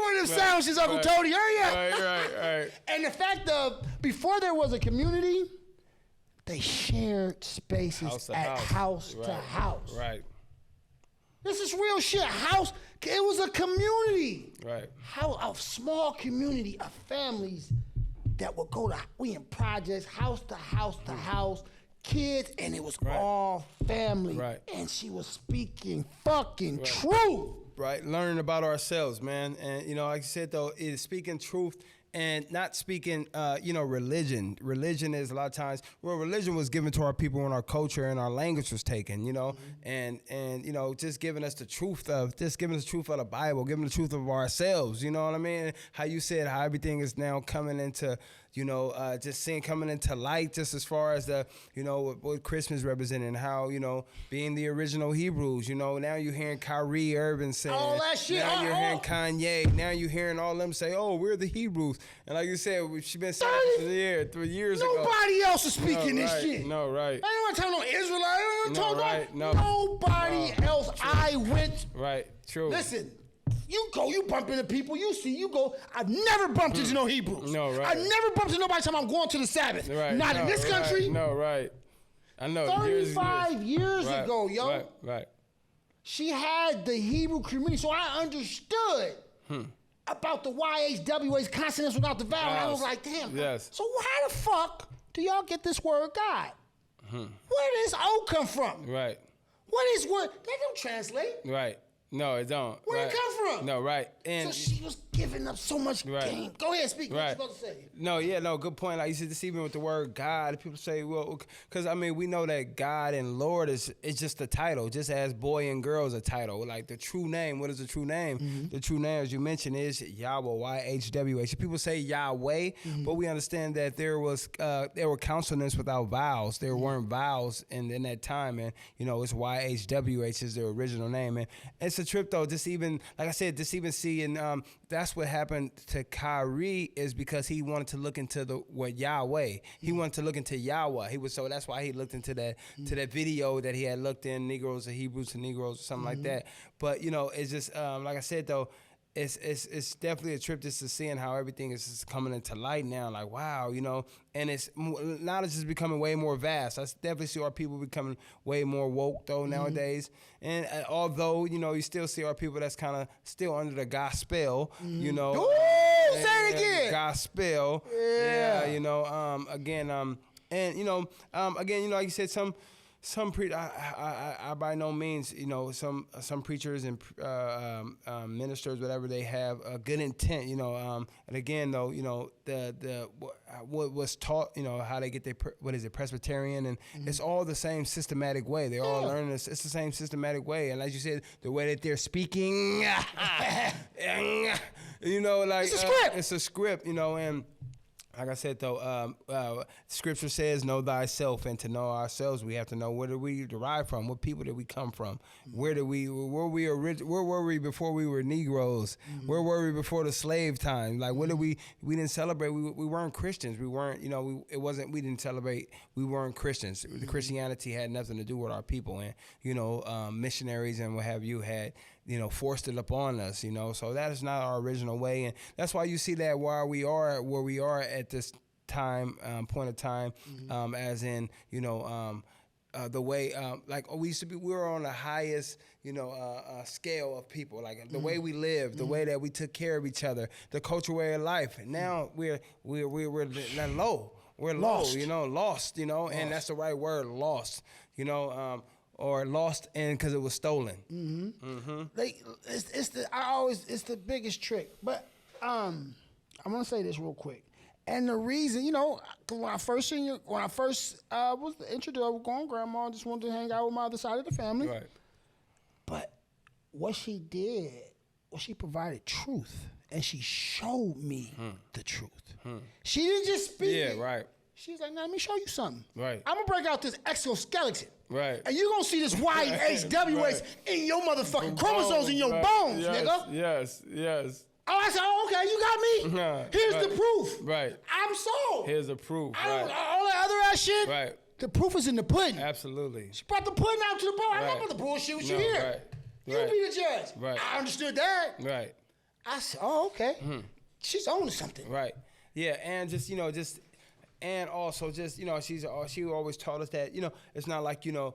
one of them sandwiches, Uncle Tony. Hurry up. Right. And the fact of, before there was a community, they shared spaces house to house. Right. This is real shit. It was a community. Right. A small community of families that would go we in projects, house to house to house, kids, and it was all family. Right. And she was speaking fucking truth. Right, learning about ourselves, man. And, like you said, though, it is speaking truth and not speaking, religion. Religion is a lot of times, religion was given to our people when our culture and our language was taken, and just giving us the truth of the Bible, giving the truth of ourselves, you know what I mean? How you said how everything is now coming into, coming into light, just as far as the, what Christmas representing, how, being the original Hebrews, now you're hearing Kyrie Irving saying, all that shit. Now you're hearing Kanye, now you're hearing all them say, oh, we're the Hebrews. And like you said, she's been saying it 3 years ago. Nobody else is speaking this shit. No, right. I ain't want to talk no Israelite. I don't talk right. nobody else. True. I went. Right, true. Listen, you bump into people, you go. I've never bumped into no Hebrews. No, right. I've never bumped into nobody time I'm going to the Sabbath. Right. Not in this country. No, right. I know. 35 years ago, yo. Right. She had the Hebrew community, so I understood about the YHWH, consonants without the vowel. And I was like, damn. Yes. So how the fuck do y'all get this word God? Where does O come from? Right. What is word? That don't translate. Right. No, it don't. Where it come from? No, right. And so she was giving up so much game. Go ahead, speak. What you supposed to say? No, good point. Like you said, just even with the word God, people say, well, because we know that God and Lord is just a title, just as boy and girl is a title. Like the true name, what is the true name? The true name, as you mentioned, is Yahweh, YHWH. People say Yahweh, but we understand that there were consonants without vowels. There weren't vowels in that time, and it's YHWH is the original name, and it's a trip though. Just even like I said, just even seeing that's what happened to Kyrie is because he wanted to look into Yahweh. He wanted to look into Yahweh. So that's why he looked into that video that he had looked in, Negroes to Hebrews to Negroes or something like that. But it's just like I said though, it's definitely a trip just to seeing how everything is just coming into light now. Like wow, and it's knowledge is becoming way more vast. I definitely see our people becoming way more woke though nowadays. And although you still see our people that's kind of still under the gospel, Ooh, say it again. Gospel, yeah. Again, like you said, some I by no means, some preachers and ministers, whatever, they have a good intent, and again though, what was taught, how they get their Presbyterian, and it's all the same systematic way. They're all learning this. It's the same systematic way, and as you said, the way that they're speaking, like it's a script. It's a script, and. Like I said, though, Scripture says, "Know thyself," and to know ourselves, we have to know where do we derive from, what people did we come from, where were we before we were Negroes, where were we before the slave time? Like, what did we didn't celebrate? We weren't Christians. We weren't, we didn't celebrate. We weren't Christians. The Christianity had nothing to do with our people, and missionaries and what have you had. Forced it upon us, so that is not our original way. And that's why you see that where we are at this time, point of time, as in, the way, we used to be, we were on the highest, scale of people, like the way we lived, the way that we took care of each other, the cultural way of life. And now we're low. We're lost. Lost, and that's the right word, lost, or lost in because it was stolen. It's the biggest trick. But I'm gonna say this real quick. And the reason, when I first was introduced, going grandma, just wanted to hang out with my other side of the family. Right. But what she did was she provided truth, and she showed me the truth. She didn't just speak it. Yeah, right. She's like, now let me show you something. Right. I'm going to break out this exoskeleton. Right. And you're going to see this YHWH in your motherfucking chromosomes in your bones, nigga. Yes. Oh, I said, okay, you got me. Here's the proof. Right. I'm sold. Here's the proof. All that other ass shit. Right. The proof is in the pudding. Absolutely. She brought the pudding out to the bar. I'm not about to bullshit with you here. Right. You be the judge. Right. I understood that. Right. I said, oh, okay. She's owning something. Right. Yeah, and and also she always taught us that, it's not like, to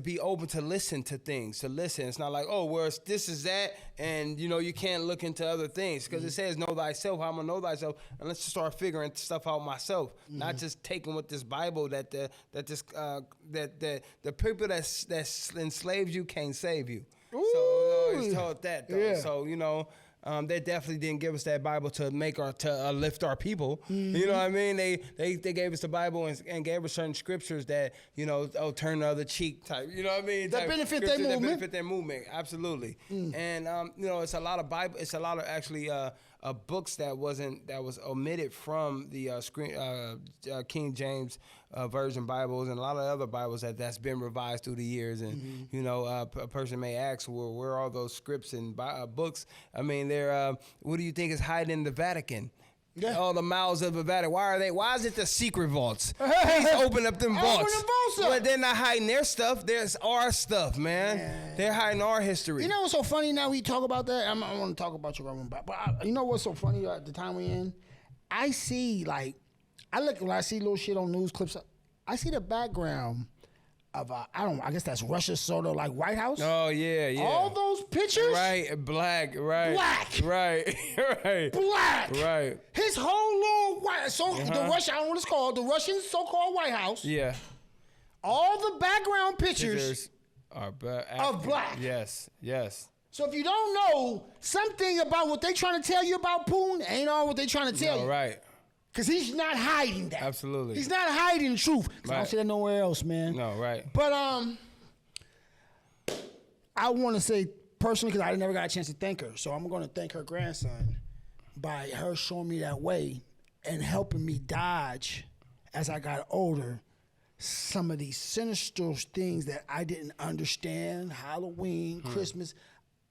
be open to listen to things, to listen. It's not like, oh, well, this is that, and, you can't look into other things. Because it says, know thyself, I'm going to know thyself, and let's just start figuring stuff out myself. Not just taking with this Bible that the people that enslaved you can't save you. Ooh. So I always taught that, though. Yeah. So, they definitely didn't give us that Bible to lift our people. You know what I mean? They gave us the Bible and gave us certain scriptures that, turn the other cheek type. You know what I mean? That benefit their movement. That benefit their movement. Absolutely. And it's a lot of Bible. It's a lot of actually books that was omitted from the King James Version Bibles and a lot of other Bibles that's been revised through the years. And a person may ask, well, where are those scripts and books? I mean, they're what do you think is hiding in the Vatican? Yeah. All the mouths of the Vatican. Why is it the secret vaults? Please open up them vaults. Open the vaults up. But they're not hiding their stuff. There's our stuff, man. Yeah. They're hiding our history. You know what's so funny now we talk about that? I want to talk about your grandma. But you know what's so funny at the time we in? I see, when I see little shit on news clips, I see the background of, I guess that's Russia's sort of like White House. Oh, yeah. All those pictures. Right, black, right. Black. Right, right. Black. Right. His whole little the Russian, I don't know what it's called, the Russian so-called White House. Yeah. All the background pictures are of black. Yes. So if you don't know something about what they trying to tell you about Putin, ain't all what they trying to tell you. Right. Because he's not hiding that. Absolutely. He's not hiding the truth. Right. I don't see that nowhere else, man. No, right. But I want to say personally, because I never got a chance to thank her, so I'm going to thank her grandson by her showing me that way and helping me dodge, as I got older, some of these sinister things that I didn't understand. Halloween, Christmas,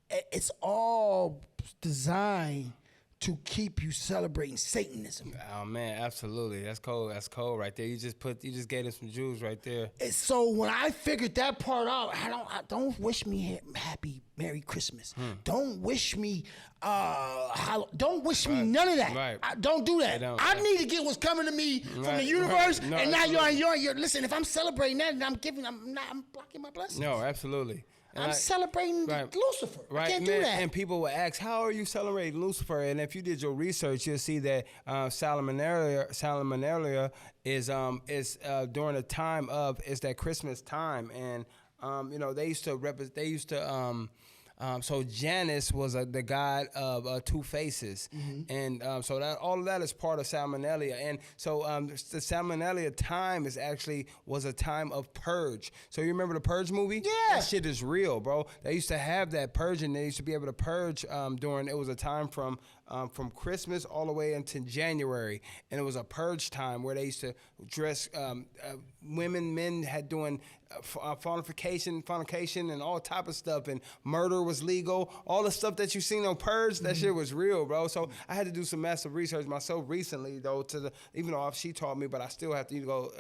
it's all designed to keep you celebrating Satanism. Oh man, absolutely. That's cold. That's cold right there. You just gave them some Jews right there. And so when I figured that part out, don't wish me happy Merry Christmas. Don't wish me don't wish me none of that. Right. Don't do that. I need to get what's coming to me from the universe. No, and now you're listen, if I'm celebrating that and I'm blocking my blessings. No, absolutely. I'm celebrating Lucifer. Right, I can't do that. And people will ask, how are you celebrating Lucifer? And if you did your research, you'll see that Salmonellaria is during the time of, it's that Christmas time. And, they used to so Janus was the god of two faces, and so that all of that is part of Salmonellaria. And so the Salmonellaria time was a time of purge. So you remember the Purge movie? Yeah, that shit is real, bro. They used to have that purge, and they used to be able to purge during. It was a time from Christmas all the way into January, and it was a purge time where they used to dress men had doing fornication and all type of stuff, and murder was legal. All the stuff that you seen on Purge, that shit was real, bro. So I had to do some massive research myself recently, though. Even though she taught me, but I still have to go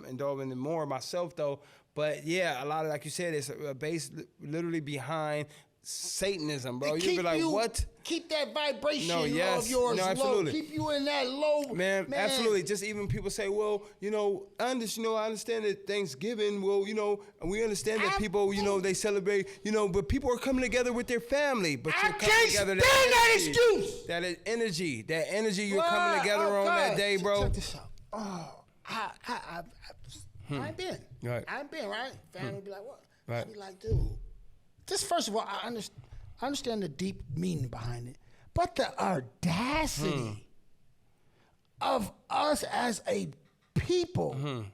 indulge in more myself, though. But yeah, a lot of, like you said, it's based literally behind Satanism, bro. You'd be like, what? Keep that vibration of yours absolutely. low. Keep you in that low. Man, absolutely. Just even people say, well, I understand that Thanksgiving, well, and we understand that people, they celebrate, but people are coming together with their family. But I can't stand that excuse. That energy you're coming together on that day, bro. Check this out. I ain't been. Right. I ain't been, right? Family be like, what? Right. I be like, dude. Just first of all, I understand the deep meaning behind it, but the audacity of us as a people.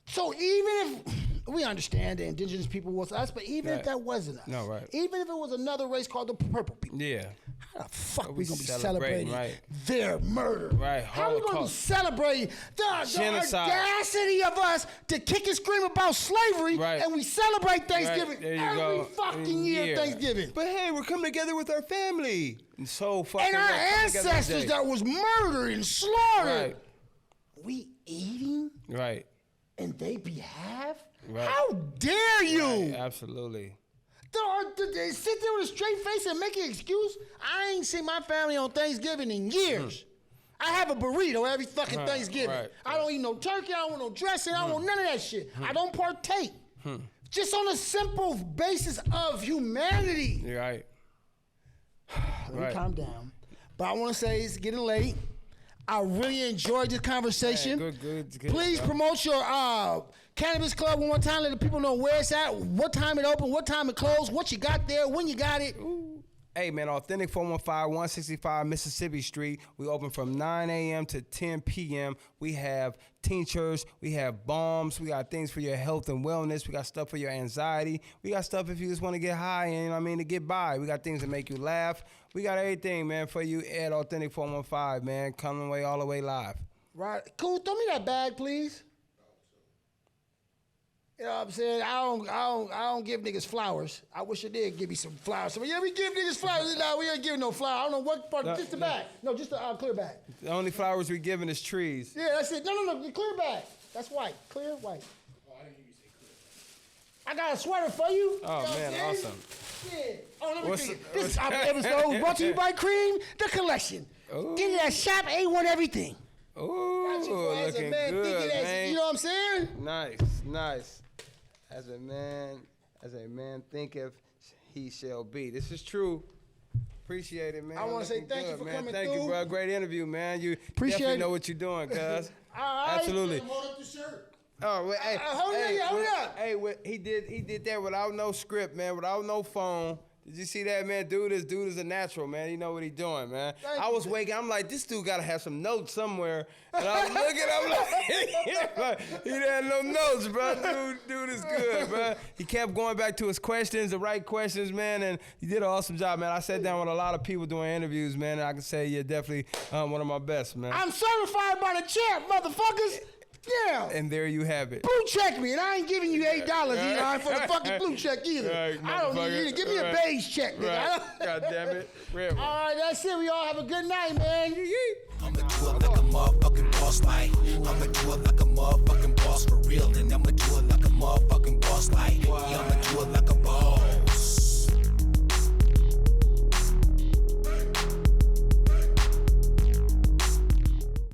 So even if we understand the indigenous people was us, but even if that wasn't us, even if it was another race called the purple people, how the fuck we gonna be celebrating their murder? How we gonna be celebrating the audacity of us to kick and scream about slavery, and we celebrate Thanksgiving every fucking year, Thanksgiving. But hey, we're coming together with our family. So fucking. And our ancestors that was murdered and slaughtered. We eating in their behalf? How dare you? Absolutely. They sit there with a straight face and make an excuse. I ain't seen my family on Thanksgiving in years. I have a burrito every fucking Thanksgiving. I don't eat no turkey. I don't want no dressing. I don't want none of that shit. I don't partake. Just on a simple basis of humanity. Let me calm down. But I want to say it's getting late. I really enjoyed this conversation. Good. Please promote your Cannabis Club one more time. Let the people know where it's at, what time it open, what time it closed, what you got there, when you got it. Hey, man, Authentic 415, 165 Mississippi Street. We open from 9 a.m. to 10 p.m. We have tinctures. We have balms. We got things for your health and wellness. We got stuff for your anxiety. We got stuff if you just want to get high and, to get by. We got things that make you laugh. We got everything, man, for you at Authentic 415, man. Coming away all the way live. Right. Cool. Throw me that bag, please. You know what I'm saying? I don't give niggas flowers. I wish I did give me some flowers. So, yeah, we give niggas flowers. No, we ain't giving no flowers. I don't know what part. Just the bag. No, just the clear bag. The only flowers we giving is trees. Yeah, that's it. No, the clear bag. That's white. Clear, white. Oh, I didn't hear you say clear. I got a sweater for you. Oh, man, awesome. Yeah. Oh, let me see. This episode was brought to you by Karim, the collection. Give you that shop A1 everything. Ooh, looking good, man. You know what I'm saying? Nice. As a man thinketh, he shall be. This is true. Appreciate it, man. I want to say thank you for coming Thank you, bro. Great interview, man. You Appreciate definitely it. know what you're doing, cuz. Absolutely. Hold up the shirt. Oh, wait, hey, hold up. Hey, he did that without no script, man, without no phone. Did you see that, man? This dude is a natural, man. He know what he doing, man. I was waking, I'm like, this dude gotta have some notes somewhere. And I was looking, I'm like, he didn't have no notes, bro. Dude is good, bro. He kept going back to his questions, the right questions, man, and he did an awesome job, man. I sat down with a lot of people doing interviews, man, and I can say you're definitely one of my best, man. I'm certified by the champ, motherfuckers. Yeah. And there you have it. Blue check me, and I ain't giving you $8 either for the fucking blue check either. I don't need you to give me a beige check, nigga. God damn it. Real. All right, that's it. We all have a good night, man. I'ma do it like a motherfucking boss, like. I'ma do it like a motherfucking